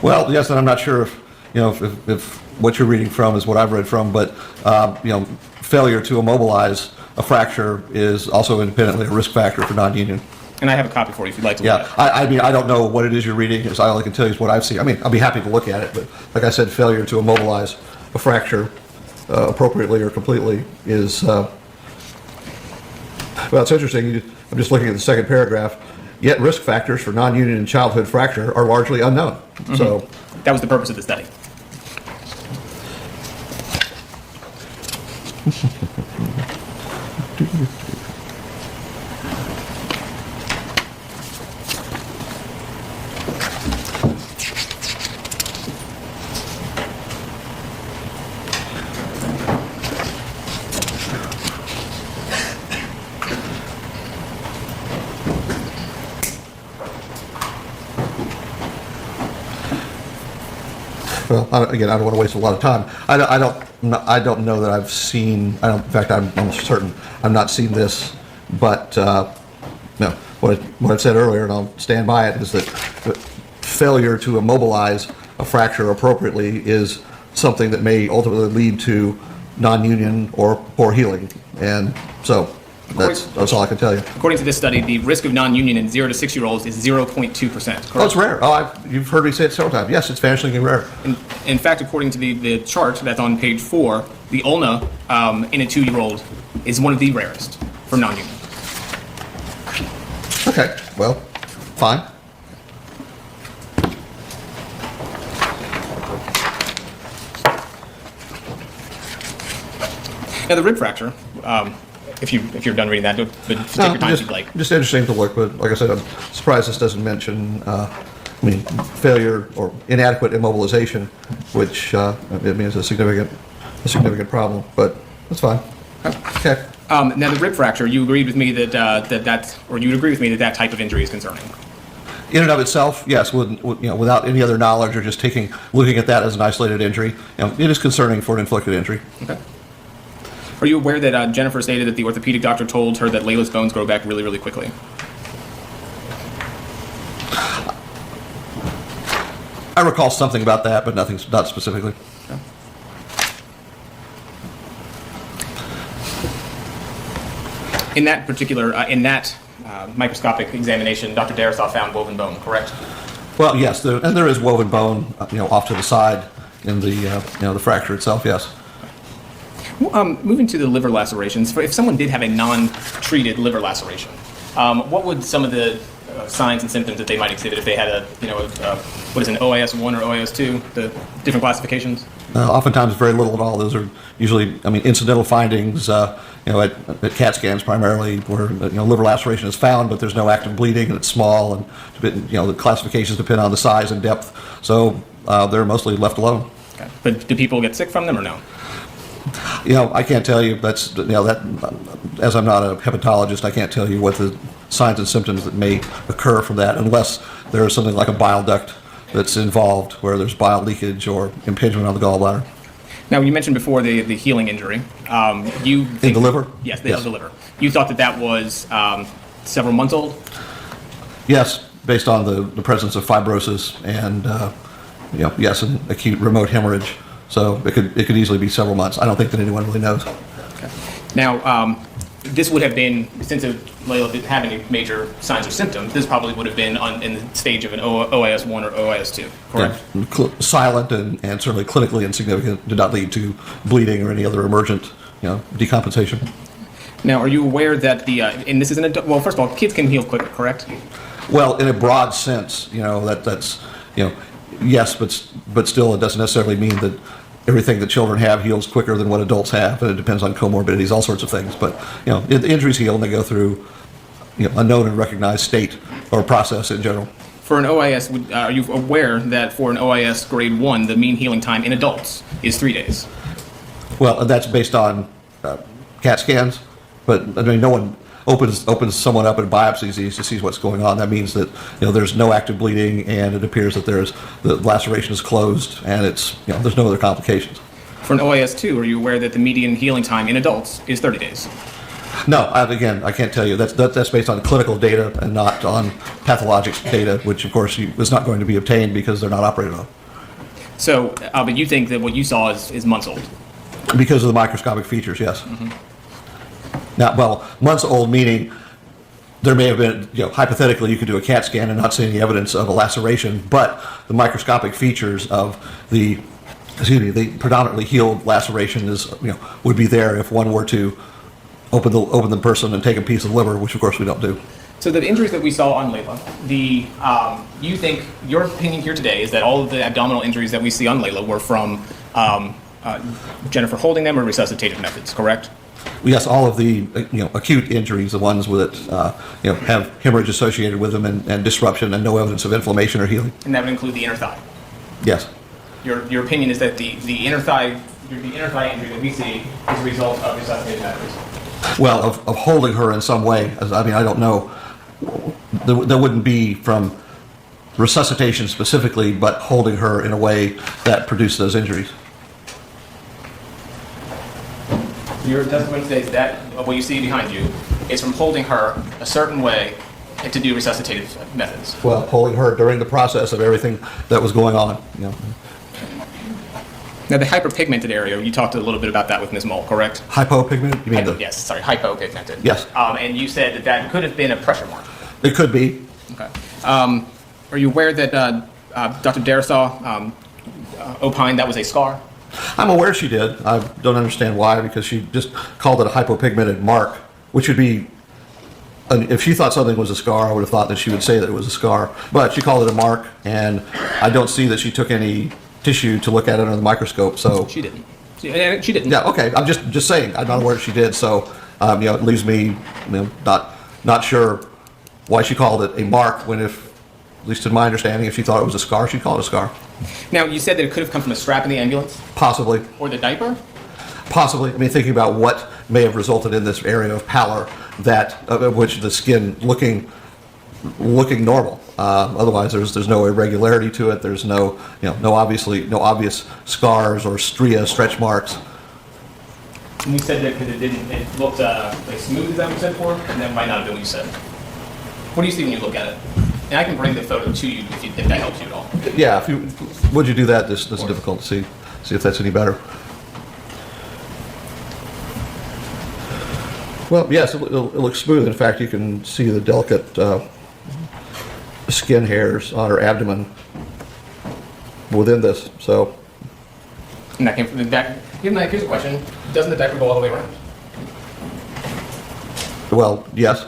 Well, yes, and I'm not sure if what you're reading from is what I've read from, but failure to immobilize a fracture is also independently a risk factor for non-union. And I have a copy for you if you'd like to look at it. I mean, I don't know what it is you're reading. So all I can tell you is what I've seen. I mean, I'll be happy to look at it, but like I said, failure to immobilize a fracture appropriately or completely is, well, it's interesting. I'm just looking at the second paragraph. Yet risk factors for non-union and childhood fracture are largely unknown. Mm-hmm. So that was the purpose of the study. Well, again, I don't want to waste a lot of time. I don't know that I've seen. In fact, I'm almost certain I've not seen this. But no, what I said earlier, and I'll stand by it, is that failure to immobilize a fracture appropriately is something that may ultimately lead to non-union or poor healing. And so that's all I can tell you. According to this study, the risk of non-union in 0 to 6-year-olds is 0.2%. Oh, it's rare. You've heard me say it several times. Yes, it's vanishingly rare. In fact, according to the chart that's on page 4, the ulna in a 2-year-old is one of the rarest for non-union. Okay, well, fine. Now, the rib fracture, if you're done reading that, but take your time if you'd like. Just interesting to look, but like I said, I'm surprised this doesn't mention, failure or inadequate immobilization, which is a significant problem. But that's fine. Okay. Now, the rib fracture, you agreed with me or you'd agree with me that type of injury is concerning. In and of itself, yes, without any other knowledge or just looking at that as an isolated injury, it is concerning for an inflicted injury. Okay. Are you aware that Jennifer stated that the orthopedic doctor told her that Layla's bones grow back really, really quickly? I recall something about that, but not specifically. Okay. In that particular, microscopic examination, Dr. Darisoff found woven bone, correct? Well, yes, there is woven bone, off to the side in the fracture itself. Yes. Moving to the liver lacerations, if someone did have a non-treated liver laceration, what would some of the signs and symptoms that they might exhibit if they had an OIS-1 or OIS-2, the different classifications? Oftentimes very little at all. Those are usually, incidental findings, at CAT scans primarily, where liver laceration is found, but there's no active bleeding and it's small, and the classifications depend on the size and depth, so they're mostly left alone. Okay. But do people get sick from them or no? I can't tell you. That's as I'm not a hepatologist, I can't tell you what the signs and symptoms that may occur from that, unless there is something like a bile duct that's involved, where there's bile leakage or impingement on the gallbladder. Now, you mentioned before the healing injury. In the liver? Yes, the liver. You thought that was several months old? Yes, based on the presence of fibrosis and yes, an acute remote hemorrhage. So it could easily be several months. I don't think that anyone really knows. Okay. Now, this would have been, since Layla didn't have any major signs or symptoms, this probably would have been in the stage of an OIS-1 or OIS-2, correct? Yeah, silent and certainly clinically insignificant, did not lead to bleeding or any other emergent decompensation. Now, are you aware that and this is well, first of all, kids can heal quicker, correct? Well, in a broad sense, that's yes, but still, it doesn't necessarily mean that everything that children have heals quicker than what adults have, and it depends on comorbidities, all sorts of things. But the injuries heal, and they go through a known and recognized state or process in general. For an OIS, are you aware that for an OIS grade 1, the mean healing time in adults is 3 days? Well, that's based on CAT scans, but no one. opens someone up and biopsies these to see what's going on, that means that there's no active bleeding, and it appears that the laceration is closed, and there's no other complications. For an OAS2, are you aware that the median healing time in adults is 30 days? No, again, I can't tell you. That's based on clinical data and not on pathologic data, which of course is not going to be obtained because they're not operated on. So, but you think that what you saw is months old? Because of the microscopic features, yes. Now, well, months old meaning there may have been, hypothetically, you could do a CAT scan and not see any evidence of a laceration, but the microscopic features of the predominantly healed laceration would be there if one were to open the person and take a piece of liver, which of course we don't do. So the injuries that we saw on Layla, you think, your opinion here today is that all of the abdominal injuries that we see on Layla were from Jennifer holding them or resuscitative methods, correct? Yes, all of the acute injuries, the ones that have hemorrhage associated with them and disruption and no evidence of inflammation or healing. And that would include the inner thigh. Yes. Your opinion is that the inner thigh injury that we see is a result of resuscitative methods. Well, of holding her in some way. I don't know. There wouldn't be from resuscitation specifically, but holding her in a way that produced those injuries. Your testimony states that what you see behind you is from holding her a certain way to do resuscitative methods. Well, holding her during the process of everything that was going on. Now, the hyperpigmented area, you talked a little bit about that with Ms. Mole, correct? Hypopigment? You mean hypopigmented. Yes. And you said that could have been a pressure mark. It could be. Okay. Are you aware that Dr. Darasaw opined that was a scar? I'm aware she did. I don't understand why, because she just called it a hypopigmented mark, which would be, if she thought something was a scar, I would have thought that she would say that it was a scar. But she called it a mark, and I don't see that she took any tissue to look at it under the microscope. So She didn't. She didn't. yeah, okay. I'm just saying. I'm not aware she did. So it leaves me not sure why she called it a mark when, if at least in my understanding, if she thought it was a scar, she'd call it a scar. Now, you said that it could have come from a strap in the ambulance? Possibly. Or the diaper? Possibly. Thinking about what may have resulted in this area of pallor, of which the skin looking normal. Otherwise, there's no irregularity to it. There's no obvious scars or stretch marks. And you said that because it looked like smooth, is that what you said before? And that might not have been what you said. What do you see when you look at it? And I can bring the photo to you if that helps you at all. Yeah, would you do that? This is difficult to see if that's any better. Well, yes, it looks smooth. In fact, you can see the delicate skin hairs on her abdomen within this. So, And that came from the back. Here's a question: doesn't the diaper go all the way around? well, yes.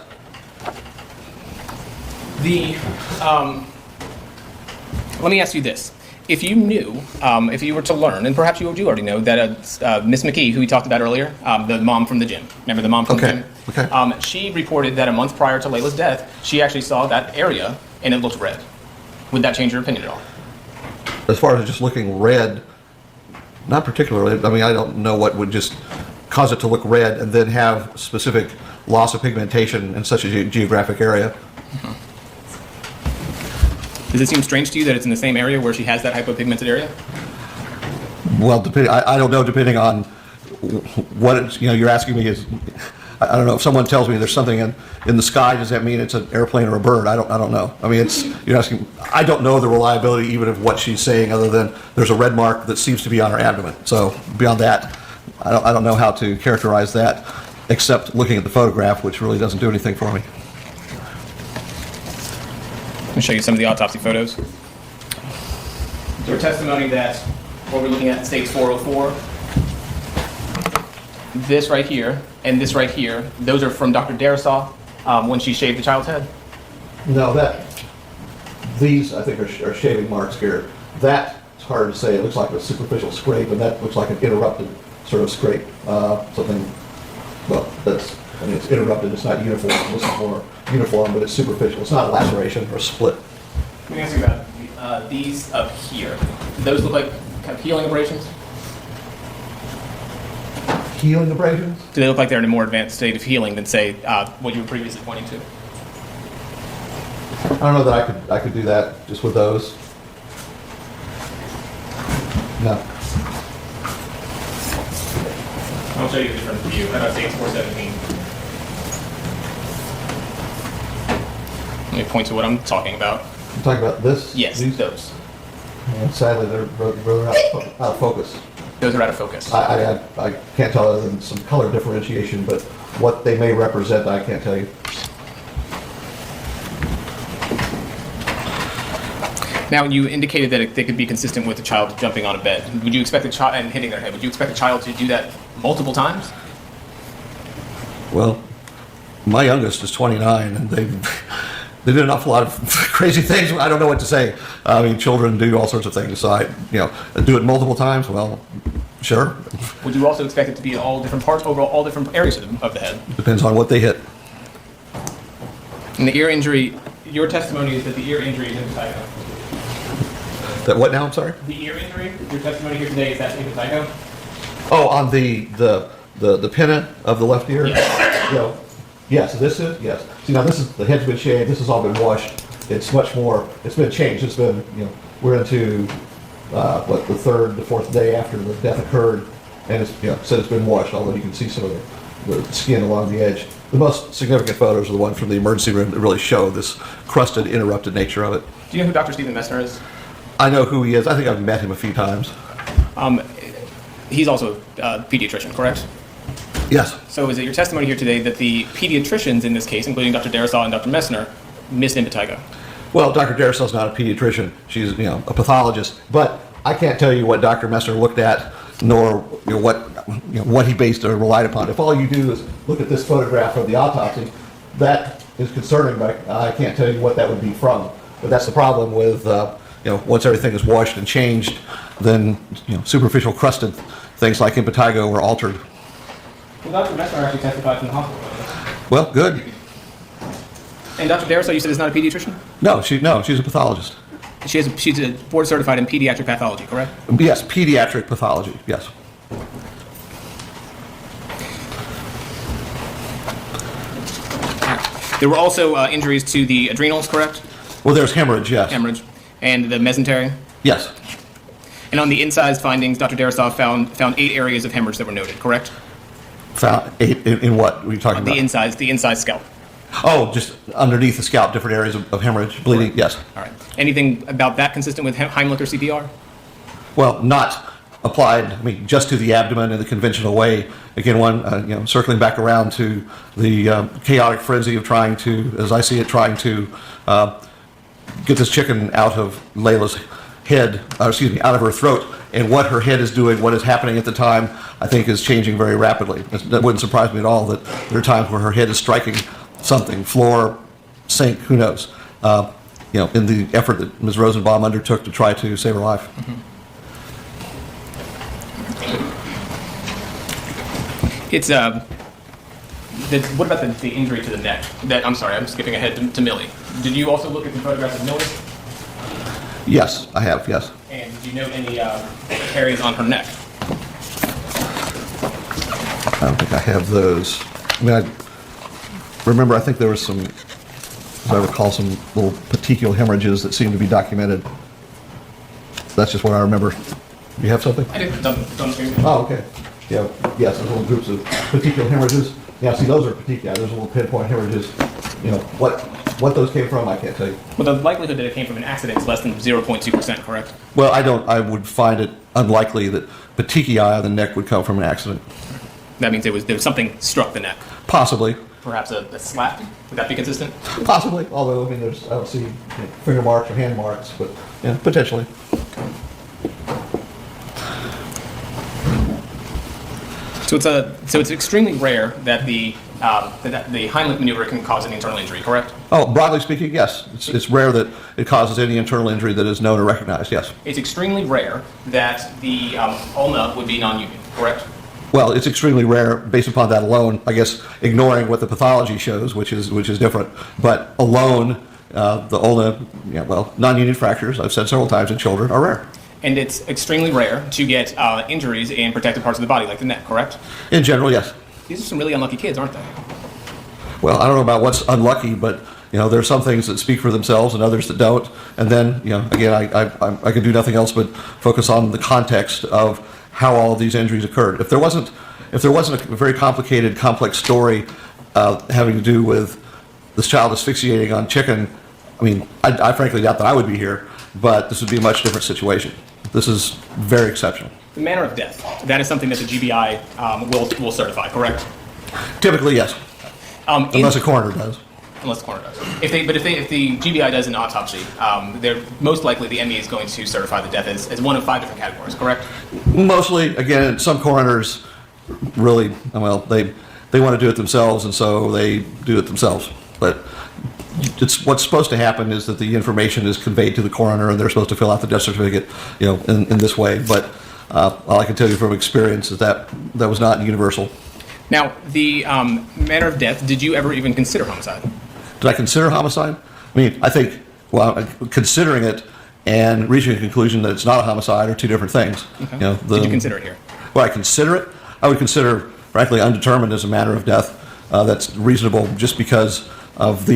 Let me ask you this: if you knew, if you were to learn, and perhaps you do already know that Miss McKee, who we talked about earlier, the mom from the gym. Remember the mom from the gym? Okay. She reported that a month prior to Layla's death, she actually saw that area and it looked red. Would that change your opinion at all? As far as just looking red, not particularly. I don't know what would just cause it to look red and then have specific loss of pigmentation in such a geographic area. Does it seem strange to you that it's in the same area where she has that hypopigmented area? Well, I don't know. Depending on what you're asking me is, I don't know. If someone tells me there's something in the sky, does that mean it's an airplane or a bird? I don't know. You're asking. I don't know the reliability even of what she's saying, other than there's a red mark that seems to be on her abdomen. So beyond that, I don't know how to characterize that, except looking at the photograph, which really doesn't do anything for me. Let me show you some of the autopsy photos. Your testimony that what we're looking at states 404. This right here and this right here, those are from Dr. Darasaw when she shaved the child's head. No, these I think are shaving marks here. That it's hard to say. It looks like a superficial scrape, and that looks like an interrupted sort of scrape. Something. Well, it's interrupted. It's not uniform. It's more uniform, but it's superficial. It's not a laceration or a split. Let me ask you about these up here. Do those look like kind of healing abrasions? healing abrasions? Do they look like they're in a more advanced state of healing than, say, what you were previously pointing to? I don't know that I could do that just with those. No. I'll show you a different view. How about stage 417? Let me point to what I'm talking about. You talking about this? Yes, These? those. And sadly, they're really out of focus. Those are out of focus. I can't tell other than some color differentiation, but what they may represent, I can't tell you. Now, you indicated that they could be consistent with a child jumping on a bed. Would you expect a child and hitting their head? Would you expect a child to do that multiple times? Well, my youngest is 29, and they did an awful lot of crazy things. I don't know what to say. I mean, children do all sorts of things. So do it multiple times. Well, sure. Would you also expect it to be in all different parts, over all different areas of the head? Depends on what they hit. And the ear injury, your testimony is that the ear injury is impetigo. That what now? I'm sorry. The ear injury, your testimony here today is that impetigo? Oh, on the pinna of the left ear. Yes. Yes. This is yes. See now, this is the head's been shaved. This has all been washed. It's much more. It's been changed. It's been we're into the third, the fourth day after the death occurred, and it's said it's been washed. Although you can see some of the skin along the edge. The most significant photos are the one from the emergency room that really show this crusted, interrupted nature of it. Do you know who Dr. Stephen Messner is? I know who he is. I think I've met him a few times. He's also a pediatrician, correct? Yes. So is it your testimony here today that the pediatricians in this case, including Dr. Darisaw and Dr. Messner, missed impetigo? Well, Dr. Darisaw's not a pediatrician. She's a pathologist. But I can't tell you what Dr. Messner looked at, nor what he based or relied upon. If all you do is look at this photograph of the autopsy, that is concerning, but I can't tell you what that would be from. But that's the problem with once everything is washed and changed, then superficial crusted things like impetigo are altered. Well, Dr. Messner actually testified from the hospital. Well, good. And Dr. Darisaw, you said is not a pediatrician? No, she's a pathologist. She's a board certified in pediatric pathology, correct? Yes, pediatric pathology. Yes. There were also injuries to the adrenals, correct? Well, there's hemorrhage. Yes. Hemorrhage. And the mesentery? Yes. And on the incised findings, Dr. Darisaw found 8 areas of hemorrhage that were noted, correct? Found in what were you talking about? The incised scalp. Oh, just underneath the scalp, different areas of hemorrhage, bleeding. Right. Yes. All right. Anything about that consistent with Heimlich or CPR? Well, not applied. I mean, just to the abdomen in the conventional way. Again, circling back around to the chaotic frenzy of trying to, as I see it, get this chicken out of Layla's head, out of her throat, and what her head is doing, what is happening at the time, I think is changing very rapidly. That wouldn't surprise me at all that there are times where her head is striking something, floor, sink, who knows, in the effort that Ms. Rosenbaum undertook to try to save her life. Mm-hmm. It's, what about the injury to the neck? I'm sorry, I'm skipping ahead to Millie. Did you also look at the photographs of Millie? Yes, I have, yes. And did you note any areas on her neck? I don't think I have those. I think there was some, as I recall, some little petechial hemorrhages that seem to be documented. That's just what I remember. You have something? I didn't. Don't screen. Oh, okay. Yeah, yes, there's little groups of petechial hemorrhages. Yeah, see, those are petechiae. There's little pinpoint hemorrhages. What those came from, I can't tell you. Well, the likelihood that it came from an accident is less than 0.2%, correct? Well, I would find it unlikely that petechiae on the neck would come from an accident. That means there was something struck the neck. Possibly. Perhaps a slap? Would that be consistent? Possibly. Although, I don't see finger marks or hand marks, but yeah, potentially. So it's extremely rare that the Heimlich maneuver can cause an internal injury, correct? Oh, broadly speaking, yes. It's rare that it causes any internal injury that is known or recognized, yes. It's extremely rare that the ulna would be non-union, correct? Well, it's extremely rare based upon that alone, I guess, ignoring what the pathology shows, which is different. But alone, the ulna, non-union fractures, I've said several times in children, are rare. And it's extremely rare to get injuries in protected parts of the body, like the neck, correct? In general, yes. These are some really unlucky kids, aren't they? Well, I don't know about what's unlucky, but there are some things that speak for themselves and others that don't. And then, again, I can do nothing else but focus on the context of how all of these injuries occurred. If there wasn't a very complicated, complex story having to do with this child asphyxiating on chicken, I frankly doubt that I would be here. But this would be a much different situation. This is very exceptional. The manner of death, that is something that the GBI will certify, correct? Typically, yes. Unless a coroner does. Unless the coroner does. If the GBI does an autopsy, they're most likely the ME is going to certify the death as one of 5 different categories, correct? Mostly, again, some coroners really, they want to do it themselves, and so they do it themselves. But what's supposed to happen is that the information is conveyed to the coroner, and they're supposed to fill out the death certificate, in this way. But all I can tell you from experience is that was not universal. Now, the manner of death, did you ever even consider homicide? Did I consider homicide? I think, considering it and reaching a conclusion that it's not a homicide are two different things. Okay. Did you consider it here? Well, I consider it. I would consider, frankly, undetermined as a manner of death. That's reasonable just because of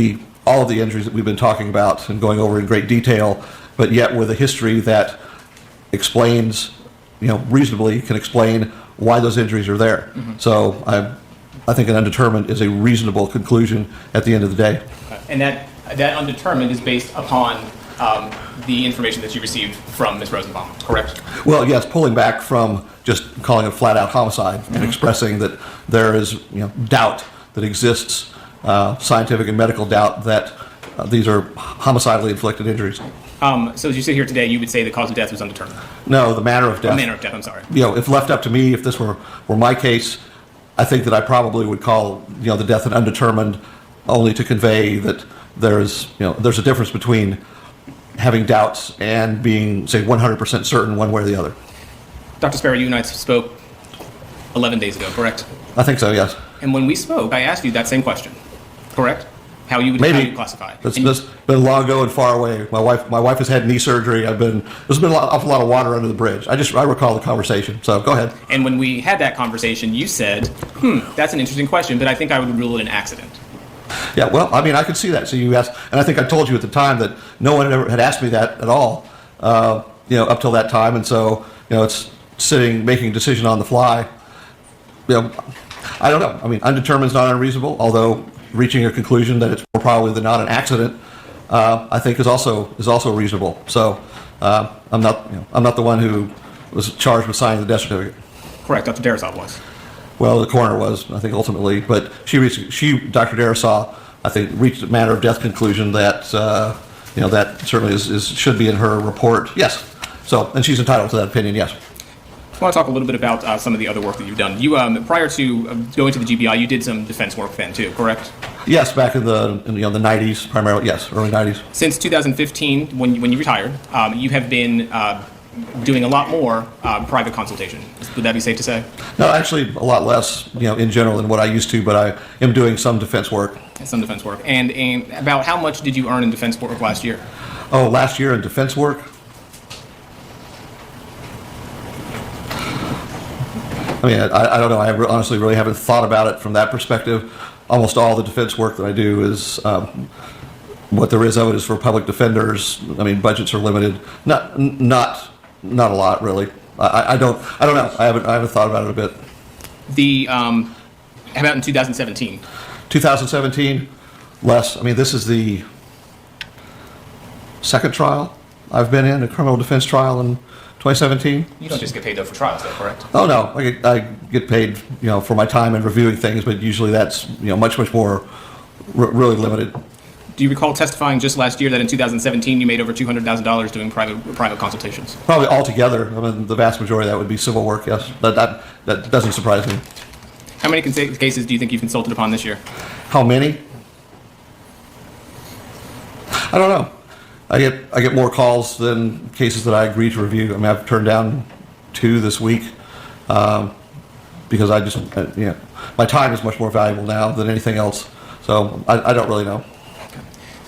all of the injuries that we've been talking about and going over in great detail, but yet with a history that explains, reasonably can explain why those injuries are there. Mm-hmm. So I think an undetermined is a reasonable conclusion at the end of the day. And that undetermined is based upon the information that you received from Ms. Rosenbaum, correct? Well, yes, pulling back from just calling it flat-out homicide and expressing that there is doubt that exists, scientific and medical doubt that these are homicidally inflicted injuries. So as you sit here today, you would say the cause of death was undetermined? No, the manner of death. The manner of death, I'm sorry. If left up to me, if this were my case, I think that I probably would call the death an undetermined, only to convey that there's a difference between having doubts and being, say, 100% certain one way or the other. Dr. Sparrow, you and I spoke 11 days ago, correct? I think so, yes. And when we spoke, I asked you that same question, correct? How you would classify it. It's been long ago and far away. My wife has had knee surgery. There's been an awful lot of water under the bridge. I recall the conversation. So go ahead. And when we had that conversation, you said, that's an interesting question, but I think I would rule it an accident. Yeah, well, I could see that. So you asked, and I think I told you at the time that no one ever had asked me that at all, up till that time. And so, it's making a decision on the fly. I don't know. Undetermined is not unreasonable, although reaching a conclusion that it's more probably than not an accident, I think is also reasonable. So I'm not the one who was charged with signing the death certificate. Correct. Dr. Darasov was. Well, the coroner was, I think, ultimately, but Dr. Darasov, I think, reached a manner of death conclusion that that certainly should be in her report. Yes. So, and she's entitled to that opinion. Yes. I want to talk a little bit about some of the other work that you've done. You, prior to going to the GBI, you did some defense work then too, correct? Yes, back in the 90s, primarily. Yes, early 90s. Since 2015, when you retired, you have been doing a lot more private consultation. Would that be safe to say? No, actually, a lot less, in general than what I used to. But I am doing some defense work. Some defense work. And about how much did you earn in defense work last year? Oh, last year in defense work. I don't know. I honestly really haven't thought about it from that perspective. Almost all the defense work that I do is what there is of it is for public defenders. Budgets are limited. Not a lot, really. I don't know. I haven't thought about it a bit. How about in 2017? 2017, less. This is the second trial I've been in, a criminal defense trial in 2017. You don't just get paid though for trials, though, correct? Oh no, I get paid, for my time in reviewing things, but usually that's, much more really limited. Do you recall testifying just last year that in 2017 you made over $200,000 doing private consultations? Probably altogether. The vast majority of that would be civil work. Yes, that doesn't surprise me. How many cases do you think you've consulted upon this year? How many? I don't know. I get more calls than cases that I agree to review. I've turned down 2 this week because I just, my time is much more valuable now than anything else. So I don't really know.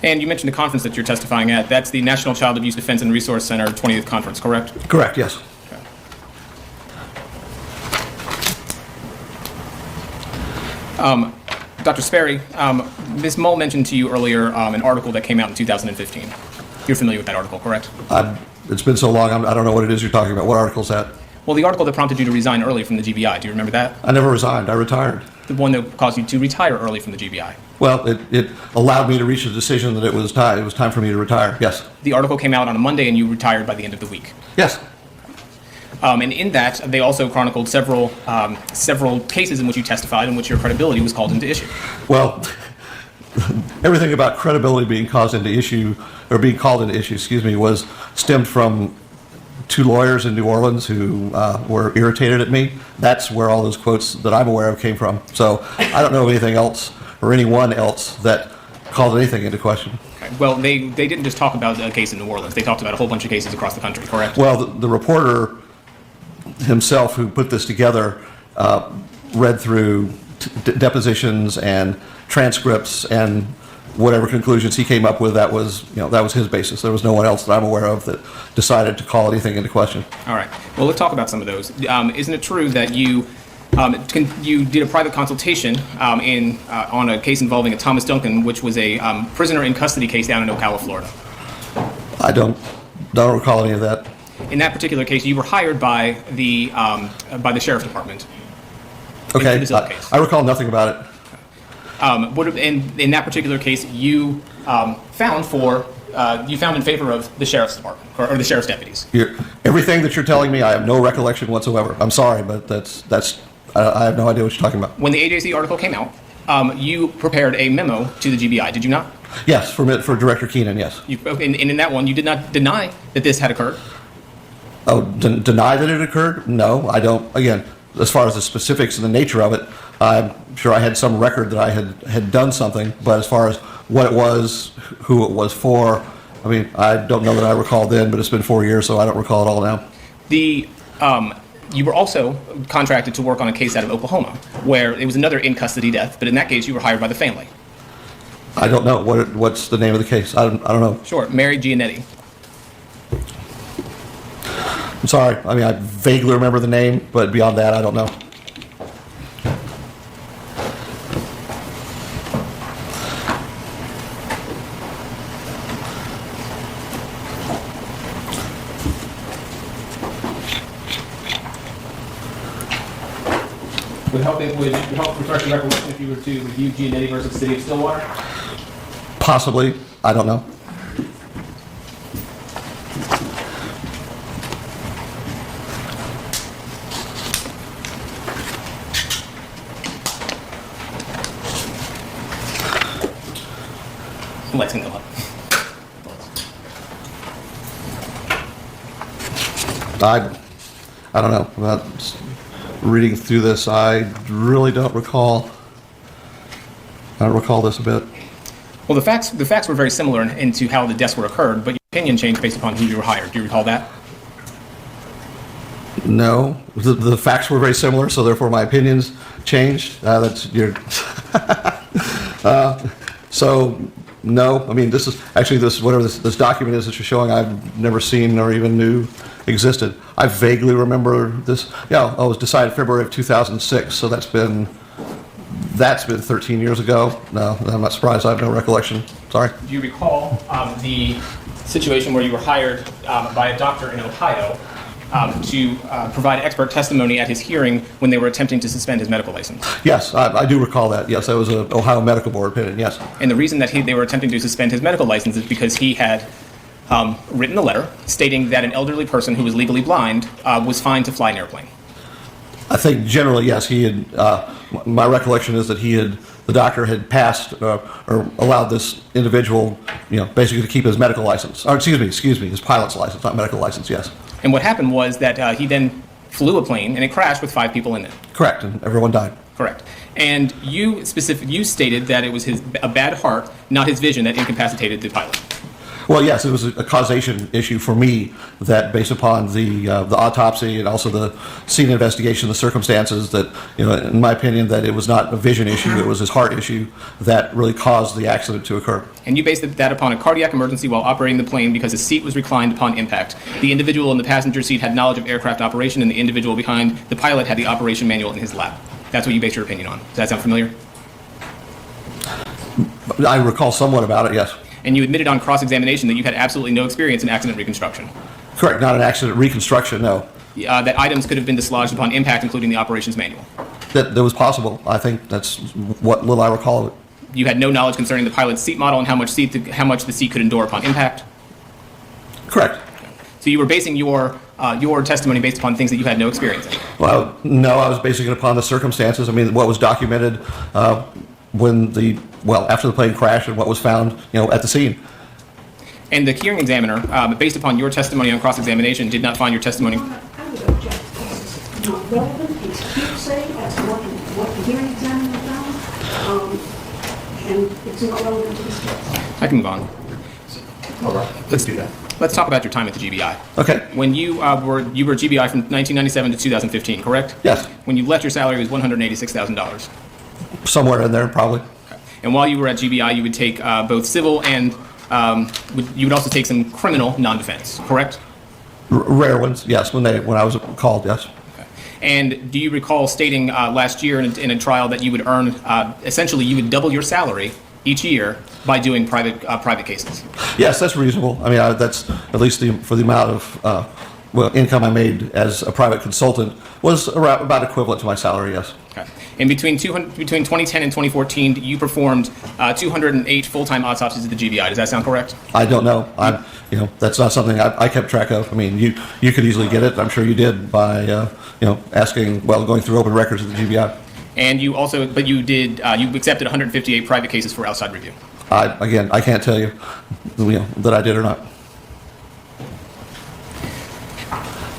And you mentioned the conference that you're testifying at. That's the National Child Abuse Defense and Resource Center 20th Conference, correct? Correct, yes. Dr. Sperry, Ms. Mull mentioned to you earlier an article that came out in 2015. You're familiar with that article, correct? It's been so long, I don't know what it is you're talking about. What article is that? Well, the article that prompted you to resign early from the GBI. Do you remember that? I never resigned. I retired. The one that caused you to retire early from the GBI. Well, it allowed me to reach a decision that it was time for me to retire. Yes. The article came out on a Monday, and you retired by the end of the week. Yes. And in that, they also chronicled several cases in which you testified in which your credibility was called into issue. Well, everything about credibility being called into issue, was stemmed from two lawyers in New Orleans who were irritated at me. That's where all those quotes that I'm aware of came from. So I don't know of anything else or anyone else that called anything into question. Okay. Well, they didn't just talk about a case in New Orleans. They talked about a whole bunch of cases across the country, correct? Well, the reporter himself who put this together read through depositions and transcripts and whatever conclusions he came up with. That was his basis. There was no one else that I'm aware of that decided to call anything into question. All right. Well, let's talk about some of those. Isn't it true that you did a private consultation on a case involving a Thomas Duncan, which was a prisoner in custody case down in Ocala, Florida? I don't recall any of that. In that particular case, you were hired by the sheriff's department. Okay, Case. I recall nothing about it. In that particular case, you found in favor of the sheriff's department or the sheriff's deputies. Everything that you're telling me, I have no recollection whatsoever. I'm sorry, but I have no idea what you're talking about. When the AJC article came out, you prepared a memo to the GBI, did you not? Yes, for Director Keenan, yes. And in that one, you did not deny that this had occurred? Oh, deny that it occurred? No, I don't. Again, as far as the specifics and the nature of it, I'm sure I had some record that I had done something, but as far as what it was, who it was for, I mean, I don't know that I recall then, but it's been 4 years, so I don't recall it all now. You were also contracted to work on a case out of Oklahoma, where it was another in-custody death, but in that case, you were hired by the family. I don't know. What's the name of the case? I don't know. Sure, Mary Giannetti. I'm sorry. I mean, I vaguely remember the name, but beyond that, I don't know. Would it help refresh your recollection if you were to review Giannetti versus City of Stillwater? Possibly. I don't know. Lights can go up. I don't know. About reading through this, I really don't recall. I don't recall this a bit. Well, the facts were very similar into how the deaths were occurred, but your opinion changed based upon who you were hired. Do you recall that? No, the facts were very similar, so therefore my opinions changed. That's your. So no, I mean this document is that you're showing. I've never seen or even knew existed. I vaguely remember this. Yeah, it was decided February of 2006. So that's been 13 years ago. No, I'm not surprised. I have no recollection. Sorry. Do you recall the situation where you were hired by a doctor in Ohio to provide expert testimony at his hearing when they were attempting to suspend his medical license? Yes, I do recall that. Yes, that was an Ohio Medical Board opinion, yes. And the reason that they were attempting to suspend his medical license is because he had written a letter stating that an elderly person who was legally blind was fine to fly an airplane. I think generally, yes, he had, my recollection is that the doctor had passed or allowed this individual, basically to keep his medical license. Or excuse me, his pilot's license, not medical license, yes. And what happened was that he then flew a plane and it crashed with 5 people in it. Correct, and everyone died. Correct. And you stated that it was a bad heart, not his vision, that incapacitated the pilot. Well, yes, it was a causation issue for me that, based upon the autopsy and also the scene investigation, the circumstances, that, in my opinion, that it was not a vision issue, it was his heart issue that really caused the accident to occur. And you based that upon a cardiac emergency while operating the plane because the seat was reclined upon impact. The individual in the passenger seat had knowledge of aircraft operation, and the individual behind the pilot had the operation manual in his lap. That's what you based your opinion on. Does that sound familiar? I recall somewhat about it, yes. And you admitted on cross-examination that you had absolutely no experience in accident reconstruction. Correct, not an accident reconstruction, no. That items could have been dislodged upon impact, including the operations manual. That was possible. I think that's what little I recall of it. You had no knowledge concerning the pilot's seat model and how much the seat could endure upon impact. Correct. So you were basing your testimony based upon things that you had no experience in. Well, no, I was basing it upon the circumstances. I mean, what was documented after the plane crashed and what was found, at the scene. And the hearing examiner, based upon your testimony on cross-examination, did not find your testimony. I would object because it's not relevant, it's hearsay as to what the hearing examiner found, and it's not relevant to this case. I can move on. All right, let's do that. Let's talk about your time at the GBI. Okay. When you were GBI from 1997 to 2015, correct? Yes. When you left, your salary was $186,000. Somewhere in there, probably. And while you were at GBI, you would take both civil and you would also take some criminal non-defense, correct? Rare ones, yes. When I was called, yes. And do you recall stating last year in a trial that you would earn, essentially you would double your salary each year by doing private cases? Yes, that's reasonable. I mean, that's at least for the amount of income I made as a private consultant was about equivalent to my salary, yes. Okay. And between 2010 and 2014, you performed 208 full-time autopsies at the GBI. Does that sound correct? I don't know. That's not something I kept track of. I mean, you could easily get it. I'm sure you did by going through open records at the GBI. And you accepted 158 private cases for outside review. I can't tell you, that I did or not.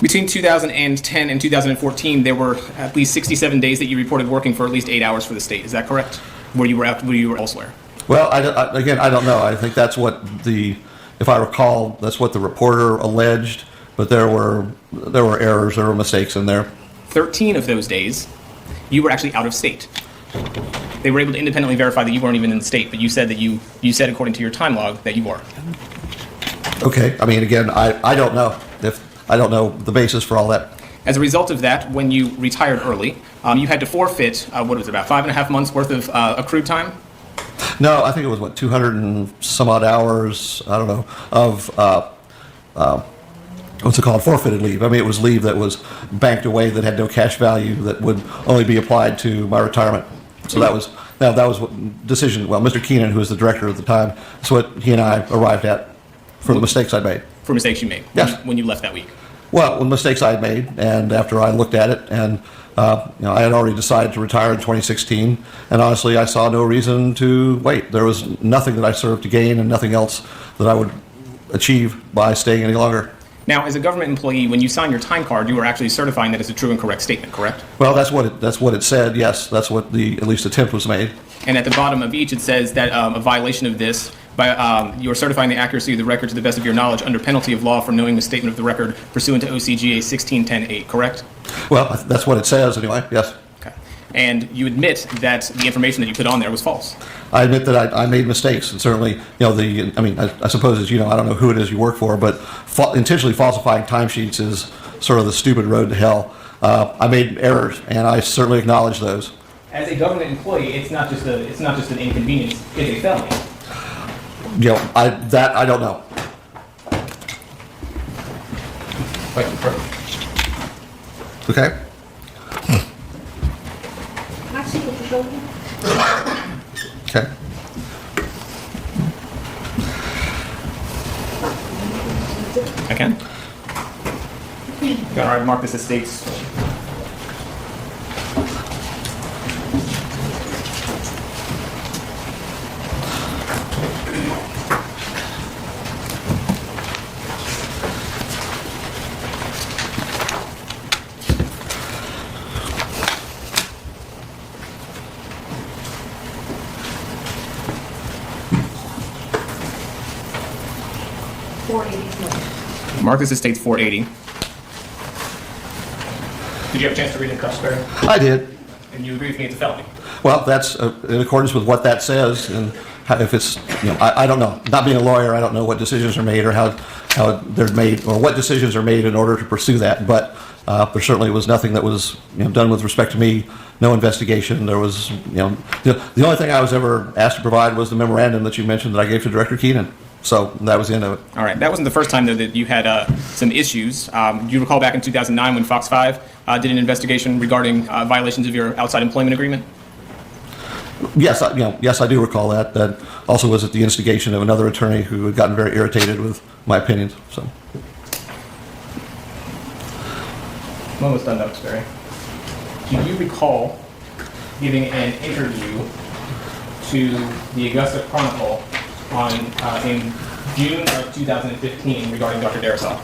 Between 2010 and 2014, there were at least 67 days that you reported working for at least 8 hours for the state. Is that correct? Where you were elsewhere? Well, I don't know. I think that's what if I recall, that's what the reporter alleged. But there were errors, there were mistakes in there. 13 of those days, you were actually out of state. They were able to independently verify that you weren't even in the state, but you said that you said according to your time log that you were. Okay. I mean, again, I don't know I don't know the basis for all that. As a result of that, when you retired early, you had to forfeit, about 5.5 months worth of accrued time? No, I think it was, 200 and some odd hours, I don't know, of, what's it called, forfeited leave. I mean, it was leave that was banked away that had no cash value that would only be applied to my retirement. So that was what decision, Mr. Keenan, who was the director at the time, that's what he and I arrived at for the mistakes I made. For mistakes you made? Yes. When you left that week? Well, mistakes I had made, and after I looked at it, and I had already decided to retire in 2016, and honestly, I saw no reason to wait. There was nothing that I served to gain, and nothing else that I would achieve by staying any longer. Now, as a government employee, when you sign your time card, you were actually certifying that it's a true and correct statement, correct? Well, that's what it said. Yes, that's what at least attempt was made. And at the bottom of each, it says that a violation of this, you are certifying the accuracy of the record to the best of your knowledge under penalty of law for knowing the statement of the record pursuant to OCGA 1610-8, correct? Well, that's what it says anyway, yes. Okay. And you admit that the information that you put on there was false? I admit that I made mistakes, and certainly, I suppose, as you know, I don't know who it is you work for, but intentionally falsifying timesheets is sort of the stupid road to hell. I made errors, and I certainly acknowledge those. As a government employee, it's not just an inconvenience; it's a felony. I don't know. Okay. Can I see what you're showing? Okay. I can. All right, mark this as states. 480. Marcus states 480. Did you have a chance to read it, Dr. Sperry? I did. And you agree with me it's a felony? Well, that's in accordance with what that says, and if it's, I don't know. Not being a lawyer, I don't know what decisions are made or how they're made, or what decisions are made in order to pursue that. But there certainly was nothing that was done with respect to me. No investigation. There was, the only thing I was ever asked to provide was the memorandum that you mentioned that I gave to Director Keenan. So that was the end of it. All right. That wasn't the first time, though, that you had some issues. Do you recall back in 2009 when Fox 5 did an investigation regarding violations of your outside employment agreement? Yes, yes, I do recall that. That also was at the instigation of another attorney who had gotten very irritated with my opinions. So, I'm almost done, Dr. Sperry. Do you recall giving an interview to the Augusta Chronicle in June of 2015 regarding Dr. Darrisaw?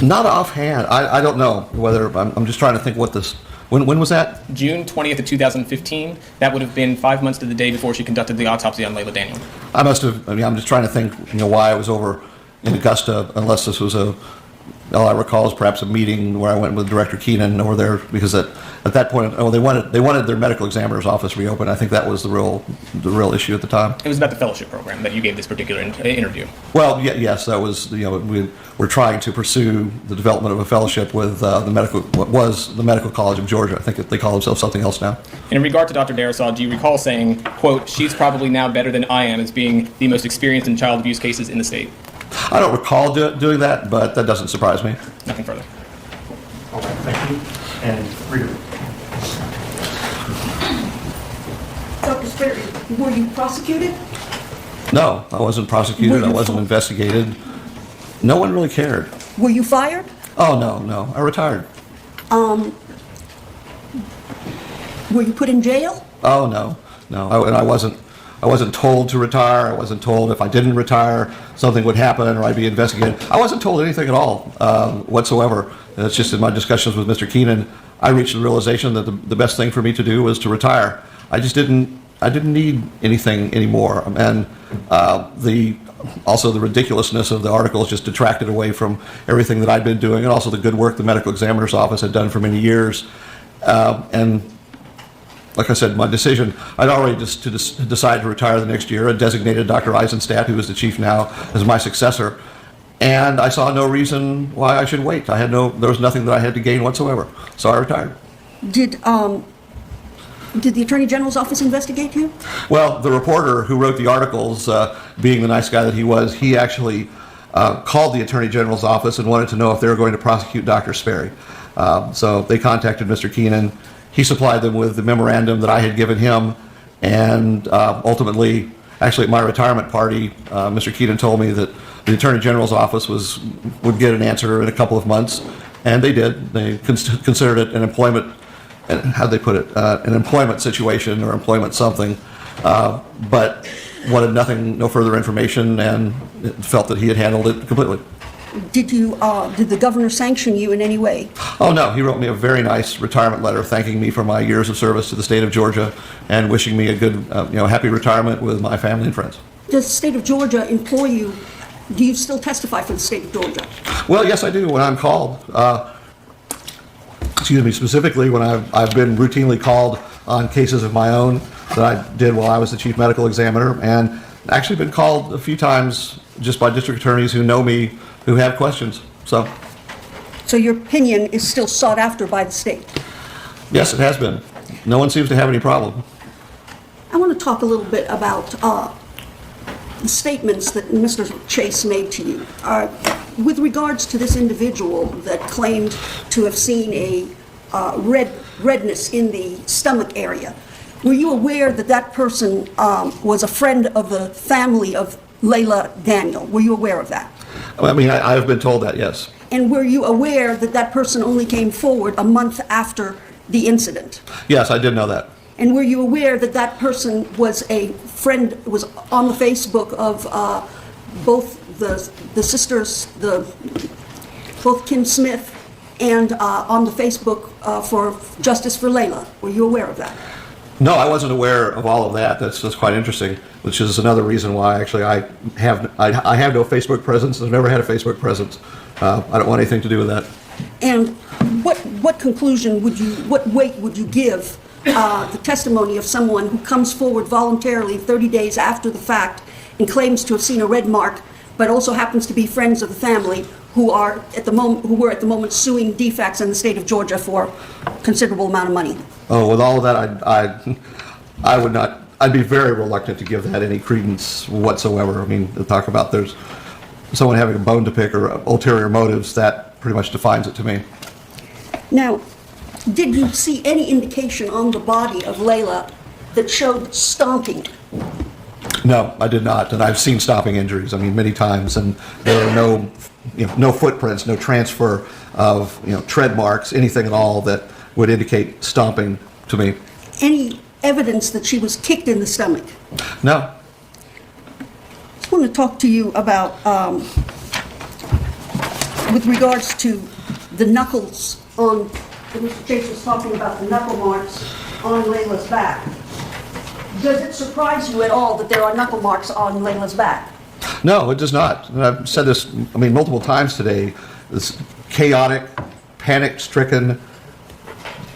not offhand. I don't know whether I'm just trying to think what this. When was that? June 20th of 2015. That would have been 5 months to the day before she conducted the autopsy on Laila Daniel. I must have. I'm just trying to think. Why I was over in Augusta, unless this was all I recall is perhaps a meeting where I went with Director Keenan over there, because at that point, they wanted their medical examiner's office reopened. I think that was the real issue at the time. It was about the fellowship program that you gave this particular interview. Well, yes, that was we were trying to pursue the development of a fellowship with what was the Medical College of Georgia. I think they call themselves something else now. And in regard to Dr. Darrisaw, do you recall saying, quote, "She's probably now better than I am as being the most experienced in child abuse cases in the state"? I don't recall doing that, but that doesn't surprise me. Nothing further. All right, thank you. And reader. Dr. Sperry, were you prosecuted? No, I wasn't prosecuted. Were I you wasn't fi- investigated. No one really cared. Were you fired? Oh, no. I retired. Were you put in jail? Oh, no. And I wasn't told to retire. I wasn't told if I didn't retire, something would happen or I'd be investigated. I wasn't told anything at all whatsoever. It's just in my discussions with Mr. Keenan, I reached the realization that the best thing for me to do was to retire. I didn't need anything anymore. And also the ridiculousness of the articles just detracted away from everything that I'd been doing, and also the good work the medical examiner's office had done for many years. And like I said, my decision, I'd already decided to retire the next year and designated Dr. Eisenstadt, who is the chief now, as my successor. And I saw no reason why I should wait. There was nothing that I had to gain whatsoever. So I retired. Did the Attorney General's office investigate you? Well, the reporter who wrote the articles, being the nice guy that he was, he actually called the Attorney General's office and wanted to know if they were going to prosecute Dr. Sperry. So they contacted Mr. Keenan. He supplied them with the memorandum that I had given him, and ultimately, actually at my retirement party, Mr. Keenan told me that the Attorney General's office would get an answer in a couple of months, and they did. They considered it an employment, how'd they put it, an employment situation or employment something, but wanted no further information, and felt that he had handled it completely. Did the governor sanction you in any way? Oh, no. He wrote me a very nice retirement letter thanking me for my years of service to the state of Georgia and wishing me a good, happy retirement with my family and friends. Does the state of Georgia employ you? Do you still testify for the state of Georgia? Well, yes, I do when I'm called. Specifically when I've been routinely called on cases of my own that I did while I was the chief medical examiner, and actually been called a few times just by district attorneys who know me, who have questions. So your opinion is still sought after by the state? Yes, it has been. No one seems to have any problem. I want to talk a little bit about the statements that Mr. Chase made to you. With regards to this individual that claimed to have seen a redness in the stomach area, were you aware that that person was a friend of the family of Laila Daniel? Were you aware of that? I mean, I've been told that, yes. And were you aware that that person only came forward a month after the incident? Yes, I did know that. And were you aware that that person was a friend, was on the Facebook of both the sisters, both Kim Smith, and on the Facebook for Justice for Layla? Were you aware of that? No, I wasn't aware of all of that. That's quite interesting, which is another reason why actually I have no Facebook presence. I've never had a Facebook presence. I don't want anything to do with that. And what conclusion would you, what weight would you give the testimony of someone who comes forward voluntarily 30 days after the fact and claims to have seen a red mark, but also happens to be friends of the family who were at the moment suing DFACS in the state of Georgia for a considerable amount of money? Oh, with all of that, I would not. I'd be very reluctant to give that any credence whatsoever. I mean, to talk about there's someone having a bone to pick or ulterior motives, that pretty much defines it to me. Now, did you see any indication on the body of Layla that showed stomping? No, I did not, and I've seen stomping injuries. I mean, many times, and there are no footprints, no transfer of tread marks, anything at all that would indicate stomping to me. Any evidence that she was kicked in the stomach? No. I just want to talk to you about, with regards to the knuckles on, Mr. Chase was talking about the knuckle marks on Layla's back. Does it surprise you at all that there are knuckle marks on Layla's back? No, it does not. And I've said this, multiple times today. This chaotic, panic-stricken,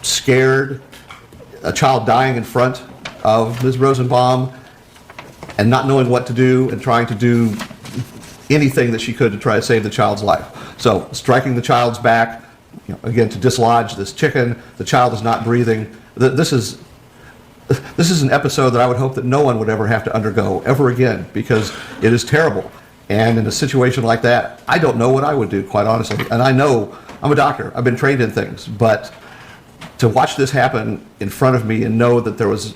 scared, a child dying in front of Ms. Rosenbaum and not knowing what to do and trying to do anything that she could to try to save the child's life. So striking the child's back, again, to dislodge this chicken, the child is not breathing. This is an episode that I would hope that no one would ever have to undergo ever again, because it is terrible. And in a situation like that, I don't know what I would do, quite honestly. And I know, I'm a doctor, I've been trained in things, but to watch this happen in front of me and know that there was,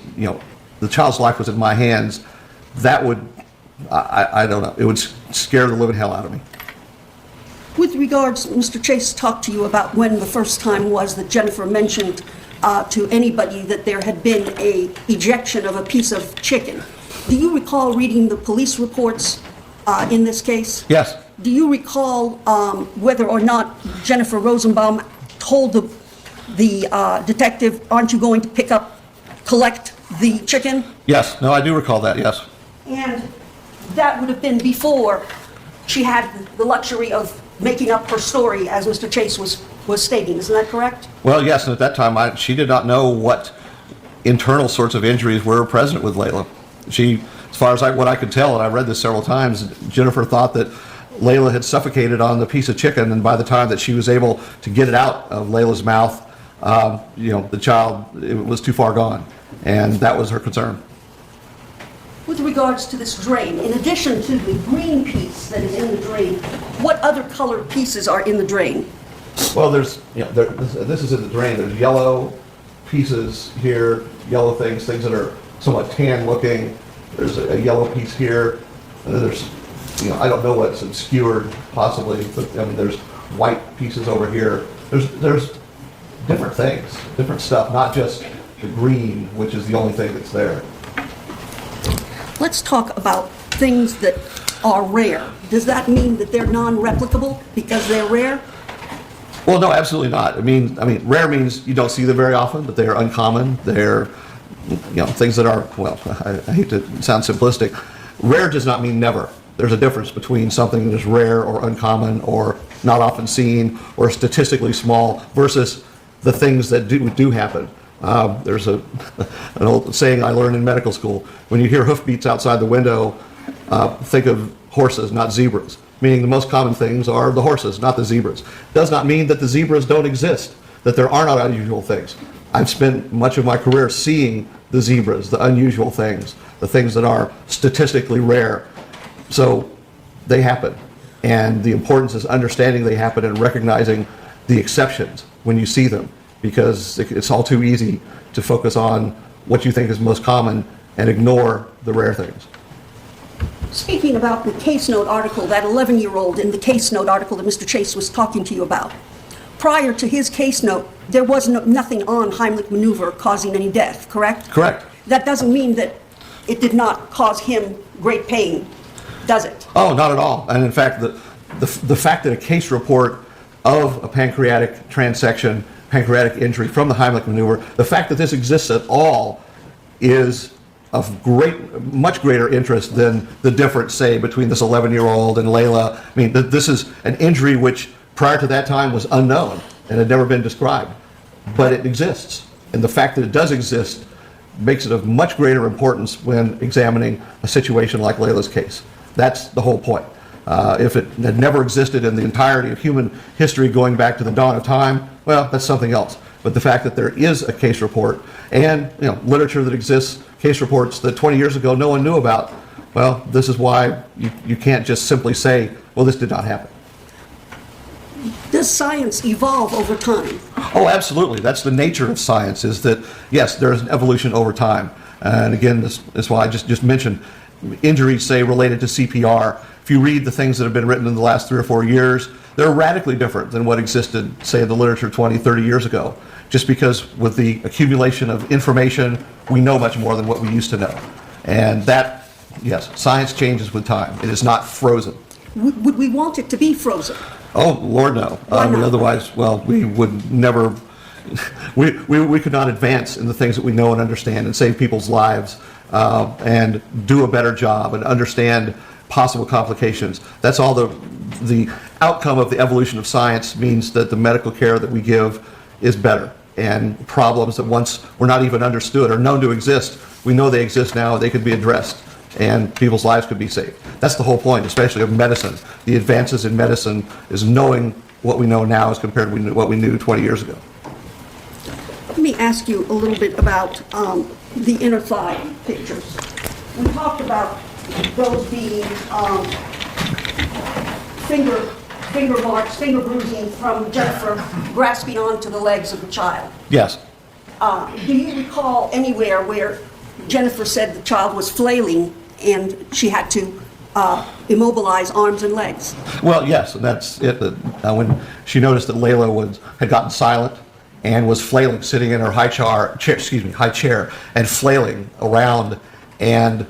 the child's life was in my hands, that would, I don't know, it would scare the living hell out of me. With regards, Mr. Chase talked to you about when the first time was that Jennifer mentioned to anybody that there had been a ejection of a piece of chicken. Do you recall reading the police reports in this case? Yes. Do you recall whether or not Jennifer Rosenbaum told the detective, aren't you going to collect the chicken? Yes. No, I do recall that, yes. And that would have been before she had the luxury of making up her story, as Mr. Chase was stating. Isn't that correct? Well, yes, and at that time, she did not know what internal sorts of injuries were present with Layla. She, as far as what I could tell, and I read this several times, Jennifer thought that Layla had suffocated on the piece of chicken, and by the time that she was able to get it out of Layla's mouth, the child, it was too far gone, and that was her concern. With regards to this drain, in addition to the green piece that is in the drain, what other colored pieces are in the drain? Well, there's, this is in the drain. There's yellow pieces here, yellow things that are somewhat tan looking. There's a yellow piece here, and then there's, I don't know what's obscured possibly, but there's white pieces over here. There's different things, different stuff, not just the green, which is the only thing that's there. Let's talk about things that are rare. Does that mean that they're non-replicable because they're rare? Well, no, absolutely not. I mean, rare means you don't see them very often, but they are uncommon. They're, things that are, well, I hate to sound simplistic. Rare does not mean never. There's a difference between something that is rare or uncommon or not often seen or statistically small versus the things that do happen. There's an old saying I learned in medical school. When you hear hoofbeats outside the window, think of horses, not zebras. Meaning the most common things are the horses, not the zebras. Does not mean that the zebras don't exist, that there are not unusual things. I've spent much of my career seeing the zebras, the unusual things, the things that are statistically rare. So they happen. And the importance is understanding they happen and recognizing the exceptions when you see them, because it's all too easy to focus on what you think is most common and ignore the rare things. Speaking about the case note article, that 11-year-old in the case note article that Mr. Chase was talking to you about, prior to his case note, there was nothing on Heimlich maneuver causing any death, correct? Correct. That doesn't mean that it did not cause him great pain, does it? Oh, not at all. And in fact, the fact that a case report of a pancreatic transection, pancreatic injury from the Heimlich maneuver, the fact that this exists at all is of much greater interest than the difference, say, between this 11-year-old and Layla. I mean, this is an injury which prior to that time was unknown and had never been described, but it exists. And the fact that it does exist makes it of much greater importance when examining a situation like Layla's case. That's the whole point. If it had never existed in the entirety of human history going back to the dawn of time, well, that's something else. But the fact that there is a case report and literature that exists, case reports that 20 years ago no one knew about, well, this is why you can't just simply say, well, this did not happen. Does science evolve over time? Oh, absolutely. That's the nature of science, is that, yes, there is an evolution over time. And again, this is why I just mentioned injuries, say, related to CPR. If you read the things that have been written in the last 3 or 4 years, they're radically different than what existed, say, in the literature 20, 30 years ago. Just because with the accumulation of information, we know much more than what we used to know. And that, yes, science changes with time. It is not frozen. Would we want it to be frozen? Oh, Lord, no. Why not? Otherwise, well, we would never, we could not advance in the things that we know and understand and save people's lives and do a better job and understand possible complications. That's all the outcome of the evolution of science means that the medical care that we give is better. And problems that once were not even understood or known to exist, we know they exist now, they could be addressed, and people's lives could be saved. That's the whole point, especially of medicine. The advances in medicine is knowing what we know now as compared to what we knew 20 years ago. Let me ask you a little bit about the inner thigh pictures. We talked about those being finger marks, finger bruising from Jennifer grasping onto the legs of the child. Yes. Do you recall anywhere where Jennifer said the child was flailing and she had to immobilize arms and legs? Well, yes, and that's it. When she noticed that Layla had gotten silent and was flailing, sitting in her high chair, and flailing around, and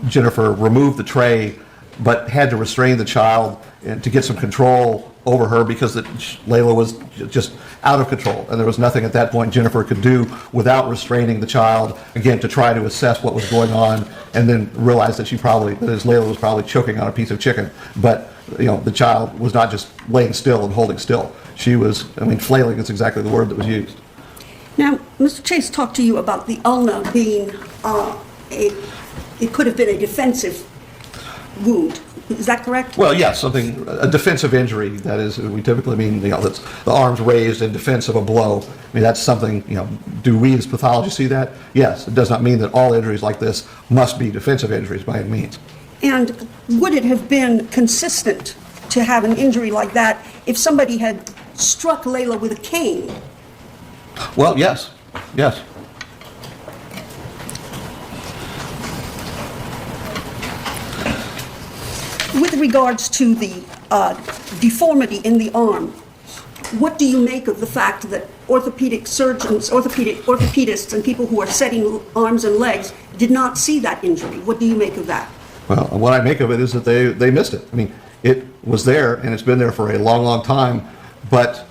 Jennifer removed the tray, but had to restrain the child and to get some control over her because Layla was just out of control, and there was nothing at that point Jennifer could do without restraining the child, again, to try to assess what was going on, and then realize that Layla was probably choking on a piece of chicken. But the child was not just laying still and holding still. She was, flailing is exactly the word that was used. Now, Mr. Chase talked to you about the ulna being it could have been a defensive wound. Is that correct? Well, yes, a defensive injury. That is, we typically mean, that's the arms raised in defense of a blow. That's something, do we as pathologists see that? Yes, it does not mean that all injuries like this must be defensive injuries by any means. And would it have been consistent to have an injury like that if somebody had struck Layla with a cane? Well, yes. With regards to the deformity in the arm, what do you make of the fact that orthopedic surgeons, orthopedists, and people who are setting arms and legs did not see that injury? What do you make of that? Well, what I make of it is that they missed it. It was there, and it's been there for a long, long time, but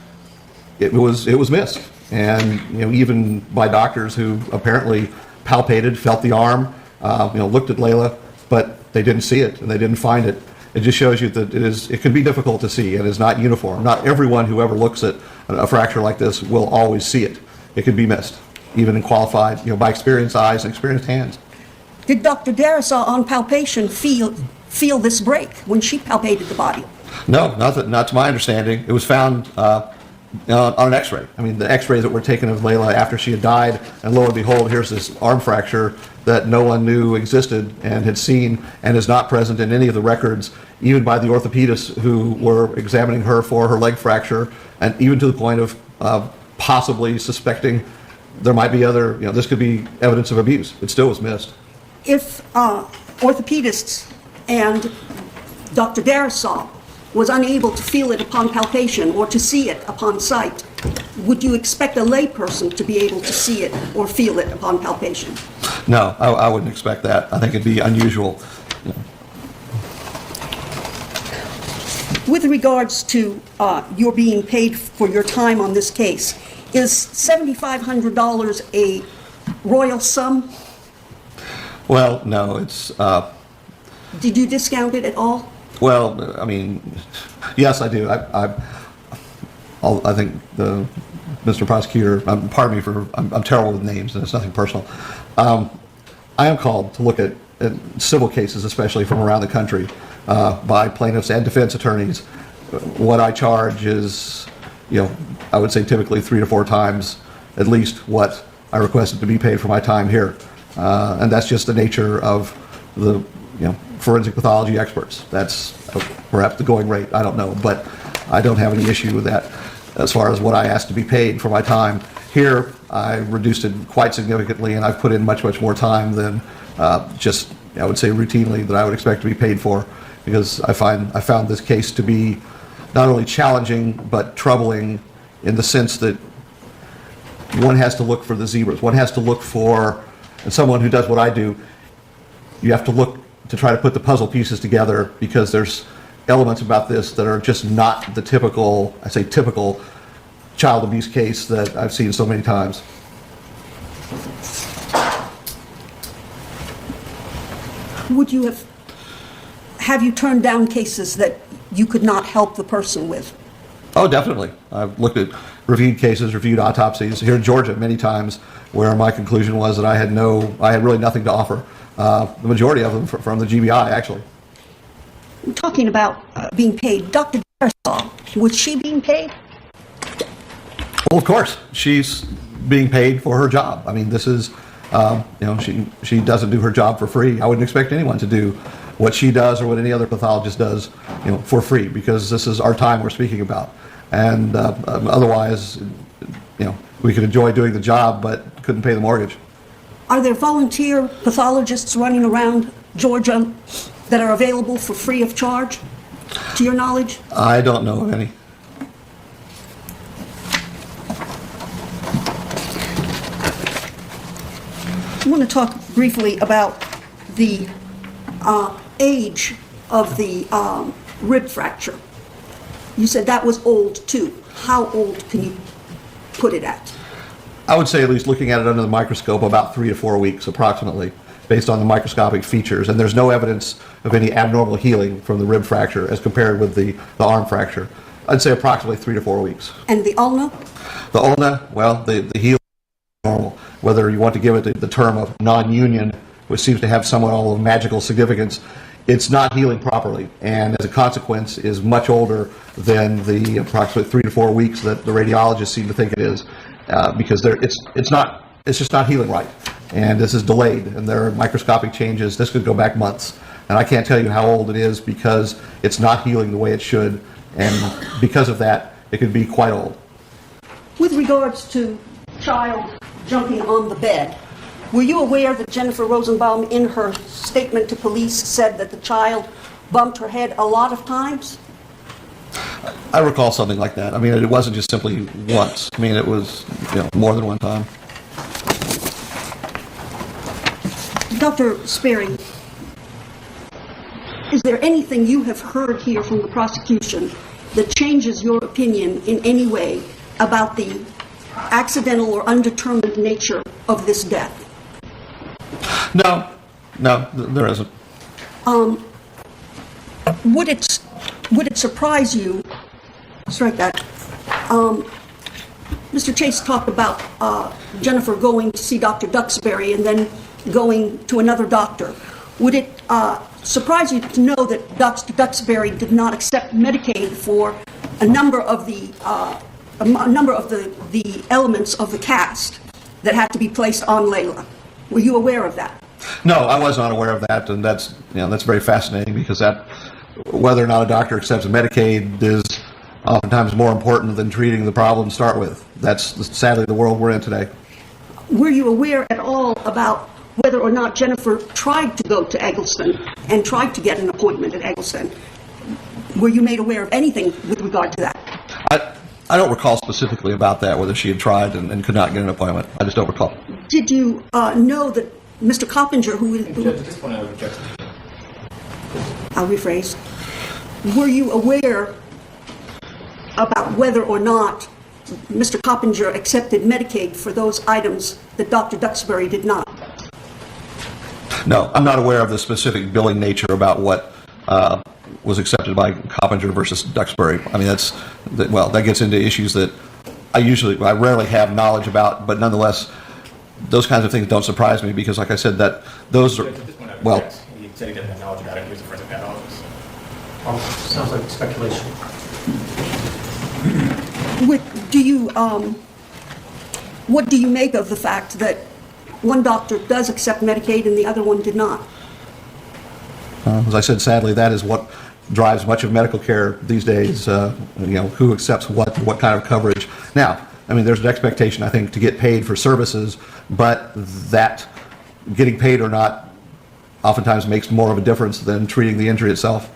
it was missed. And even by doctors who apparently palpated, felt the arm, looked at Layla, but they didn't see it and they didn't find it. It just shows you that it can be difficult to see and is not uniform. Not everyone who ever looks at a fracture like this will always see it. It can be missed, even in qualified, by experienced eyes and experienced hands. Did Dr. Darisaw on palpation feel this break when she palpated the body? No, not to my understanding. It was found on an x-ray. The x-rays that were taken of Layla after she had died, and lo and behold, here's this arm fracture that no one knew existed and had seen and is not present in any of the records, even by the orthopedists who were examining her for her leg fracture, and even to the point of possibly suspecting there might be other, this could be evidence of abuse. It still was missed. If orthopedists and Dr. Darisaw was unable to feel it upon palpation or to see it upon sight, would you expect a layperson to be able to see it or feel it upon palpation? No, I wouldn't expect that. I think it'd be unusual. With regards to your being paid for your time on this case, is $7,500 a royal sum? Well, no, it's, Did you discount it at all? well, I mean, yes, I do. I think Mr. Prosecutor, pardon me for, I'm terrible with names, and it's nothing personal. I am called to look at civil cases, especially from around the country, by plaintiffs and defense attorneys. What I charge is, I would say typically 3 to 4 times at least what I requested to be paid for my time here. And that's just the nature of the, forensic pathology experts. That's perhaps the going rate, I don't know, but I don't have any issue with that as far as what I asked to be paid for my time. Here, I reduced it quite significantly, and I've put in much, much more time than just, I would say, routinely that I would expect to be paid for, because I found this case to be not only challenging, but troubling in the sense that one has to look for the zebras. One has to look for, and someone who does what I do, you have to look to try to put the puzzle pieces together, because there's elements about this that are just not the typical, I say typical, child abuse case that I've seen so many times. Would you have you turned down cases that you could not help the person with? Oh, definitely. I've looked at reviewed cases, reviewed autopsies here in Georgia many times, where my conclusion was that I had really nothing to offer. The majority of them from the GBI, actually. I'm talking about being paid. Dr. Darisaw, was she being paid? Well, of course, she's being paid for her job. I mean, this is, she doesn't do her job for free. I wouldn't expect anyone to do what she does or what any other pathologist does, for free, because this is our time we're speaking about. And otherwise, we could enjoy doing the job, but couldn't pay the mortgage. Are there volunteer pathologists running around Georgia that are available for free of charge, to your knowledge? I don't know of any. I want to talk briefly about the age of the rib fracture. You said that was old too. How old can you put it at? I would say, at least looking at it under the microscope, about 3 to 4 weeks approximately, based on the microscopic features. And there's no evidence of any abnormal healing from the rib fracture as compared with the arm fracture. I'd say approximately 3 to 4 weeks. And the ulna? The ulna, well, the healing is normal. Whether you want to give it the term of non-union, which seems to have somewhat all of magical significance, it's not healing properly, and as a consequence is much older than the approximately 3 to 4 weeks that the radiologists seem to think it is, because it's just not healing right, and this is delayed, and there are microscopic changes. This could go back months, and I can't tell you how old it is because it's not healing the way it should, and because of that, it could be quite old. With regards to child jumping on the bed, were you aware that Jennifer Rosenbaum, in her statement to police, said that the child bumped her head a lot of times? I recall something like that. I mean, it wasn't just simply once. I mean, it was more than one time. Dr. Sperry, is there anything you have heard here from the prosecution that changes your opinion in any way about the accidental or undetermined nature of this death? No, there isn't. Would it surprise you? Strike that. Mr. Chase talked about Jennifer going to see Dr. Duxbury and then going to another doctor. Would it surprise you to know that Dr. Duxbury did not accept Medicaid for a number of the elements of the cast that had to be placed on Layla? Were you aware of that? No, I was not aware of that, and that's very fascinating, because that, whether or not a doctor accepts Medicaid is oftentimes more important than treating the problem to start with. That's sadly the world we're in today. Were you aware at all about whether or not Jennifer tried to go to Eggleston and tried to get an appointment at Eggleston? Were you made aware of anything with regard to that? I don't recall specifically about that, whether she had tried and could not get an appointment. I just don't recall. Did you know that Mr. Coppinger, At this point, I would object. I'll rephrase, were you aware about whether or not Mr. Coppinger accepted Medicaid for those items that Dr. Duxbury did not? No, I'm not aware of the specific billing nature about what was accepted by Coppinger versus Duxbury. I mean, that gets into issues that I rarely have knowledge about, but nonetheless, those kinds of things don't surprise me because, like I said, that those are, At this point, I would well, guess. He said he didn't have knowledge about it. He was a forensic pathologist. Sounds like speculation. What do you make of the fact that one doctor does accept Medicaid and the other one did not? as I said, sadly, that is what drives much of medical care these days, who accepts what kind of coverage. Now, I mean, there's an expectation, I think, to get paid for services, but that getting paid or not oftentimes makes more of a difference than treating the injury itself.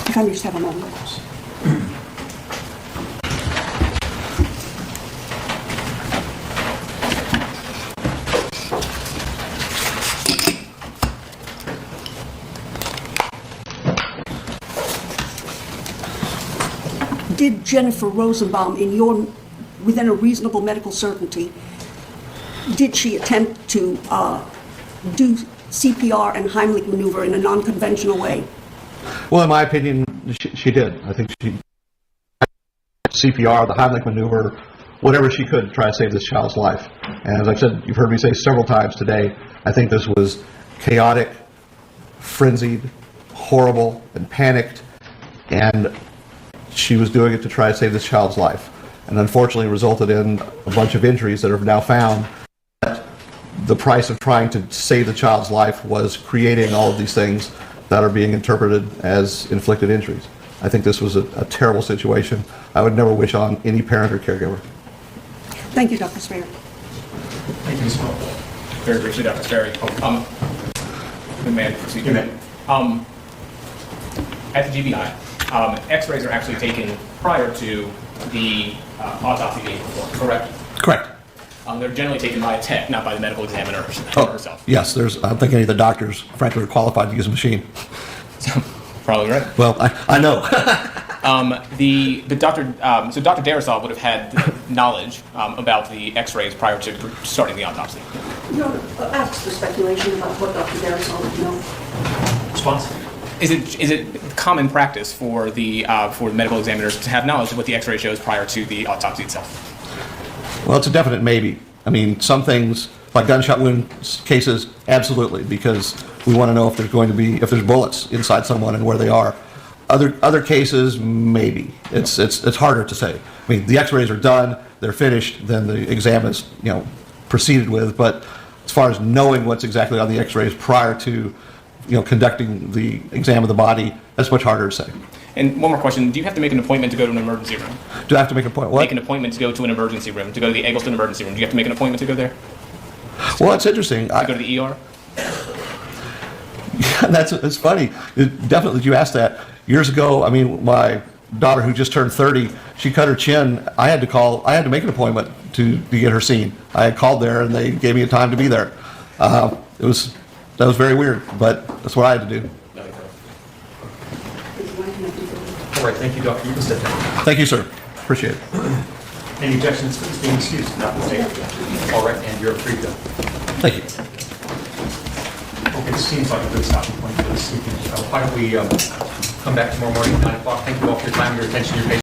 If I may just have a moment. Did Jennifer Rosenbaum, within a reasonable medical certainty, did she attempt to do CPR and Heimlich maneuver in a non-conventional way? Well, in my opinion, she did. I think she CPR, the Heimlich maneuver, whatever she could to try to save this child's life. And as I've said, you've heard me say several times today, I think this was chaotic, frenzied, horrible, and panicked, and she was doing it to try to save this child's life. And unfortunately resulted in a bunch of injuries that are now found. The price of trying to save the child's life was creating all of these things that are being interpreted as inflicted injuries. I think this was a terrible situation. I would never wish on any parent or caregiver. Thank you, Dr. Sperry. Thank you, Ms. Moore. Very briefly, Dr. Sperry. May I proceed? You may. At the GBI, X-rays are actually taken prior to the autopsy being performed, correct? Correct. They're generally taken by a tech, not by the medical examiner herself. Yes, I don't think any of the doctors, frankly, are qualified to use a machine. Probably right. Well, I know. So Dr. Darasol would have had knowledge about the X-rays prior to starting the autopsy. No, ask the speculation about what Dr. Darasol would know. Response? Is it common practice for medical examiners to have knowledge of what the X-ray shows prior to the autopsy itself? Well, it's a definite maybe. I mean, some things, like gunshot wound cases, absolutely, because we want to know if there's bullets inside someone and where they are. Other cases, maybe. It's harder to say. I mean, the X-rays are done, they're finished, then the exam is proceeded with. But as far as knowing what's exactly on the X-rays prior to conducting the exam of the body, that's much harder to say. And one more question: do you have to make an appointment to go to an emergency room? Do I have to make an appointment? What? Make an appointment to go to an emergency room, to go to the Eggleston emergency room. Do you have to make an appointment to go there? Well, it's interesting. To go to the ER? Yeah, it's funny. Definitely, you asked that. Years ago, I mean, my daughter who just turned 30, she cut her chin. I had to make an appointment to get her seen. I had called there and they gave me a time to be there. That was very weird, but that's what I had to do. All right, thank you, Doctor. You can sit down. Thank you, sir. Appreciate it. Any objections to this being excused? Not taken. All right, and you're free to go. Thank you. Okay, this seems like a good stopping point for this evening. Why don't we come back tomorrow morning at 9 o'clock? Thank you all for your time, your attention, your patience.